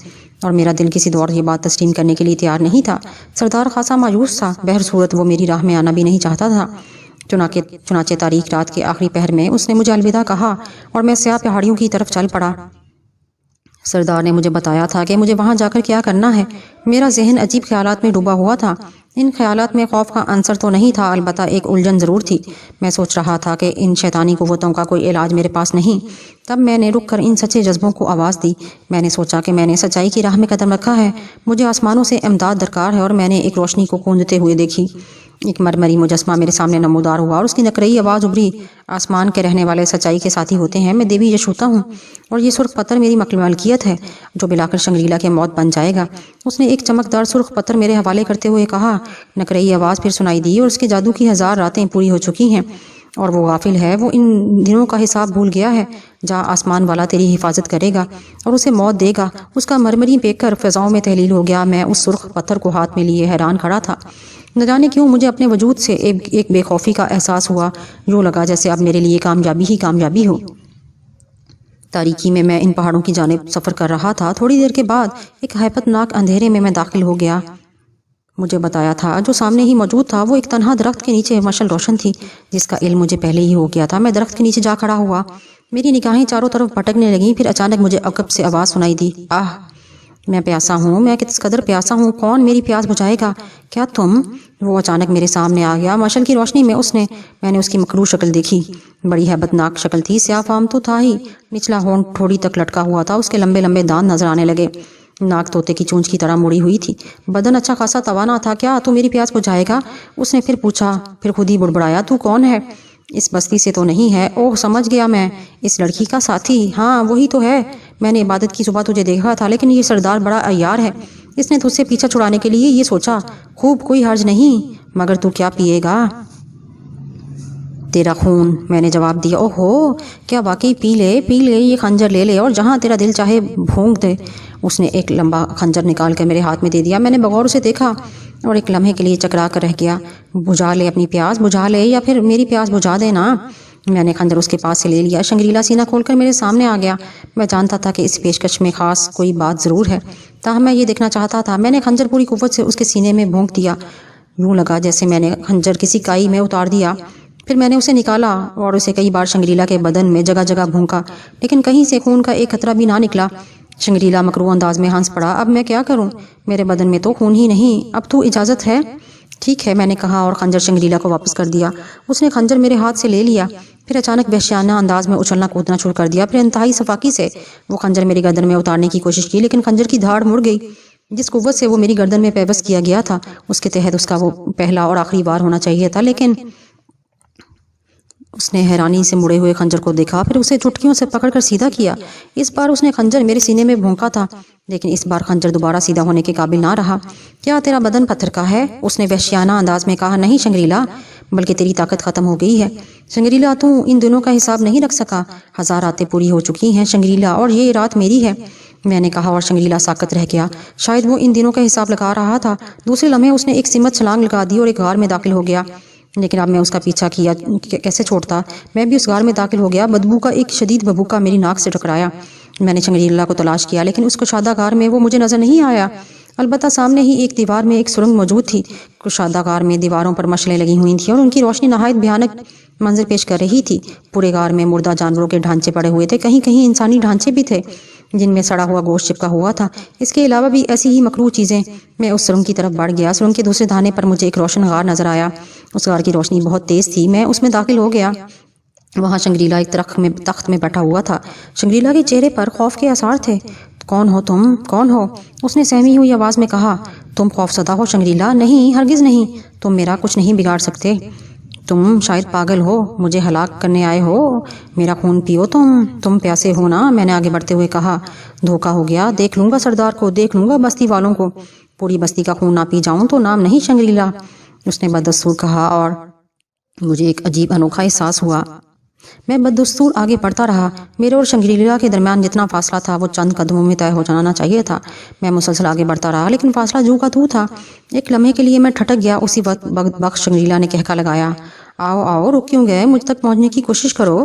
S2: اور میرا دل کسی دور یہ بات تسلیم کرنے کے لیے تیار نہیں تھا. سردار خاصا مایوس تھا، بہر صورت وہ میری راہ میں آنا بھی نہیں چاہتا تھا. چنانچہ تاریک رات کے آخری پہر میں اس نے مجھے الوداع کہا اور میں سیاہ پہاڑیوں کی طرف چل پڑا. سردار نے مجھے بتایا تھا کہ مجھے وہاں جا کر کیا کرنا ہے. میرا ذہن عجیب خیالات میں ڈوبا ہوا تھا. ان خیالات میں خوف کا عنصر تو نہیں تھا، البتہ ایک الجھن ضرور تھی. میں سوچ رہا تھا کہ ان شیطانی قوتوں کا کوئی علاج میرے پاس نہیں. تب میں نے رک کر ان سچے جذبوں کو آواز دی. میں نے سوچا کہ میں نے سچائی کی راہ میں قدم رکھا ہے. مجھے آسمانوں سے امداد درکار ہے، اور میں نے ایک روشنی کو گونجتے ہوئے دیکھی. ایک مرمری مجسمہ میرے سامنے نمودار ہوا اور اس کی نکرئی آواز ابھری، آسمان کے رہنے والے سچائی کے ساتھی ہوتے ہیں. میں دیوی یشوتا ہوں اور یہ سرخ پتھر میری ملکیت ہے جو بلا کر شنگریلا کے موت بن جائے گا. اس نے ایک چمکدار سرخ پتھر میرے حوالے کرتے ہوئے کہا. نکرئی آواز پھر سنائی دی اور اس کے جادو کی 1000 راتیں پوری ہو چکی ہیں اور وہ غافل ہے. وہ ان دنوں کا حساب بھول گیا ہے. جا، آسمان والا تیری حفاظت کرے گا اور اسے موت دے گا. اس کا مرمری دیکھ کر فضاؤں میں تحلیل ہو گیا. میں اس سرخ پتھر کو ہاتھ میں لیے حیران کھڑا تھا. نہ جانے کیوں مجھے اپنے وجود سے ایک بے خوفی کا احساس ہوا. یوں لگا جیسے اب میرے لیے کامیابی ہی کامیابی ہو. تاریکی میں ان پہاڑوں کی جانب سفر کر رہا تھا. تھوڑی دیر کے بعد ایک ہیبت ناک اندھیرے میں داخل ہو گیا. مجھے بتایا تھا جو سامنے ہی موجود تھا وہ ایک تنہا درخت کے نیچے مشعل روشن تھی جس کا علم مجھے پہلے ہی ہو گیا تھا. میں درخت کے نیچے جا کھڑا ہوا. میری نگاہیں چاروں طرف بھٹکنے لگیں. پھر اچانک مجھے عقب سے آواز سنائی دی، آہ، میں پیاسا ہوں، میں کس قدر پیاسا ہوں، کون میری پیاس بجھائے گا؟ کیا تم؟ وہ اچانک میرے سامنے آ گیا. مشعل کی روشنی میں میں نے اس کی مکروہ شکل دیکھی. بڑی ہیبت ناک شکل تھی. سیاہ فام تو تھا ہی، نچلا ہونٹ تھوڑی تک لٹکا ہوا تھا. اس کے لمبے لمبے دانت نظر آنے لگے. ناک طوطے کی چونچ کی طرح مڑی ہوئی تھی. بدن اچھا خاصا توانا تھا. کیا تو میری پیاس بجھائے گا؟ اس نے پھر پوچھا. پھر خود ہی بڑبڑایا، تو کون ہے؟ اس بستی سے تو نہیں ہے؟ اوہ، سمجھ گیا میں، اس لڑکی کا ساتھی. ہاں وہی تو ہے. میں نے عبادت کی صبح تجھے دیکھا تھا، لیکن یہ سردار بڑا عیار ہے. اس نے تجھ سے پیچھا چھڑانے کے لیے یہ سوچا. خوب، کوئی حرج نہیں، مگر تو کیا پیے گا؟ تیرا خون، میں نے جواب دیا. اوہو، کیا واقعی؟ پی لے، یہ خنجر لے لے اور جہاں تیرا دل چاہے بھونک دے. اس نے ایک لمبا خنجر نکال کر میرے ہاتھ میں دے دیا. میں نے بغور اسے دیکھا اور ایک لمحے کے لیے چکرا کر رہ گیا. بجھا لے اپنی پیاس، بجھا لے، یا پھر میری پیاس بجھا دے نا. میں نے خنجر اس کے پاس سے لے لیا. شنگریلا سینہ کھول کر میرے سامنے آ گیا. میں جانتا تھا کہ اس پیشکش میں خاص کوئی بات ضرور ہے، تاہم میں یہ دیکھنا چاہتا تھا. میں نے خنجر پوری قوت سے اس کے سینے میں بھونک دیا. یوں لگا جیسے میں نے خنجر کسی کائی میں اتار دیا. پھر میں نے اسے نکالا اور اسے کئی بار شنگریلا کے بدن میں جگہ جگہ بھونکا، لیکن کہیں سے خون کا ایک قطرہ بھی نہ نکلا. شنگریلا مکروہ انداز میں ہنس پڑا. اب میں کیا کروں؟ میرے بدن میں تو خون ہی نہیں. اب تو اجازت ہے؟ ٹھیک ہے، میں نے کہا اور خنجر شنگریلا کو واپس کر دیا. اس نے خنجر میرے ہاتھ سے لے لیا. پھر اچانک وحشیانہ انداز میں اچھلنا کودنا شروع کر دیا. پھر انتہائی صفاقی سے وہ خنجر میری گردن میں اتارنے کی کوشش کی، لیکن خنجر کی دھاڑ مڑ گئی. جس قوت سے وہ میری گردن میں پیوست کیا گیا تھا اس کے تحت اس کا وہ پہلا اور آخری وار ہونا چاہیے تھا، لیکن اس نے حیرانی سے مڑے ہوئے خنجر کو دیکھا، پھر اسے چٹکیوں سے پکڑ کر سیدھا کیا۔ اس بار اس نے خنجر میرے سینے میں بھونکا تھا، لیکن اس بار خنجر دوبارہ سیدھا ہونے کے قابل نہ رہا۔ کیا تیرا بدن پتھر کا ہے؟ اس نے وحشیانہ انداز میں کہا۔ نہیں شنگریلا، بلکہ تیری طاقت ختم ہو گئی ہے۔ شنگریلا، تو ان دنوں کا حساب نہیں رکھ سکا؟ 1000 راتیں پوری ہو چکی ہیں شنگریلا، اور یہ رات میری ہے، میں نے کہا، اور شنگریلا ساکت رہ گیا۔ شاید وہ ان دنوں کا حساب لگا رہا تھا۔ دوسرے لمحے اس نے ایک سمت چھلانگ لگا دی اور ایک غار میں داخل ہو گیا، لیکن اب میں اس کا پیچھا کیا کیسے چھوڑتا؟ میں بھی اس غار میں داخل ہو گیا۔ بدبو کا ایک شدید بھبوکا میری ناک سے ٹکرایا۔ میں نے شنگریلا کو تلاش کیا، لیکن اس کشادہ غار میں وہ مجھے نظر نہیں آیا۔ البتہ سامنے ہی ایک دیوار میں ایک سرنگ موجود تھی۔ کشادہ غار میں دیواروں پر مشعلیں لگی ہوئی تھیں اور ان کی روشنی نہایت بھیانک منظر پیش کر رہی تھی۔ پورے غار میں مردہ جانوروں کے ڈھانچے پڑے ہوئے تھے، کہیں کہیں انسانی ڈھانچے بھی تھے جن میں سڑا ہوا گوشت چپکا ہوا تھا۔ اس کے علاوہ بھی ایسی ہی مکروہ چیزیں۔ میں اس سرنگ کی طرف بڑھ گیا۔ سرنگ کے دوسرے دھانے پر مجھے ایک روشن غار نظر آیا۔ اس غار کی روشنی بہت تیز تھی۔ میں اس میں داخل ہو گیا۔ وہاں شنگریلا ایک تخت میں بیٹھا ہوا تھا۔ شنگریلا کے چہرے پر خوف کے آثار تھے۔ کون ہو تم؟ کون ہو؟ اس نے سہمی ہوئی آواز میں کہا۔ تم خوف زدہ ہو شنگریلا؟ نہیں، ہرگز نہیں، تم میرا کچھ نہیں بگاڑ سکتے۔ تم شاید پاگل ہو، مجھے ہلاک کرنے آئے ہو، میرا خون پیو تم پیاسے ہو نا، میں نے آگے بڑھتے ہوئے کہا۔ دھوکا ہو گیا، دیکھ لوں گا سردار کو، دیکھ لوں گا بستی والوں کو، پوری بستی کا خون نہ پی جاؤں تو نام نہیں شنگریلا، اس نے بددستور کہا، اور مجھے ایک عجیب انوکھا احساس ہوا۔ میں بددستور آگے بڑھتا رہا۔ میرے اور شنگریلا کے درمیان جتنا فاصلہ تھا وہ چند قدموں میں طے ہو جانا چاہیے تھا۔ میں مسلسل آگے بڑھتا رہا، لیکن فاصلہ جو کا تو تھا۔ ایک لمحے کے لیے میں ٹھٹک گیا۔ اسی وقت بخش شنگریلا نے کہکا لگایا۔ آؤ آؤ، رک کیوں گئے؟ مجھ تک پہنچنے کی کوشش کرو،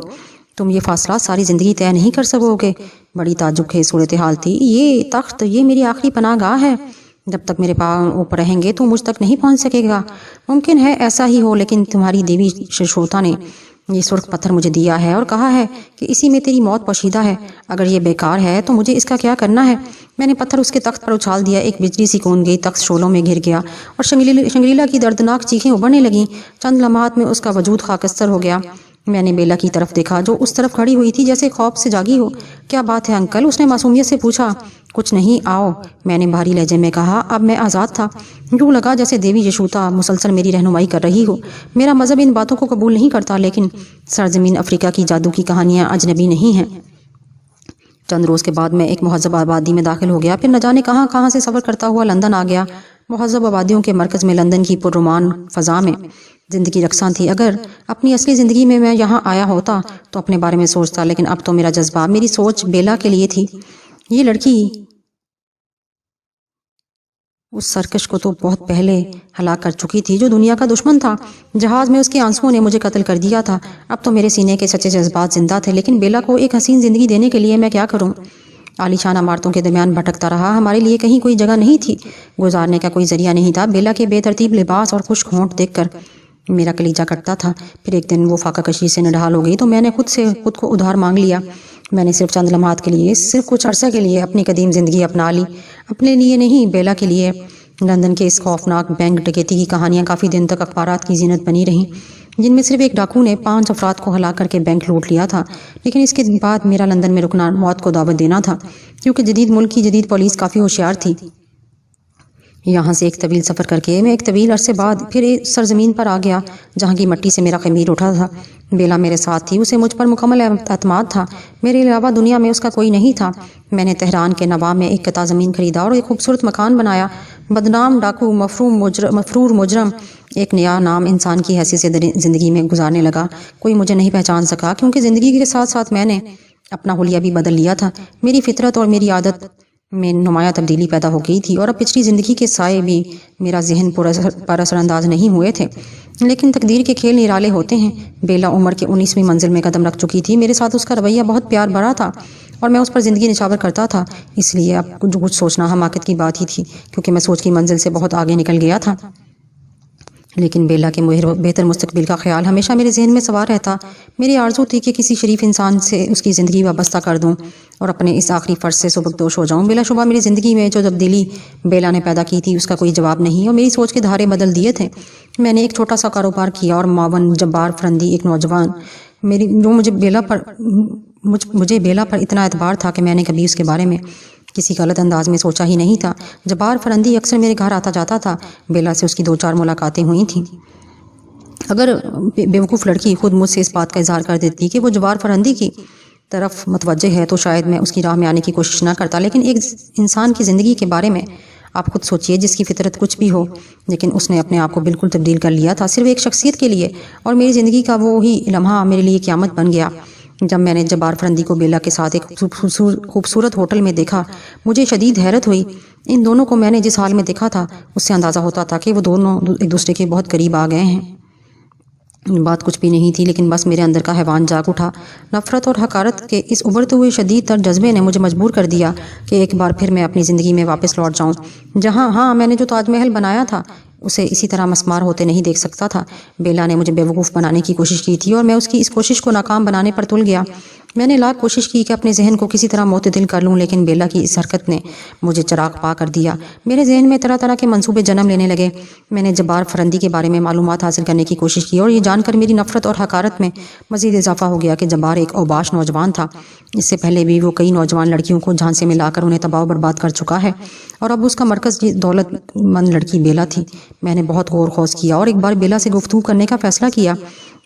S2: تم یہ فاصلہ ساری زندگی طے نہیں کر سکو گے۔ بڑی تعجب خیز صورتحال تھی۔ یہ تخت، یہ میری آخری پناہ گاہ ہے، جب تک میرے پاؤں اوپر رہیں گے تو مجھ تک نہیں پہنچ سکے گا۔ ممکن ہے ایسا ہی ہو، لیکن تمہاری دیوی ششوتا نے یہ سرخ پتھر مجھے دیا ہے اور کہا ہے کہ اسی میں تیری موت پوشیدہ ہے۔ اگر یہ بیکار ہے تو مجھے اس کا کیا کرنا ہے؟ میں نے پتھر اس کے تخت پر اچھال دیا۔ ایک بجلی سی کون گئی، تخت شعلوں میں گھر گیا اور شنگریلا کی دردناک چیخیں ابھرنے لگیں۔ چند لمحات میں اس کا وجود خاکستر ہو گیا۔ میں نے بیلا کی طرف دیکھا جو اس طرف کھڑی ہوئی تھی جیسے خوف سے جاگی ہو۔ کیا بات ہے انکل؟ اس نے معصومیت سے پوچھا۔ کچھ نہیں، آؤ، میں نے بھاری لہجے میں کہا۔ اب میں آزاد تھا۔ یوں لگا جیسے دیوی یشوتا مسلسل میری رہنمائی کر رہی ہو۔ میرا مذہب ان باتوں کو قبول نہیں کرتا، لیکن سرزمین افریقہ کی جادو کی کہانیاں اجنبی نہیں ہیں۔ چند روز کے بعد میں ایک مہذب آبادی میں داخل ہو گیا، پھر نہ جانے کہاں سے سفر کرتا ہوا لندن آ گیا۔ مہذب آبادیوں کے مرکز میں، لندن کی پررومان فضا میں زندگی رقصاں تھی۔ اگر اپنی اصلی زندگی میں یہاں آیا ہوتا تو اپنے بارے میں سوچتا، لیکن اب تو میرا جذبہ، میری سوچ بیلا کے لیے تھی۔ یہ لڑکی اس سرکش کو تو بہت پہلے ہلاک کر چکی تھی جو دنیا کا دشمن تھا۔ جہاز میں اس کے آنسوؤں نے مجھے قتل کر دیا تھا۔ اب تو میرے سینے کے سچے جذبات زندہ تھے، لیکن بیلا کو ایک حسین زندگی دینے کے لیے میں کیا کروں؟ عالی شان عمارتوں کے درمیان بھٹکتا رہا۔ ہمارے لیے کہیں کوئی جگہ نہیں تھی، گزارنے کا کوئی ذریعہ نہیں تھا۔ بیلا کے بے ترتیب لباس اور خشک ہونٹ دیکھ کر میرا کلیجہ کٹتا تھا۔ پھر ایک دن وہ فاقہ کشی سے نڈھال ہو گئی تو میں نے خود کو ادھار مانگ لیا۔ میں نے صرف چند لمحات کے لیے، صرف کچھ عرصے کے لیے اپنی قدیم زندگی اپنا لی، اپنے لیے نہیں، بیلا کے لیے۔ لندن کے اس خوفناک بینک ڈکیتی کی کہانیاں کافی دن تک اخبارات کی زینت بنی رہیں، جن میں صرف ایک ڈاکو نے 5 افراد کو ہلاک کر کے بینک لوٹ لیا تھا۔ لیکن اس کے بعد میرا لندن میں رکنا موت کو دعوت دینا تھا، کیونکہ جدید ملک کی جدید پولیس کافی ہوشیار تھی۔ یہاں سے ایک طویل سفر کر کے میں ایک طویل عرصے بعد پھر ایک سرزمین پر آ گیا جہاں کی مٹی سے میرا خمیر اٹھا تھا۔ بیلا میرے ساتھ تھی، اسے مجھ پر مکمل اعتماد تھا، میرے علاوہ دنیا میں اس کا کوئی نہیں تھا۔ میں نے تہران کے نوام میں ایک قطع زمین خریدا اور ایک خوبصورت مکان بنایا۔ بدنام ڈاکو، مفرور مجرم، ایک نیا نام انسان کی حیثیت سے زندگی میں گزارنے لگا۔ کوئی مجھے نہیں پہچان سکا، کیونکہ زندگی کے ساتھ ساتھ میں نے اپنا حلیہ بھی بدل لیا تھا۔ میری فطرت اور میری عادت میں نمایاں تبدیلی پیدا ہو گئی تھی، اور اب پچھلی زندگی کے سائے بھی میرا ذہن پر اثر انداز نہیں ہوئے تھے۔ لیکن تقدیر کے کھیل نرالے ہوتے ہیں۔ بیلا عمر کے 19ویں منزل میں قدم رکھ چکی تھی۔ میرے ساتھ اس کا رویہ بہت پیار بھرا تھا اور میں اس پر زندگی نچھاور کرتا تھا۔ اس لیے اب کچھ سوچنا حماقت کی بات ہی تھی، کیونکہ میں سوچ کی منزل سے بہت آگے نکل گیا تھا۔ لیکن بیلا کے بہتر مستقبل کا خیال ہمیشہ میرے ذہن میں سوار رہتا۔ میری آرزو تھی کہ کسی شریف انسان سے اس کی زندگی وابستہ کر دوں اور اپنے اس آخری فرض سے سبکدوش ہو جاؤں۔ بلا شبہ میری زندگی میں جو تبدیلی بیلا نے پیدا کی تھی اس کا کوئی جواب نہیں، اور میری سوچ کے دھارے بدل دیے تھے۔ میں نے ایک چھوٹا سا کاروبار کیا اور معاون جبار فرندی، ایک نوجوان، مجھے بیلا پر اتنا اعتبار تھا کہ میں نے کبھی اس کے بارے میں کسی غلط انداز میں سوچا ہی نہیں تھا۔ جبار فرندی اکثر میرے گھر آتا جاتا تھا۔ بیلا سے اس کی 2-4 ملاقاتیں ہوئی تھیں۔ اگر بیوقوف لڑکی خود مجھ سے اس بات کا اظہار کر دیتی کہ وہ جبار فرندی کی طرف متوجہ ہے تو شاید میں اس کی راہ میں آنے کی کوشش نہ کرتا، لیکن ایک انسان کی زندگی کے بارے میں آپ خود سوچئے جس کی فطرت کچھ بھی ہو، لیکن اس نے اپنے آپ کو بالکل تبدیل کر لیا تھا صرف ایک شخصیت کے لیے، اور میری زندگی کا وہی لمحہ میرے لیے قیامت بن گیا جب میں نے جبار فرندی کو بیلا کے ساتھ ایک خوبصورت ہوٹل میں دیکھا۔ مجھے شدید حیرت ہوئی، ان دونوں کو میں نے جس حال میں دیکھا تھا اس سے اندازہ ہوتا تھا کہ وہ دونوں ایک دوسرے کے بہت قریب آ گئے ہیں۔ بات کچھ بھی نہیں تھی، لیکن بس میرے اندر کا حیوان جاگ اٹھا۔ نفرت اور حقارت کے اس ابھرتے ہوئے شدید تر جذبے نے مجھے مجبور کر دیا کہ ایک بار پھر میں اپنی زندگی میں واپس لوٹ جاؤں، جہاں میں نے جو تاج محل بنایا تھا اسے اسی طرح مسمار ہوتے نہیں دیکھ سکتا تھا۔ بیلا نے مجھے بیوقوف بنانے کی کوشش کی تھی اور میں اس کی اس کوشش کو ناکام بنانے پر تل گیا۔ میں نے لاکھ کوشش کی کہ اپنے ذہن کو کسی طرح معتدل کر لوں، لیکن بیلا کی اس حرکت نے مجھے چراغ پا کر دیا۔ میرے ذہن میں طرح طرح کے منصوبے جنم لینے لگے۔ میں نے جبار فرندی کے بارے میں معلومات حاصل کرنے کی کوشش کی اور یہ جان کر میری نفرت اور حقارت میں مزید اضافہ ہو گیا کہ جبار ایک اوباش نوجوان تھا۔ اس سے پہلے بھی وہ کئی نوجوان لڑکیوں کو جھانسے میں لا کر انہیں تباہ و برباد کر چکا ہے، اور اب اس کا مرکز دولت مند لڑکی بیلا تھی۔ میں نے بہت غور خوض کیا اور ایک بار بیلا سے گفتگو کرنے کا فیصلہ کیا۔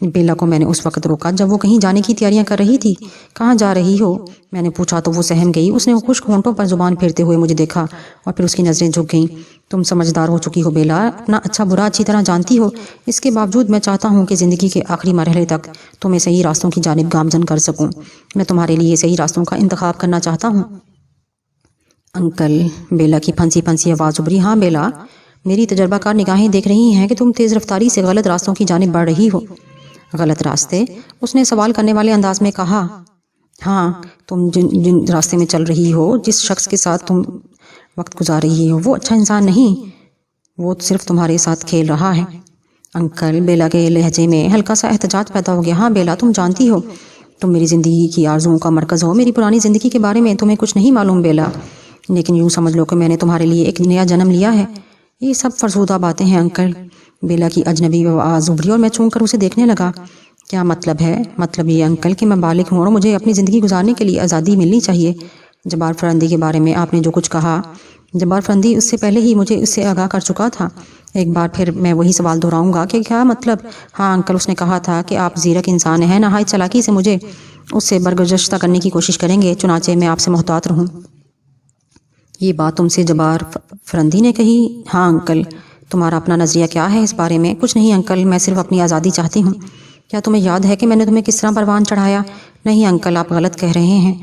S2: بیلا کو میں نے اس وقت روکا جب وہ کہیں جانے کی تیاریاں کر رہی تھی۔ کہاں جا رہی ہو؟ میں نے پوچھا تو وہ سہم گئی۔ اس نے خشک ہونٹوں پر زبان پھیرتے ہوئے مجھے دیکھا اور پھر اس کی نظریں جھک گئیں۔ تم سمجھدار ہو چکی ہو بیلا، اپنا اچھا برا اچھی طرح جانتی ہو۔ اس کے باوجود میں چاہتا ہوں کہ زندگی کے آخری مرحلے تک تمہیں صحیح راستوں کی جانب گامزن کر سکوں۔ میں تمہارے لیے صحیح راستوں کا انتخاب کرنا چاہتا ہوں۔ انکل، بیلا کی پھنسی پھنسی آواز ابھری۔ ہاں بیلا، میری تجربہ کار نگاہیں دیکھ رہی ہیں کہ تم تیز رفتاری سے غلط راستوں کی جانب بڑھ رہی ہو۔ غلط راستے؟ اس نے سوال کرنے والے انداز میں کہا۔ ہاں، تم جن راستے میں چل رہی ہو، جس شخص کے ساتھ تم وقت گزار رہی ہو، وہ اچھا انسان نہیں، وہ صرف تمہارے ساتھ کھیل رہا ہے۔ انکل، بیلا کے لہجے میں ہلکا سا احتجاج پیدا ہو گیا۔ ہاں بیلا، تم جانتی ہو تم میری زندگی کی آرزوؤں کا مرکز ہو۔ میری پرانی زندگی کے بارے میں تمہیں کچھ نہیں معلوم بیلا، لیکن یوں سمجھ لو کہ میں نے تمہارے لیے ایک نیا جنم لیا ہے۔ یہ سب فرسودہ باتیں ہیں انکل۔ بیلا کی اجنبی آواز ابھری اور میں چونک کر اسے دیکھنے لگا۔ کیا مطلب ہے؟ مطلب یہ انکل کہ میں بالغ ہوں اور مجھے اپنی زندگی گزارنے کے لیے آزادی ملنی چاہیے۔ جبار فرندی کے بارے میں آپ نے جو کچھ کہا، جبار فرندی اس سے پہلے ہی مجھے اس سے آگاہ کر چکا تھا۔ ایک بار پھر میں وہی سوال دہراؤں گا کہ کیا مطلب؟ ہاں انکل، اس نے کہا تھا کہ آپ زیرک انسان ہیں، نہایت چالاکی سے مجھے اس سے برگزشتہ کرنے کی کوشش کریں گے، چنانچہ میں آپ سے محتاط رہوں۔ یہ بات تم سے جبار فرندی نے کہی؟ ہاں انکل۔ تمہارا اپنا نظریہ کیا ہے اس بارے میں؟ کچھ نہیں انکل، میں صرف اپنی آزادی چاہتی ہوں۔ کیا تمہیں یاد ہے کہ میں نے تمہیں کس طرح پروان چڑھایا؟ نہیں انکل، آپ غلط کہہ رہے ہیں۔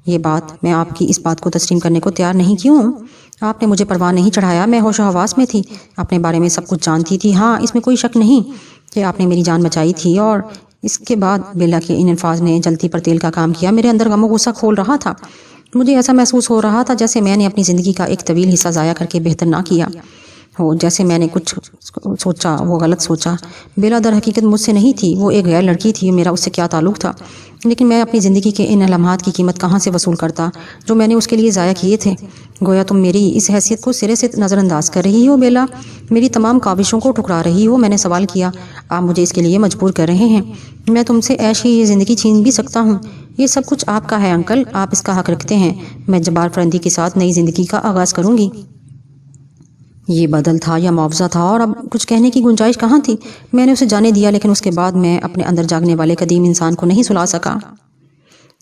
S2: یہ بات، میں آپ کی اس بات کو تسلیم کرنے کو تیار نہیں۔ کیوں؟ آپ نے مجھے پروان نہیں چڑھایا، میں ہوش و حواس میں تھی، اپنے بارے میں سب کچھ جانتی تھی۔ ہاں، اس میں کوئی شک نہیں کہ آپ نے میری جان بچائی تھی۔ اور اس کے بعد بیلا کے ان الفاظ نے جلتی پر تیل کا کام کیا۔ میرے اندر غم و غصہ کھول رہا تھا۔ مجھے ایسا محسوس ہو رہا تھا جیسے میں نے اپنی زندگی کا ایک طویل حصہ ضائع کر کے بہتر نہ کیا ہو، جیسے میں نے کچھ سوچا وہ غلط سوچا۔ بیلا در حقیقت مجھ سے نہیں تھی، وہ ایک غیر لڑکی تھی، میرا اس سے کیا تعلق تھا؟ لیکن میں اپنی زندگی کے ان لمحات کی قیمت کہاں سے وصول کرتا جو میں نے اس کے لیے ضائع کیے تھے؟ گویا تم میری اس حیثیت کو سرے سے نظر انداز کر رہی ہو بیلا، میری تمام کاوشوں کو ٹھکرا رہی ہو۔ میں نے سوال کیا، آپ مجھے اس کے لیے مجبور کر رہے ہیں؟ میں تم سے عیش کی یہ زندگی چھین بھی سکتا ہوں۔ یہ سب کچھ آپ کا ہے انکل، آپ اس کا حق رکھتے ہیں۔ میں جبار فرندی کے ساتھ نئی زندگی کا آغاز کروں گی۔ یہ بدل تھا یا معاوضہ تھا، اور اب کچھ کہنے کی گنجائش کہاں تھی؟ میں نے اسے جانے دیا، لیکن اس کے بعد میں اپنے اندر جاگنے والے قدیم انسان کو نہیں سلا سکا۔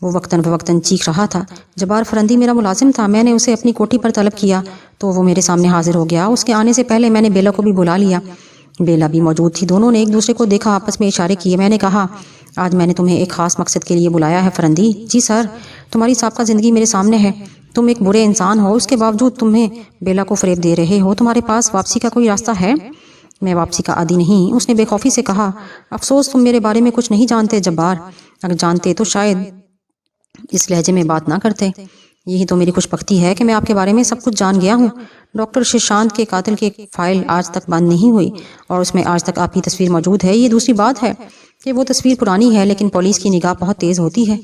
S2: وہ وقتاً فوقتاً چیخ رہا تھا۔ جبار فرندی میرا ملازم تھا، میں نے اسے اپنی کوٹھی پر طلب کیا تو وہ میرے سامنے حاضر ہو گیا۔ اس کے آنے سے پہلے میں نے بیلا کو بھی بلا لیا۔ بیلا بھی موجود تھی، دونوں نے ایک دوسرے کو دیکھا، آپس میں اشارے کیے۔ میں نے کہا، آج میں نے تمہیں ایک خاص مقصد کے لیے بلایا ہے فرندی۔ جی سر، تمہاری سابقہ زندگی میرے سامنے ہے، تم ایک برے انسان ہو، اس کے باوجود تمہیں بیلا کو فریب دے رہے ہو۔ تمہارے پاس واپسی کا کوئی راستہ ہے؟ میں واپسی کا عادی نہیں، اس نے بے خوفی سے کہا۔ افسوس تم میرے بارے میں کچھ نہیں جانتے جبار، اگر جانتے تو شاید اس لہجے میں بات نہ کرتے۔ یہی تو میری خوش بختی ہے کہ میں آپ کے بارے میں سب کچھ جان گیا ہوں۔ ڈاکٹر ششانت کے قاتل کی فائل آج تک بند نہیں ہوئی اور اس میں آج تک آپ کی تصویر موجود ہے۔ یہ دوسری بات ہے کہ وہ تصویر پرانی ہے، لیکن پولیس کی نگاہ بہت تیز ہوتی ہے۔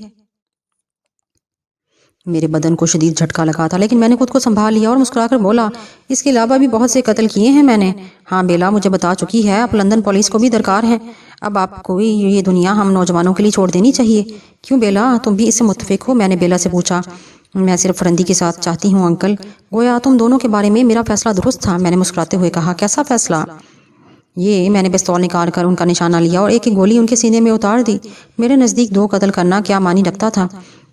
S2: میرے بدن کو شدید جھٹکا لگا تھا، لیکن میں نے خود کو سنبھال لیا اور مسکرا کر بولا، اس کے علاوہ بھی بہت سے قتل کیے ہیں میں نے۔ ہاں بیلا، مجھے بتا چکی ہے، اب لندن پولیس کو بھی درکار ہے۔ اب آپ کو یہ دنیا ہم نوجوانوں کے لیے چھوڑ دینی چاہیے۔ کیوں بیلا، تم بھی اس سے متفق ہو؟ میں نے بیلا سے پوچھا۔ میں صرف فرندی کے ساتھ چاہتی ہوں انکل، گویا تم دونوں کے بارے میں میرا فیصلہ درست تھا۔ میں نے مسکراتے ہوئے کہا، کیسا فیصلہ؟ یہ میں نے پستول نکال کر ان کا نشانہ لیا اور ایک ایک گولی ان کے سینے میں اتار دی۔ میرے نزدیک 2 قتل کرنا کیا معنی رکھتا تھا،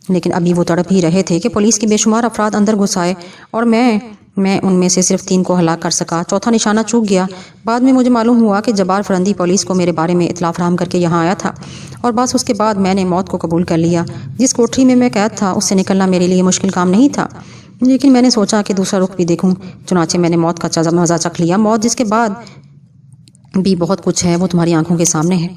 S2: لیکن ابھی وہ تڑپ ہی رہے تھے کہ پولیس کے بے شمار افراد اندر گھس آئے اور میں ان میں سے صرف 3 کو ہلاک کر سکا۔ چوتھا نشانہ چوک گیا۔ بعد میں مجھے معلوم ہوا کہ جبار فرندی پولیس کو میرے بارے میں اطلاع فراہم کر کے یہاں آیا تھا، اور بس اس کے بعد میں نے موت کو قبول کر لیا۔ جس کوٹری میں قید تھا اس سے نکلنا میرے لیے مشکل کام نہیں تھا، لیکن میں نے سوچا کہ دوسرا رخ بھی دیکھوں۔ چنانچہ میں نے موت کا مزہ چکھ لیا۔ موت جس کے بعد بھی بہت کچھ ہے وہ تمہاری آنکھوں کے سامنے ہے،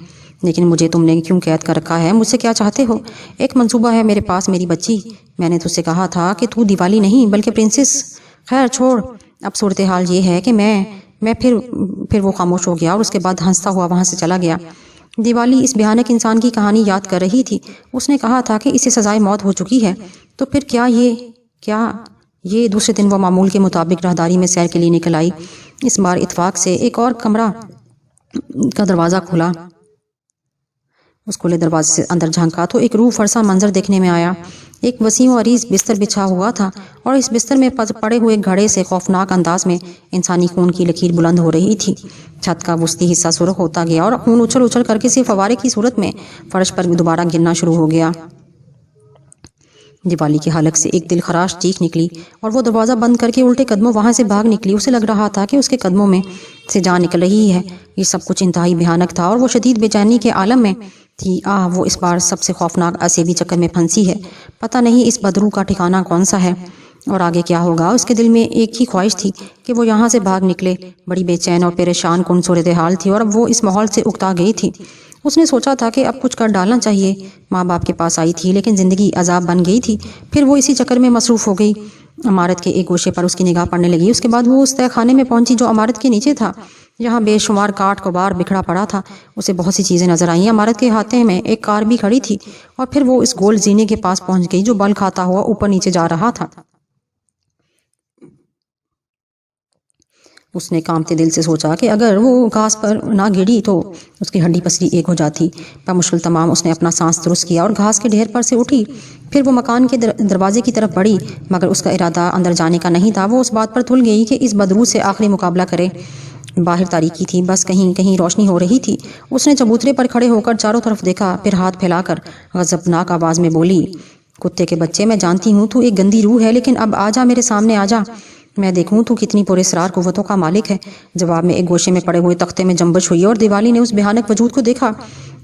S2: لیکن مجھے تم نے کیوں قید کر رکھا ہے؟ مجھ سے کیا چاہتے ہو؟ ایک منصوبہ ہے میرے پاس، میری بچی۔ میں نے تجھ سے کہا تھا کہ تو دیوالی نہیں بلکہ پرنسس۔ خیر چھوڑ، اب صورتحال یہ ہے کہ میں پھر وہ خاموش ہو گیا اور اس کے بعد ہنستا ہوا وہاں سے چلا گیا۔ دیوالی اس بھیانک انسان کی کہانی یاد کر رہی تھی۔ اس نے کہا تھا کہ اسے سزائے موت ہو چکی ہے، تو پھر کیا یہ دوسرے دن وہ معمول کے مطابق راہداری میں سیر کے لیے نکل آئی۔ اس بار اتفاق سے ایک اور کمرہ کا دروازہ کھلا۔ اس کھلے دروازے سے اندر جھانکا تو ایک روح فرسا منظر دیکھنے میں آیا۔ ایک وسیع و عریض بستر بچھا ہوا تھا اور اس بستر میں پڑے ہوئے گھڑے سے خوفناک انداز میں انسانی خون کی لکیر بلند ہو رہی تھی۔ چھت کا وسطی حصہ سرخ ہوتا گیا اور خون اچھل اچھل کر کسی فوارے کی صورت میں فرش پر دوبارہ گرنا شروع ہو گیا۔ دیوالی کے حلق سے ایک دل خراش چیخ نکلی اور وہ دروازہ بند کر کے الٹے قدموں وہاں سے بھاگ نکلی۔ اسے لگ رہا تھا کہ اس کے قدموں میں سے جان نکل رہی ہے۔ یہ سب کچھ انتہائی بھیانک تھا اور وہ شدید بے چینی کے عالم میں تھی۔ وہ اس بار سب سے خوفناک عصبی چکر میں پھنسی ہے۔ پتہ نہیں اس بدروح کا ٹھکانہ کون سا ہے اور آگے کیا ہوگا۔ اس کے دل میں ایک ہی خواہش تھی کہ وہ یہاں سے بھاگ نکلے۔ بڑی بے چین اور پریشان کن صورتحال تھی اور اب وہ اس ماحول سے اکتا گئی تھی۔ اس نے سوچا تھا کہ اب کچھ کر ڈالنا چاہیے۔ ماں باپ کے پاس آئی تھی لیکن زندگی عذاب بن گئی تھی۔ پھر وہ اسی چکر میں مصروف ہو گئی۔ عمارت کے ایک گوشے پر اس کی نگاہ پڑنے لگی۔ اس کے بعد وہ اس تہہ خانے میں پہنچی جو عمارت کے نیچے تھا۔ یہاں بے شمار کاٹ کباڑ بکھرا پڑا تھا۔ اسے بہت سی چیزیں نظر آئیں۔ عمارت کے احاطے میں ایک کار بھی کھڑی تھی اور پھر وہ اس گول زینے کے پاس پہنچ گئی جو بل کھاتا ہوا اوپر نیچے جا رہا تھا۔ اس نے کانپتے دل سے سوچا کہ اگر وہ گھاس پر نہ گری تو اس کی ہڈی پسلی ایک ہو جاتی۔ بمشکل تمام اس نے اپنا سانس درست کیا اور گھاس کے ڈھیر پر سے اٹھی۔ پھر وہ مکان کے دروازے کی طرف بڑھی، مگر اس کا ارادہ اندر جانے کا نہیں تھا۔ وہ اس بات پر تل گئی کہ اس بدروح سے آخری مقابلہ کرے۔ باہر تاریکی تھی، بس کہیں کہیں روشنی ہو رہی تھی۔ اس نے چبوترے پر کھڑے ہو کر چاروں طرف دیکھا، پھر ہاتھ پھیلا کر غضبناک آواز میں بولی، کتے کے بچے، میں جانتی ہوں تو ایک گندی روح ہے، لیکن اب آ جا، میرے سامنے آ جا، میں دیکھوں تو کتنی پراسرار قوتوں کا مالک ہے۔ جواب میں ایک گوشے میں پڑے ہوئے تختے میں جنبش ہوئی اور دیوالی نے اس بھیانک وجود کو دیکھا۔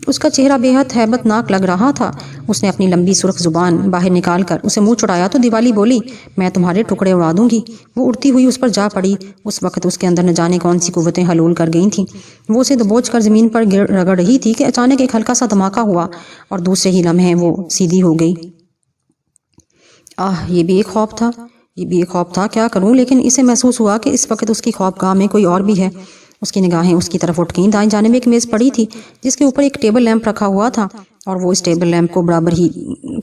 S2: اس کا چہرہ بے حد ہیبت ناک لگ رہا تھا۔ اس نے اپنی لمبی سرخ زبان باہر نکال کر اسے منہ چڑھایا تو دیوالی بولی، میں تمہارے ٹکڑے اڑا دوں گی۔ وہ اڑتی ہوئی اس پر جا پڑی۔ اس وقت اس کے اندر نہ جانے کون سی قوتیں حلول کر گئی تھیں۔ وہ اسے دبوچ کر زمین پر رگڑ رہی تھی کہ اچانک ایک ہلکا سا دھماکہ ہوا اور دوسرے ہی لمحے وہ سیدھی ہو گئی۔ یہ بھی ایک خواب تھا، کیا کروں؟ لیکن اسے محسوس ہوا کہ اس وقت اس کی خوابگاہ میں کوئی اور بھی ہے۔ اس کی نگاہیں اس کی طرف اٹھ گئیں۔ دائیں جانب ایک میز پڑی تھی جس کے اوپر ایک ٹیبل لیمپ رکھا ہوا تھا اور وہ اس ٹیبل لیمپ کو برابر ہی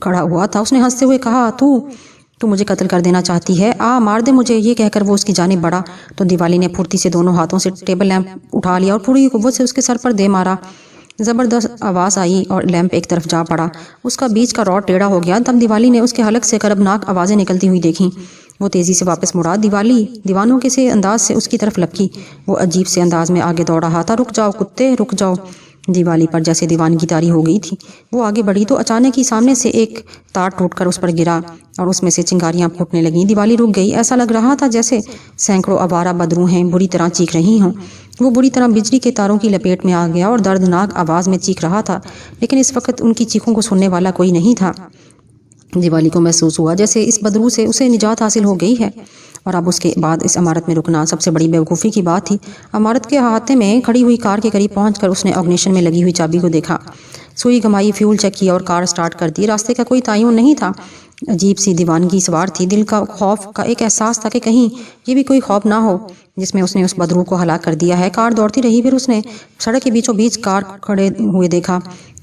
S2: کھڑا ہوا تھا۔ اس نے ہنستے ہوئے کہا، تو مجھے قتل کر دینا چاہتی ہے؟ مار دے مجھے۔ یہ کہہ کر وہ اس کی جانب بڑھا تو دیوالی نے پھرتی سے دونوں ہاتھوں سے ٹیبل لیمپ اٹھا لیا اور پوری قوت سے اس کے سر پر دے مارا۔ زبردست آواز آئی اور لیمپ ایک طرف جا پڑا۔ اس کا بیچ کا راڈ ٹیڑھا ہو گیا۔ تب دیوالی نے اس کے حلق سے کربناک آوازیں نکلتی ہوئی دیکھیں۔ وہ تیزی سے واپس مڑا۔ دیوالی دیوانوں کے سے انداز سے اس کی طرف لپکی۔ وہ عجیب سے انداز میں آگے دوڑ رہا تھا۔ رک جاؤ کتے، رک جاؤ۔ دیوالی پر جیسے دیوانگی طاری ہو گئی تھی۔ وہ آگے بڑھی تو اچانک ہی سامنے سے ایک تار ٹوٹ کر اس پر گرا اور اس میں سے چنگاریاں پھوٹنے لگیں۔ دیوالی رک گئی۔ ایسا لگ رہا تھا جیسے سینکڑوں آوارہ بدروہیں بری طرح چیخ رہی ہوں۔ وہ بری طرح بجلی کے تاروں کی لپیٹ میں آ گیا اور دردناک آواز میں چیخ رہا تھا، لیکن اس وقت ان کی چیخوں کو سننے والا کوئی نہیں تھا۔ دیوالی کو محسوس ہوا جیسے اس بدروح سے اسے نجات حاصل ہو گئی ہے، اور اب اس کے بعد اس عمارت میں رکنا سب سے بڑی بیوقوفی کی بات تھی۔ عمارت کے احاطے میں کھڑی ہوئی کار کے قریب پہنچ کر اس نے اگنیشن میں لگی ہوئی چابی کو دیکھا، سوئی گھمائی، فیول چیک کیا اور کار سٹارٹ کر دی۔ راستے کا کوئی تعین نہیں تھا۔ عجیب سی دیوانگی سوار تھی۔ دل کا خوف کا ایک احساس تھا کہ کہیں یہ بھی کوئی خواب نہ ہو جس میں اس نے اس بدروح کو ہلاک کر دیا ہے۔ کار دوڑتی رہی، پھر اس نے سڑک کے بیچوں بیچ کار کھڑے ہوئے دیکھا۔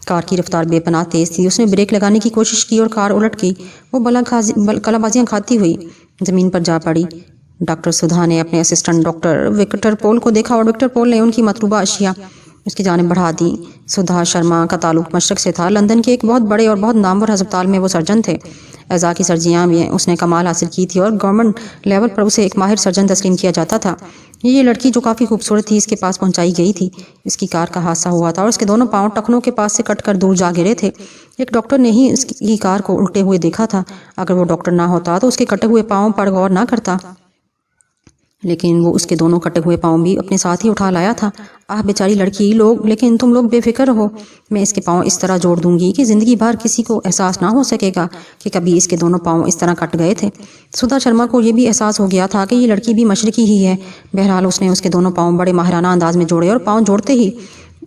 S2: کار کی رفتار بے پناہ تیز تھی۔ اس نے بریک لگانے کی کوشش کی اور کار الٹ گئی۔ وہ کلا بازیاں کھاتی ہوئی زمین پر جا پڑی۔ ڈاکٹر سدھا نے اپنے اسسٹنٹ ڈاکٹر وکٹر پول کو دیکھا اور وکٹر پول نے ان کی مطلوبہ اشیاء اس کی جانب بڑھا دی۔ سدھا شرما کا تعلق مشرق سے تھا۔ لندن کے ایک بہت بڑے اور بہت نامور ہسپتال میں وہ سرجن تھے۔ اعضاء کی سرجریاں میں اس نے کمال حاصل کی تھی اور گورنمنٹ لیول پر اسے ایک ماہر سرجن تسلیم کیا جاتا تھا۔ یہ لڑکی جو کافی خوبصورت تھی اس کے پاس پہنچائی گئی تھی۔ اس کی کار کا حادثہ ہوا تھا اور اس کے دونوں پاؤں ٹخنوں کے پاس سے کٹ کر دور جا گرے تھے۔ ایک ڈاکٹر نے ہی اس کی کار کو الٹے ہوئے دیکھا تھا۔ اگر وہ ڈاکٹر نہ ہوتا تو اس کے کٹے ہوئے پاؤں پر غور نہ کرتا، لیکن وہ اس کے دونوں کٹے ہوئے پاؤں بھی اپنے ساتھ ہی اٹھا لایا تھا۔ آہ بیچاری لڑکی، لیکن تم لوگ بے فکر رہو، میں اس کے پاؤں اس طرح جوڑ دوں گی کہ زندگی بھر کسی کو احساس نہ ہو سکے گا کہ کبھی اس کے دونوں پاؤں اس طرح کٹ گئے تھے۔ سدھا شرما کو یہ بھی احساس ہو گیا تھا کہ یہ لڑکی بھی مشرقی ہی ہے۔ بہرحال اس نے اس کے دونوں پاؤں بڑے ماہرانہ انداز میں جوڑے اور پاؤں جوڑتے ہی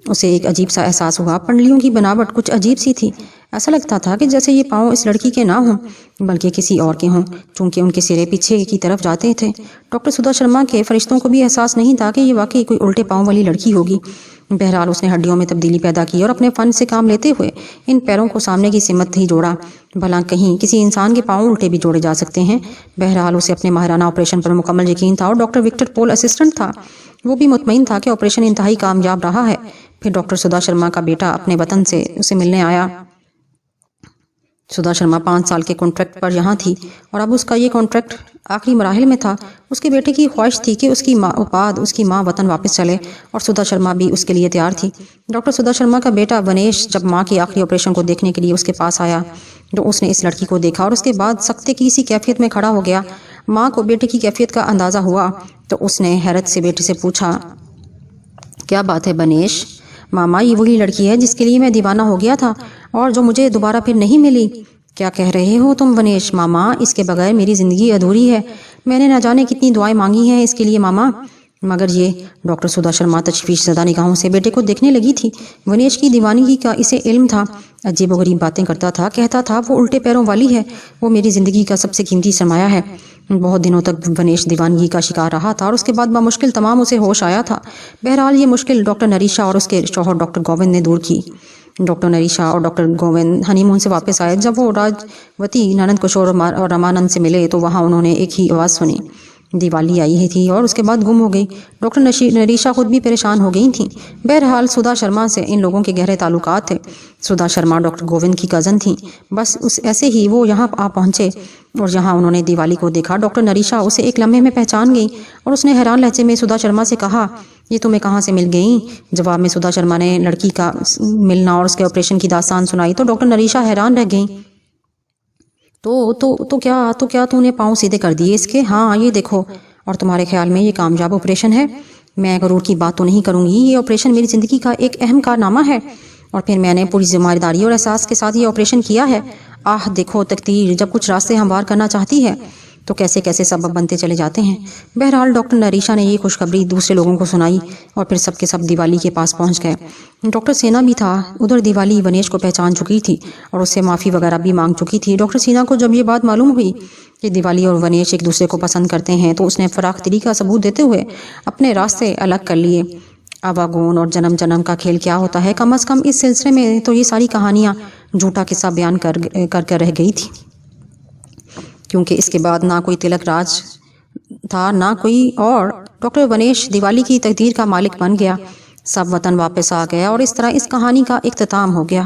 S2: اسے ایک عجیب سا احساس ہوا۔ پنڈلیوں کی بناوٹ کچھ عجیب سی تھی۔ ایسا لگتا تھا کہ جیسے یہ پاؤں اس لڑکی کے نہ ہوں بلکہ کسی اور کے ہوں، چونکہ ان کے سرے پیچھے کی طرف جاتے تھے۔ ڈاکٹر سدھا شرما کے فرشتوں کو بھی احساس نہیں تھا کہ یہ واقعی کوئی الٹے پاؤں والی لڑکی ہوگی۔ بہرحال اس نے ہڈیوں میں تبدیلی پیدا کی اور اپنے فن سے کام لیتے ہوئے ان پیروں کو سامنے کی سمت ہی جوڑا۔ بھلا کہیں کسی انسان کے پاؤں الٹے بھی جوڑے جا سکتے ہیں۔ بہرحال اسے اپنے ماہرانہ آپریشن پر مکمل یقین تھا اور ڈاکٹر وکٹر پول اسسٹنٹ تھا، وہ بھی مطمئن تھا کہ آپریشن انتہائی کامیاب رہا ہے۔ پھر ڈاکٹر سدھا شرما کا بیٹا اپنے وطن سے اسے ملنے آیا۔ سدھا شرما 5 سال کے کانٹریکٹ پر یہاں تھی اور اب اس کا یہ کانٹریکٹ آخری مراحل میں تھا۔ اس کے بیٹے کی خواہش تھی کہ اس کی ماں وطن واپس چلے اور سدھا شرما بھی اس کے لیے تیار تھی۔ ڈاکٹر سدھا شرما کا بیٹا ونیش جب ماں کی آخری آپریشن کو دیکھنے کے لیے اس کے پاس آیا تو اس نے اس لڑکی کو دیکھا اور اس کے بعد سکتے کی سی کیفیت میں کھڑا ہو گیا۔ ماں کو بیٹے کی کیفیت کا اندازہ ہوا تو اس نے حیرت سے بیٹے سے پوچھا، کیا بات ہے ونیش؟ ماما، یہ وہی لڑکی ہے جس کے لیے میں دیوانہ ہو گیا تھا اور جو مجھے دوبارہ پھر نہیں ملی۔ کیا کہہ رہے ہو تم ونیش؟ ماما، اس کے بغیر میری زندگی ادھوری ہے۔ میں نے نہ جانے کتنی دعائیں مانگی ہیں اس کے لیے ماما، مگر یہ… ڈاکٹر سدھا شرما تشویش زدہ نگاہوں سے بیٹے کو دیکھنے لگی تھی۔ ونیش کی دیوانگی کا اسے علم تھا، عجیب و غریب باتیں کرتا تھا، کہتا تھا وہ الٹے پیروں والی ہے، وہ میری زندگی کا سب سے قیمتی سرمایہ ہے۔ بہت دنوں تک ونیش دیوانگی کا شکار رہا تھا اور اس کے بعد بمشکل تمام اسے ہوش آیا تھا۔ بہرحال یہ مشکل ڈاکٹر نریشا اور اس کے شوہر ڈاکٹر گووند نے دور کی۔ ڈاکٹر نریشا اور ڈاکٹر گووند ہنی مون سے واپس آئے۔ جب وہ راجوتی نانند کشور اور رمانند سے ملے تو وہاں انہوں نے ایک ہی آواز سنی، دیوالی آئی تھی اور اس کے بعد گم ہو گئی۔ ڈاکٹر نریشا خود بھی پریشان ہو گئی تھیں۔ بہرحال سدھا شرما سے ان لوگوں کے گہرے تعلقات تھے۔ سدھا شرما ڈاکٹر گووند کی کزن تھیں۔ بس ایسے ہی وہ یہاں آ پہنچے اور یہاں انہوں نے دیوالی کو دیکھا۔ ڈاکٹر نریشا اسے ایک لمحے میں پہچان گئی اور اس نے حیران لہجے میں سدھا شرما سے کہا، یہ تمہیں کہاں سے مل گئیں؟ جواب میں سدھا شرما نے لڑکی کا ملنا اور اس کے آپریشن کی داستان سنائی تو ڈاکٹر نریشا حیران رہ گئیں۔ تو کیا تو نے پاؤں سیدھے کر دیے اس کے؟ ہاں، یہ دیکھو۔ اور تمہارے خیال میں یہ کامیاب آپریشن ہے؟ میں غرور کی بات تو نہیں کروں گی، یہ آپریشن میری زندگی کا ایک اہم کارنامہ ہے اور پھر میں نے پوری ذمہ داری اور احساس کے ساتھ یہ آپریشن کیا ہے۔ آہ دیکھو تقدیر جب کچھ راستے ہموار کرنا چاہتی ہے تو کیسے کیسے سبب بنتے چلے جاتے ہیں۔ بہرحال ڈاکٹر نریشا نے یہ خوشخبری دوسرے لوگوں کو سنائی اور پھر سب کے سب دیوالی کے پاس پہنچ گئے۔ ڈاکٹر سینا بھی تھا ادھر۔ دیوالی ونیش کو پہچان چکی تھی اور اس سے معافی وغیرہ بھی مانگ چکی تھی۔ ڈاکٹر سینا کو جب یہ بات معلوم ہوئی کہ دیوالی اور ونیش ایک دوسرے کو پسند کرتے ہیں تو اس نے فراخ دلی کا ثبوت دیتے ہوئے اپنے راستے الگ کر لیے۔ آواگون اور جنم جنم کا کھیل کیا ہوتا ہے، کم از کم اس سلسلے میں تو یہ ساری کہانیاں جھوٹا قصہ بیان کر رہ گئی تھی، کیونکہ اس کے بعد نہ کوئی تلک راج تھا نہ کوئی اور۔ ڈاکٹر ونیش دیوالی کی تقدیر کا مالک بن گیا، سب وطن واپس آ گیا اور اس طرح اس کہانی کا اختتام ہو گیا۔